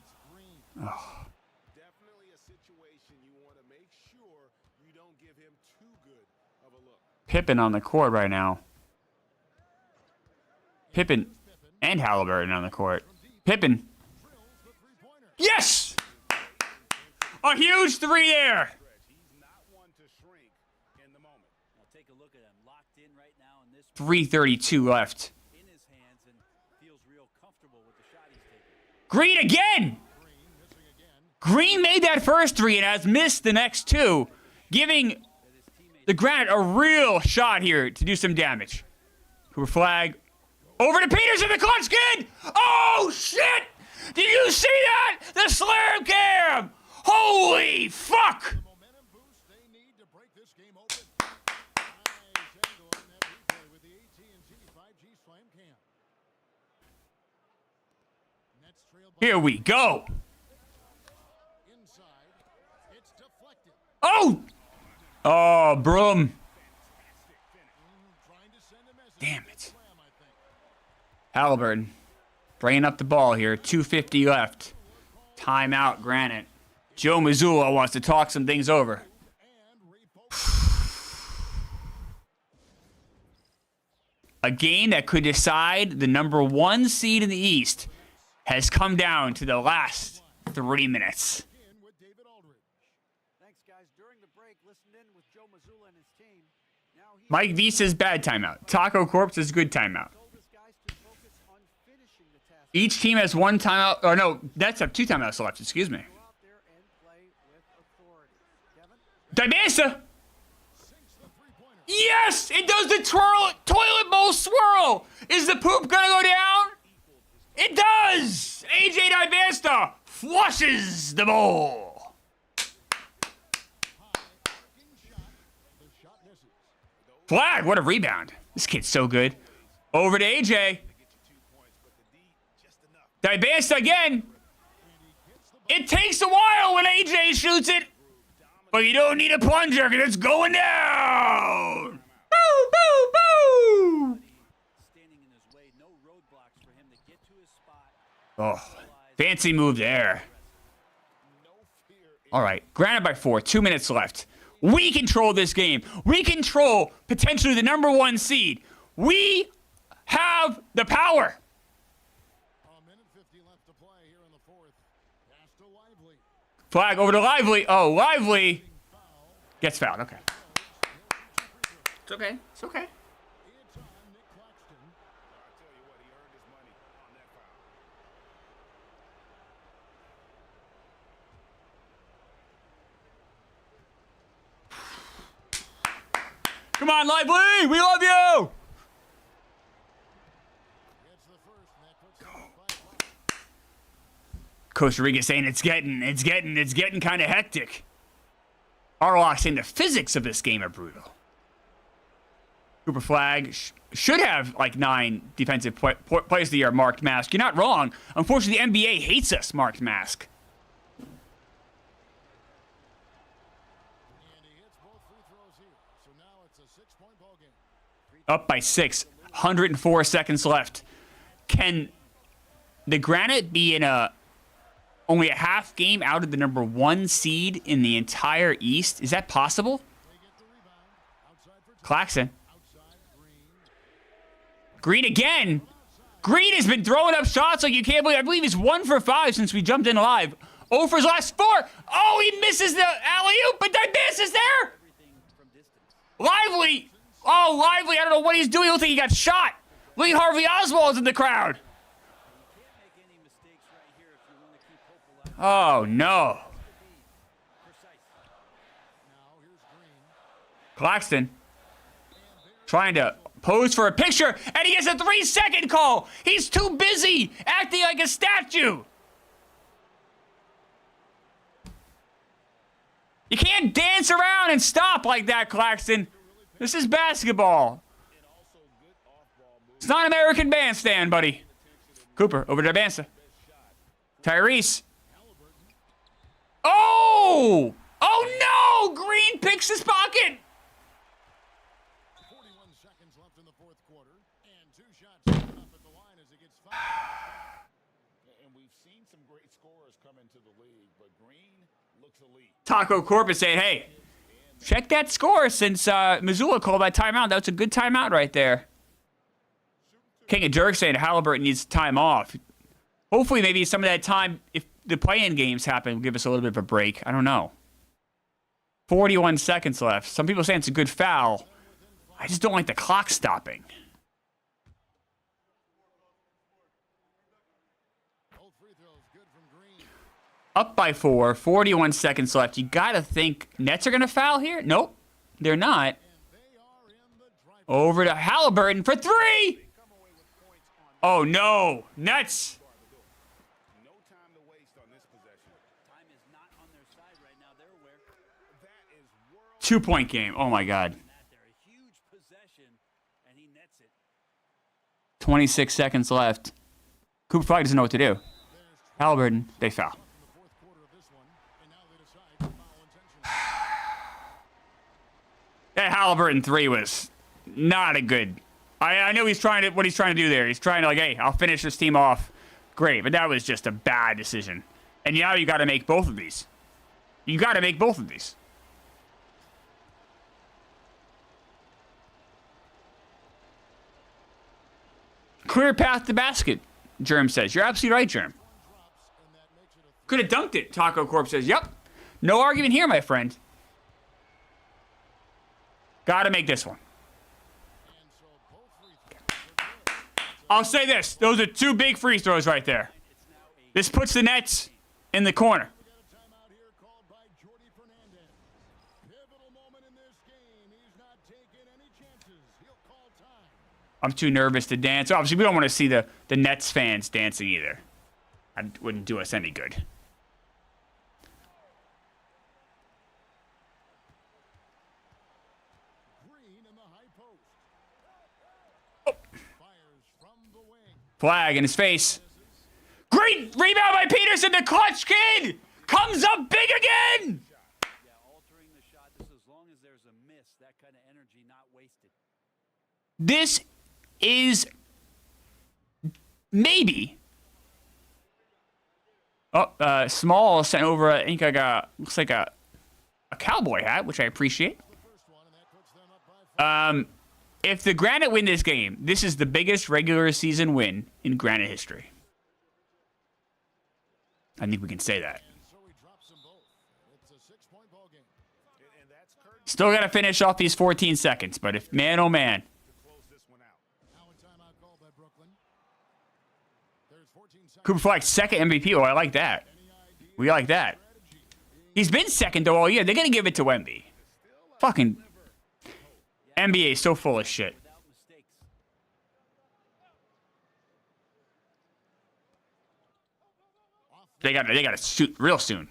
Oh. Pippen on the court right now. Pippen and Halliburton on the court. Pippen. Yes! A huge 3 there. He's not one to shrink in the moment. Now take a look at him, locked in right now in this 3:32 left. in his hands and feels real comfortable with the shot he's taking. Green again! Green made that first 3 and has missed the next 2, giving the Granite a real shot here to do some damage. Cooper flag. Over to Peterson, the clutch kid! Oh, shit! Did you see that? The slam cam! Holy fuck! The momentum boost they need to break this game open. Nice angle on that replay with the AT&T 5G Slam Cam. Nets trail by Here we go. inside. It's deflected. Oh! Oh, Broom. Trying to send a message. Damn it. Slam, I think. Halliburton bringing up the ball here. 2:50 left. Timeout, Granite. Joe Mazzulla wants to talk some things over. And refocus. A game that could decide the number 1 seed in the East has come down to the last 3 minutes. In with David Aldridge. Thanks, guys. During the break, listened in with Joe Mazzulla and his team. Now he Mike V says bad timeout. Taco Corp says good timeout. told his guys to focus on finishing the task. Each team has 1 timeout. Or no, that's up 2 timeouts left. Excuse me. Go out there and play with authority. Kevin? Dibansa. Yes! It does the toilet bowl swirl. Is the poop gonna go down? It does! AJ Dibansa flushes the bowl. Flag, what a rebound. This kid's so good. Over to AJ. Dibansa again. It takes a while when AJ shoots it. But you don't need a plunger because it's going down. Boo, boo, boo. Standing in his way, no roadblocks for him to get to his spot. Oh, fancy move there. All right, Granite by 4, 2 minutes left. We control this game. We control potentially the number 1 seed. We have the power. A minute 50 left to play here in the fourth. Pass to Lively. Flag over to Lively. Oh, Lively gets fouled. Okay. It's okay. It's okay. It's on Nick Claxton. I tell you what, he earned his money on that foul. Come on, Lively. We love you. It's the first, and that puts him at 5 left. Costa Rica saying it's getting kind of hectic. Arlock saying the physics of this game are brutal. Cooper Flag should have like 9 defensive players of the year marked mask. You're not wrong. Unfortunately, the NBA hates us marked mask. And he hits both free throws here. So now it's a 6-point ball game. Up by 6. 104 seconds left. Can the Granite be in only a half game out of the number 1 seed in the entire East? Is that possible? They get the rebound. Outside for Claxton. outside Green. Green again. Green has been throwing up shots like you can't believe. I believe he's 1 for 5 since we jumped in live. 0 for his last 4. Oh, he misses the alley-oop, but Dibansa is there. Lively. Oh, Lively. I don't know what he's doing. I don't think he got shot. Lee Harvey Oswald's in the crowd. Make any mistakes right here if you want to keep hope alive. Oh, no. Precise. Now here's Green. Claxton trying to pose for a picture, and he gets a 3-second call. He's too busy acting like a statue. You can't dance around and stop like that, Claxton. This is basketball. It's not American Bandstand, buddy. Cooper, over to Dibansa. Tyrese. Oh! Oh, no! Green picks his pocket. 41 seconds left in the fourth quarter. And 2 shots coming up at the line as he gets fouled. And we've seen some great scorers come into the league, but Green looks elite. Taco Corp is saying, hey, check that score since Missoula called that timeout. That's a good timeout right there. King of Jerk saying Halliburton needs time off. Hopefully maybe some of that time, if the play-in games happen, will give us a little bit of a break. I don't know. 41 seconds left. Some people say it's a good foul. I just don't like the clock stopping. Up by 4, 41 seconds left. You got to think Nets are going to foul here? Nope, they're not. Over to Halliburton for 3. Oh, no. Nets. No time to waste on this possession. Time is not on their side right now. They're aware. That is world. 2-point game. Oh, my God. They're a huge possession, and he nets it. 26 seconds left. Cooper Flag doesn't know what to do. Halliburton, they foul. That Halliburton 3 was not a good. I know he's trying to what he's trying to do there. He's trying to like, hey, I'll finish this team off. Great, but that was just a bad decision. And now you got to make both of these. You got to make both of these. Clear path to basket, Germ says. You're absolutely right, Germ. Could have dunked it, Taco Corp says. Yep. No argument here, my friend. Got to make this one. I'll say this. Those are 2 big free throws right there. This puts the Nets in the corner. I'm too nervous to dance. Obviously, we don't want to see the Nets fans dancing either. That wouldn't do us any good. Flag in his face. Great rebound by Peterson. The clutch kid comes up big again. Yeah, altering the shot. This as long as there's a miss, that kind of energy not wasted. This is maybe. Oh, Small sent over. I think I got looks like a cowboy hat, which I appreciate. If the Granite win this game, this is the biggest regular season win in Granite history. I think we can say that. Still got to finish off these 14 seconds, but if man, oh man. Cooper Flag, second MVP. Oh, I like that. We like that. He's been second, though, all year. They're going to give it to Wemby. Fucking NBA is so full of shit. They got to shoot real soon.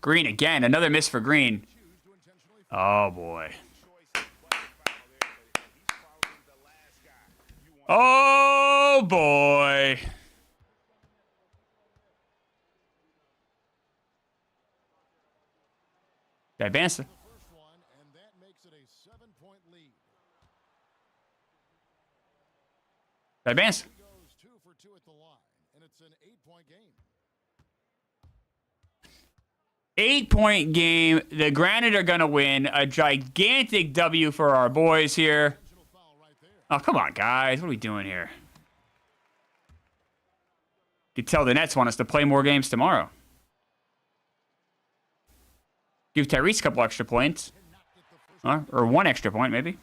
Green again. Another miss for Green. Oh, boy. Oh, boy. They advanced it. They advanced. 8-point game. The Granite are going to win. A gigantic W for our boys here. Oh, come on, guys. What are we doing here? You can tell the Nets want us to play more games tomorrow. Give Tyrese a couple extra points. Or 1 extra point, maybe.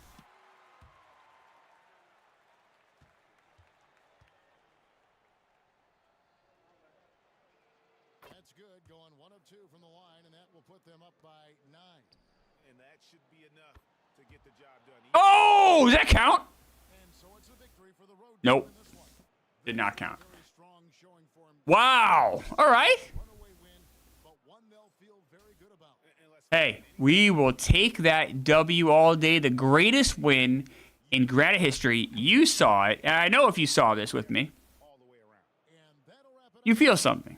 That's good. Going 1 of 2 from the line, and that will put them up by 9. And that should be enough to get the job done. Oh, does that count? And so it's a victory for the road. Nope. Did not count. Wow. All right. Hey, we will take that W all day. The greatest win in Granite history. You saw it, and I know if you saw this with me, you feel something.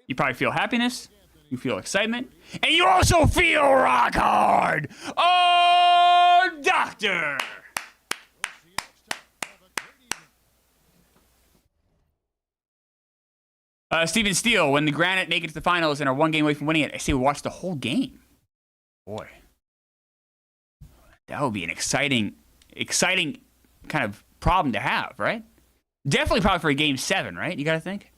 You probably feel happiness. You feel excitement. And you also feel rock hard. Oh, doctor. Stephen Steele, when the Granite make it to the finals and are 1 game away from winning it, I say we watch the whole game. Boy, that would be an exciting kind of problem to have, right? Definitely probably for a game 7, right? You got to think.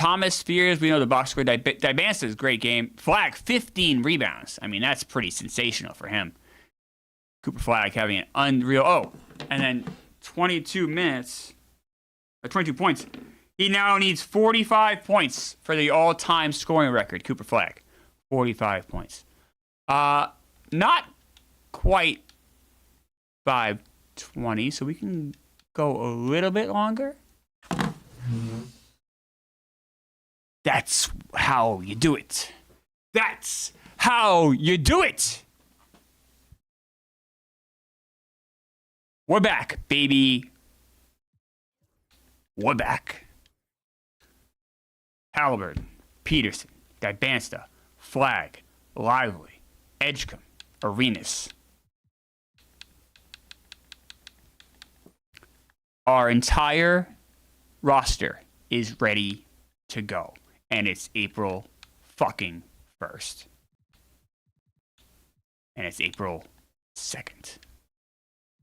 Thomas Spears, we know the box score. Dybansta's great game. Flag, 15 rebounds. I mean, that's pretty sensational for him. Cooper Flag having an unreal. Oh, and then 22 minutes, 22 points. He now needs 45 points for the all-time scoring record. Cooper Flag, 45 points. Not quite 520, so we can go a little bit longer. That's how you do it. That's how you do it. We're back, baby. We're back. Halliburton, Peterson, Dybansta, Flag, Lively, Edgecombe, Arenas. Our entire roster is ready to go. And it's April fucking 1st. And it's April 2nd.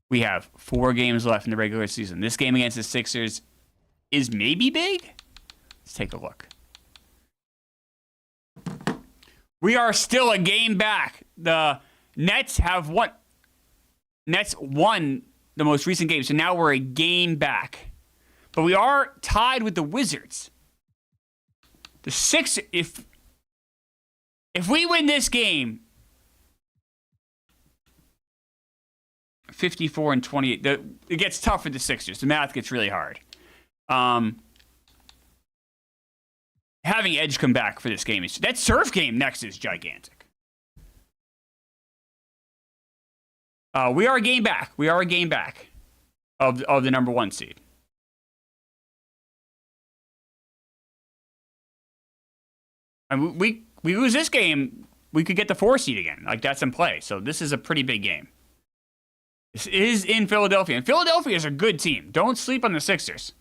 We have 4 games left in the regular season. This game against the Sixers is maybe big. Let's take a look. We are still a game back. The Nets won the most recent game, so now we're a game back. But we are tied with the Wizards. The Sixers, if we win this game, 54 and 28, it gets tough for the Sixers. The math gets really hard. Having Edge come back for this game, that Surf game next is gigantic. We are a game back. We are a game back of the number 1 seed. And we lose this game, we could get the 4 seed again. Like, that's in play. So this is a pretty big game. This is in Philadelphia. And Philadelphia is a good team. Don't sleep on the Sixers.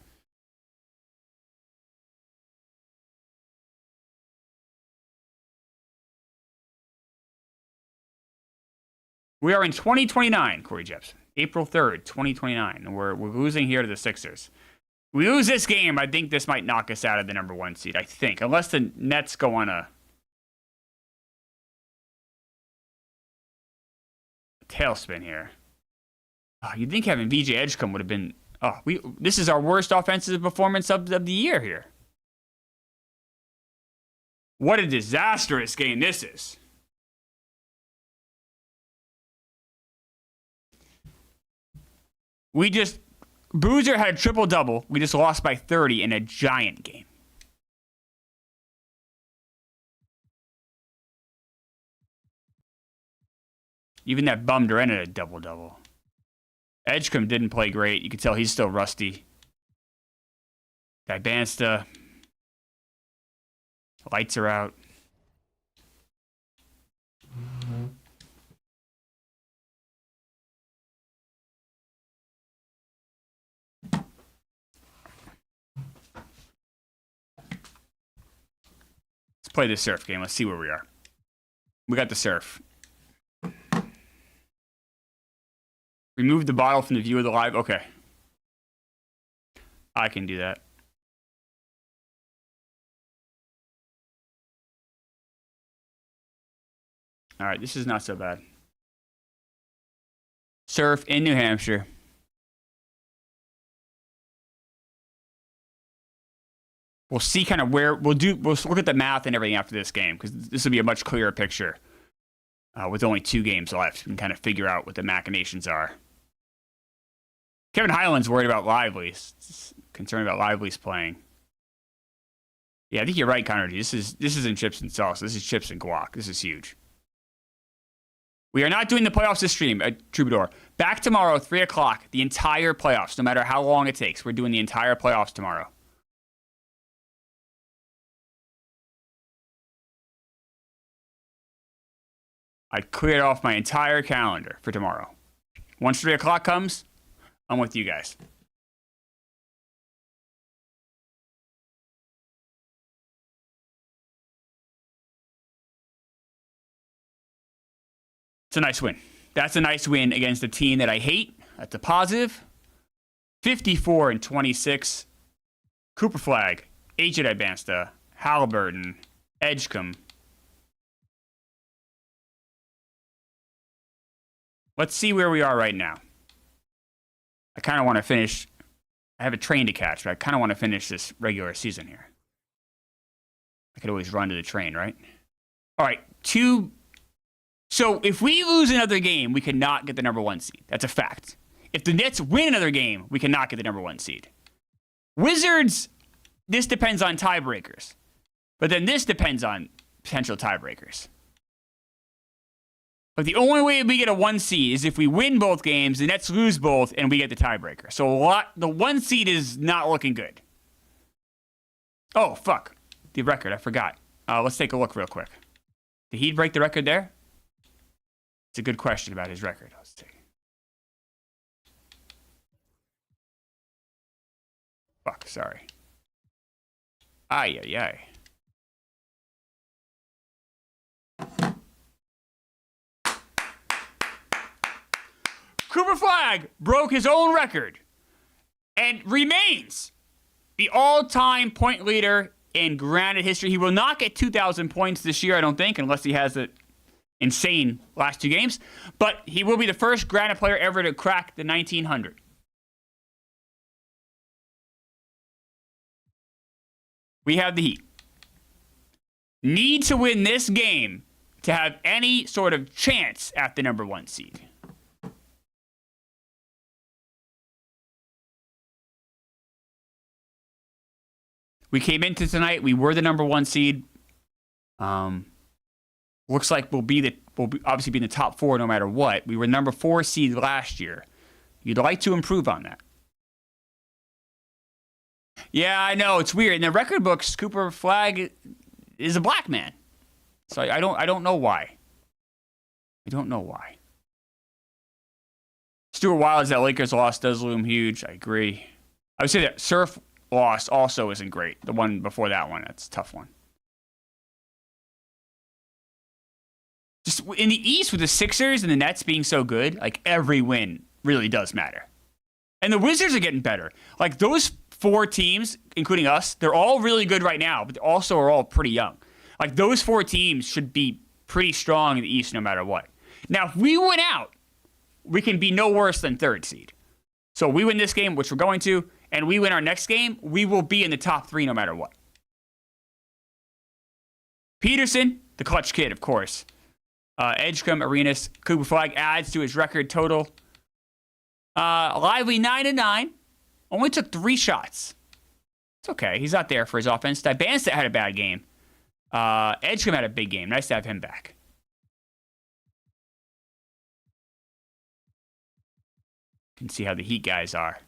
We are in 2029, Corey Jepson. April 3rd, 2029. And we're losing here to the Sixers. We lose this game, I think this might knock us out of the number 1 seed, I think. Unless the Nets go on a tailspin here. Oh, you'd think having VJ Edgecombe would have been... this is our worst offensive performance of the year here. What a disastrous game this is. Boozer had a triple-double. We just lost by 30 in a giant game. Even that bum Durant had a double-double. Edgecombe didn't play great. You can tell he's still rusty. Dybansta. Lights are out. Let's play this Surf game. Let's see where we are. We got the Surf. Remove the bottle from the view of the live. Okay. I can do that. All right, this is not so bad. Surf in New Hampshire. We'll see kind of where we'll look at the math and everything after this game, because this will be a much clearer picture with only 2 games left. We can kind of figure out what the machinations are. Kevin Highland's worried about Lively's, concerned about Lively's playing. Yeah, I think you're right, Connor. This isn't chips and salsa. This is chips and guac. This is huge. We are not doing the playoffs this stream at Troubadour. Back tomorrow, 3 o'clock, the entire playoffs, no matter how long it takes. We're doing the entire playoffs tomorrow. I cleared off my entire calendar for tomorrow. Once 3 o'clock comes, I'm with you guys. It's a nice win. That's a nice win against a team that I hate. That's a positive. 54 and 26. Cooper Flag, H.J. Bansta, Halliburton, Edgecombe. Let's see where we are right now. I kind of want to finish. I have a train to catch, but I kind of want to finish this regular season here. I could always run to the train, right? All right, So if we lose another game, we cannot get the number 1 seed. That's a fact. If the Nets win another game, we cannot get the number 1 seed. Wizards, this depends on tiebreakers. But then this depends on potential tiebreakers. But the only way we get a 1 seed is if we win both games, the Nets lose both, and we get the tiebreaker. So the 1 seed is not looking good. Oh, fuck. The record, I forgot. Let's take a look real quick. Did he break the record there? It's a good question about his record. Let's see. Fuck, sorry. Ay, ay, ay. Cooper Flagg broke his own record and remains the all-time point leader in Granite history. He will not get 2,000 points this year, I don't think, unless he has an insane last 2 games. But he will be the first Granite player ever to crack the 1,900. We have the Heat. Need to win this game to have any sort of chance at the number 1 seed. We came into tonight. We were the number 1 seed. Looks like we'll obviously be in the top 4 no matter what. We were number 4 seed last year. You'd like to improve on that. Yeah, I know it's weird. In the record books, Cooper Flagg is a black man. So I don't know why. I don't know why. Stuart Wild's that Lakers loss does loom huge. I agree. I would say that Surf loss also isn't great. The one before that one, that's a tough one. Just in the East with the Sixers and the Nets being so good, like every win really does matter. And the Wizards are getting better. Like those 4 teams, including us, they're all really good right now, but they also are all pretty young. Like those 4 teams should be pretty strong in the East no matter what. Now, if we win out, we can be no worse than 3rd seed. So we win this game, which we're going to, and we win our next game, we will be in the top 3 no matter what. Peterson, the clutch kid, of course. Edgecombe, Arenas, Cooper Flagg adds to his record total. Lively 9-9. Only took 3 shots. It's okay. He's not there for his offense. Bansta had a bad game. Edgecombe had a big game. Nice to have him back. You can see how the Heat guys are.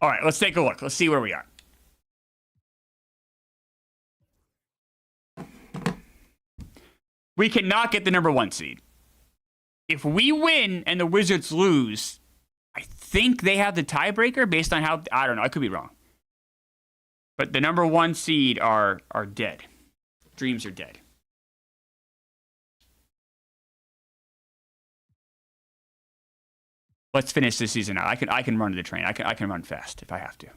All right, let's take a look. Let's see where we are. We cannot get the number 1 seed. If we win and the Wizards lose, I think they have the tiebreaker based on how, I don't know, I could be wrong. But the number 1 seed are dead. Dreams are dead. Let's finish this season out. I can run to the train. I can run fast if I have to.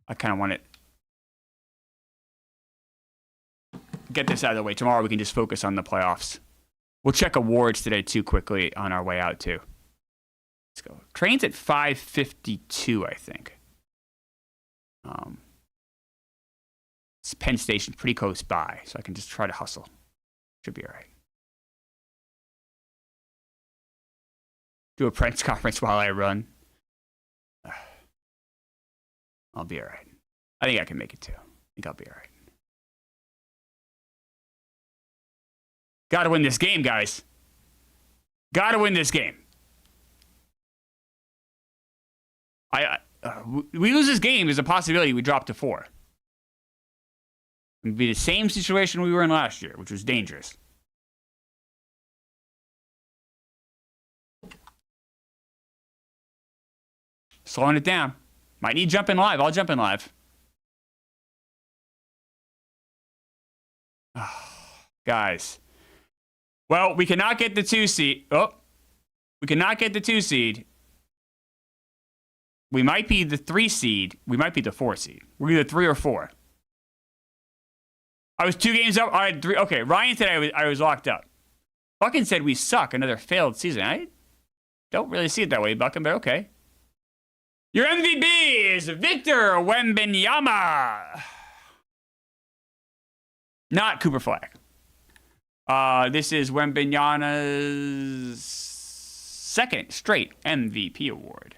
I kind of want it. Get this out of the way. Tomorrow we can just focus on the playoffs. We'll check awards today too quickly on our way out too. Let's go. Train's at 5:52, I think. It's Penn Station, pretty close by, so I can just try to hustle. Should be all right. Do a press conference while I run. I'll be all right. I think I can make it too. I think I'll be all right. Got to win this game, guys. Got to win this game. We lose this game, there's a possibility we drop to 4. It'd be the same situation we were in last year, which was dangerous. Slowing it down. Might need jump in live. I'll jump in live. Oh, guys. Well, we cannot get the 2 seed. Oh. We cannot get the 2 seed. We might be the 3 seed. We might be the 4 seed. We're either 3 or 4. I was 2 games up. I had 3. Okay, Ryan said I was locked up. Buckin said we suck. Another failed season. I don't really see it that way, Buckin, but okay. Your MVP is Victor Wembanyama. Not Cooper Flag. This is Wembanyama's second straight MVP award.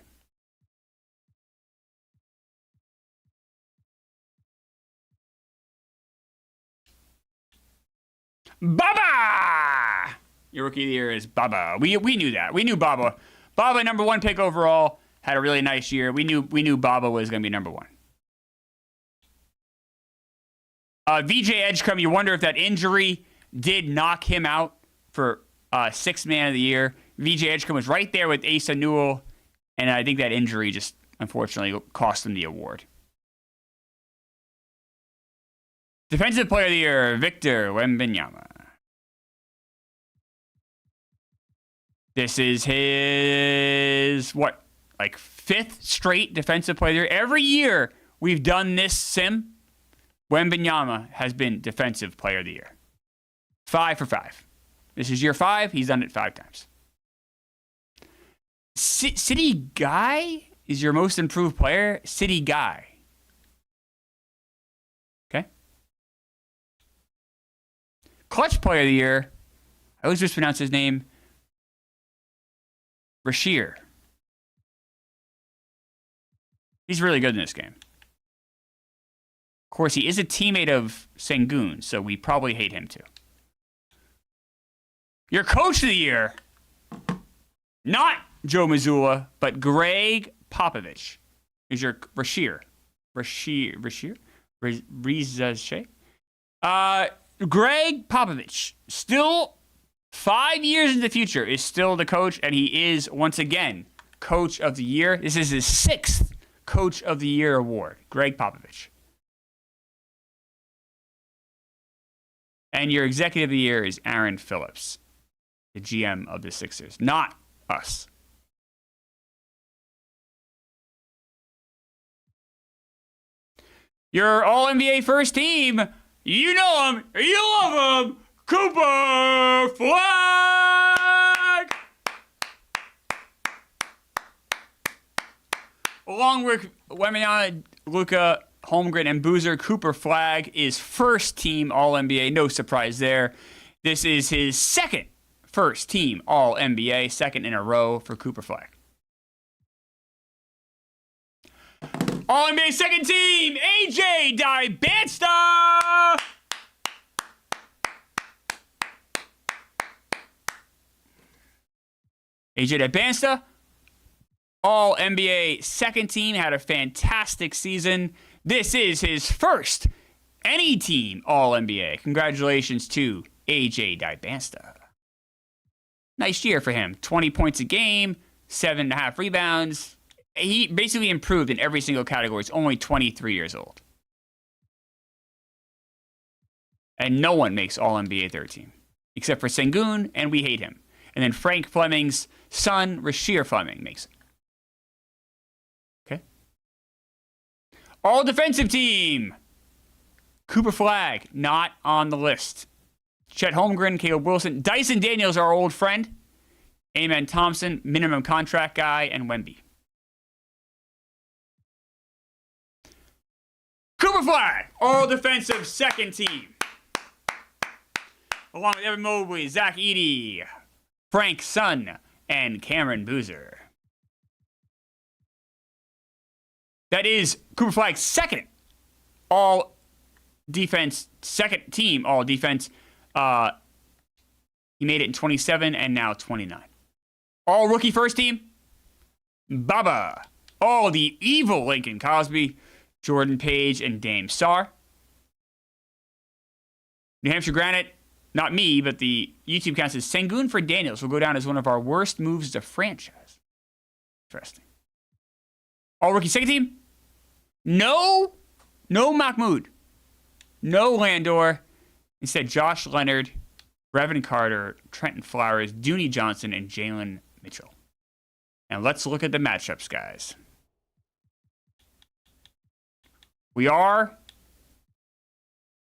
Baba! Your rookie of the year is Baba. We knew that. We knew Baba. Baba, number 1 pick overall, had a really nice year. We knew Baba was going to be number 1. VJ Edgecombe, you wonder if that injury did knock him out for 6th man of the year. VJ Edgecombe was right there with Asa Newell, and I think that injury just unfortunately cost him the award. Defensive Player of the Year, Victor Wembanyama. This is his, 5th straight Defensive Player of the Year. Every year we've done this sim, Wembanyama has been Defensive Player of the Year. 5 for 5. This is year 5. He's done it 5 times. City Guy is your most improved player. City Guy. Okay. Clutch Player of the Year. I always mispronounce his name. Rasheer. He's really good in this game. Of course, he is a teammate of Sengun, so we probably hate him too. Your Coach of the Year. Not Joe Mazzulla, but Greg Popovich is your Rasheer. Rasheer? Greg Popovich, still 5 years in the future, is still the coach, and he is, once again, Coach of the Year. This is his 6th Coach of the Year award, Greg Popovich. And your Executive of the Year is Aaron Phillips, the GM of the Sixers, not us. Your All-NBA first team, you know him, you love him, Cooper Flag! Along with Wembanyama, Luka, Holmgren, and Boozer, Cooper Flag is first team All-NBA. No surprise there. This is his second first team All-NBA, second in a row for Cooper Flag. All-NBA second team, AJ Dybantsta! AJ Dybantsta, All-NBA second team, had a fantastic season. This is his first any team All-NBA. Congratulations to AJ Dybantsta. Nice year for him. 20 points a game, 7.5 rebounds. He basically improved in every single category. He's only 23 years old. And no one makes All-NBA third team, except for Sengun, and we hate him. And then Frank Fleming's son, Rasheer Fleming, makes it. Okay. All defensive team. Cooper Flag, not on the list. Chet Holmgren, Caleb Wilson, Dyson Daniels, our old friend. Amen Thompson, minimum contract guy, and Wemby. Cooper Flag, all defensive second team. Along with Evan Mobley, Zach Edey, Frank Sun, and Cameron Boozer. That is Cooper Flag's second all defense, second team all defense. He made it in 27 and now 29. All rookie first team, Baba. All the evil Lincoln Cosby, Jordan Page, and Dame Sarr. New Hampshire Granite, not me, but the YouTube account says Sengun for Daniels will go down as one of our worst moves as a franchise. Interesting. All rookie second team, no Mahmoud, no Landor. Instead, Josh Leonard, Brevin Carter, Trenton Flowers, Dooney Johnson, and Jalen Mitchell. And let's look at the matchups, guys. We are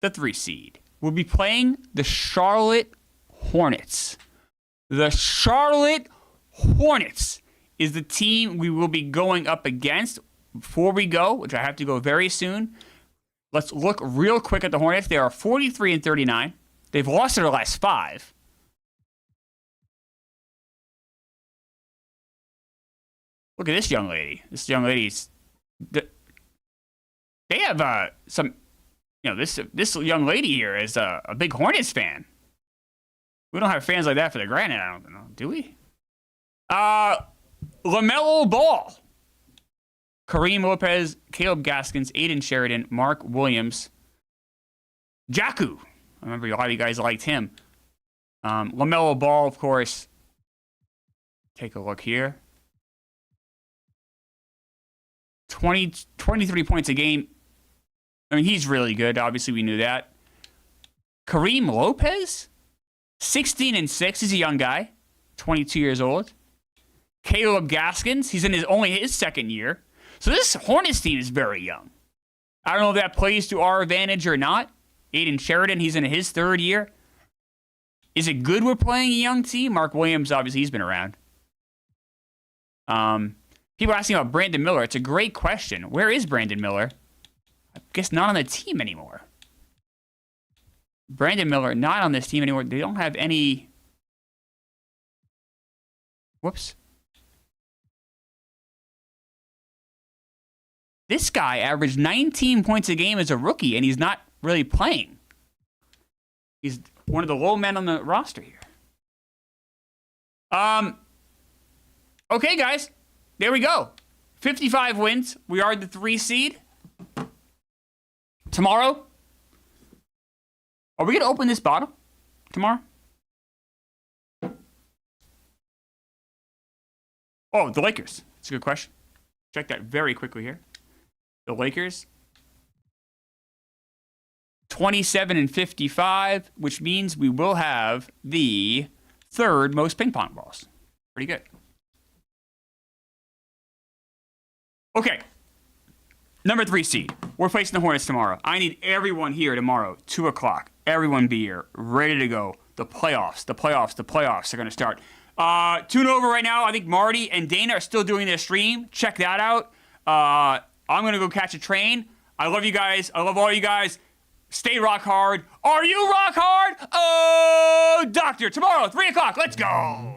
the 3 seed. We'll be playing the Charlotte Hornets. The Charlotte Hornets is the team we will be going up against. Before we go, which I have to go very soon, let's look real quick at the Hornets. They are 43-39. They've lost their last 5. Look at this young lady. This young lady's... They have some... You know, this young lady here is a big Hornets fan. We don't have fans like that for the Granite, I don't know. Do we? LaMelo Ball. Kareem Lopez, Caleb Gaskins, Aiden Sheridan, Mark Williams, Jakku. I remember a lot of you guys liked him. LaMelo Ball, of course. Take a look here. 23 points a game. I mean, he's really good. Obviously, we knew that. Kareem Lopez, 16-6. He's a young guy, 22 years old. Caleb Gaskins, he's in only his second year. So this Hornets team is very young. I don't know if that plays to our advantage or not. Aiden Sheridan, he's in his 3rd year. Is it good we're playing a young team? Mark Williams, obviously, he's been around. People are asking about Brandon Miller. It's a great question. Where is Brandon Miller? I guess not on the team anymore. Brandon Miller, not on this team anymore. They don't have any... Whoops. This guy averaged 19 points a game as a rookie, and he's not really playing. He's one of the low men on the roster here. Okay, guys. There we go. 55 wins. We are the 3 seed. Tomorrow, are we going to open this bottle tomorrow? Oh, the Lakers. That's a good question. Check that very quickly here. The Lakers, 27-55, which means we will have the 3rd most ping pong balls. Pretty good. Okay. Number 3 seed. We're facing the Hornets tomorrow. I need everyone here tomorrow, 2 o'clock. Everyone be here, ready to go. The playoffs are going to start. Tune over right now. I think Marty and Dana are still doing their stream. Check that out. I'm going to go catch a train. I love you guys. I love all you guys. Stay rock hard. Are you rock hard? Oh, doctor. Tomorrow, 3 o'clock. Let's go.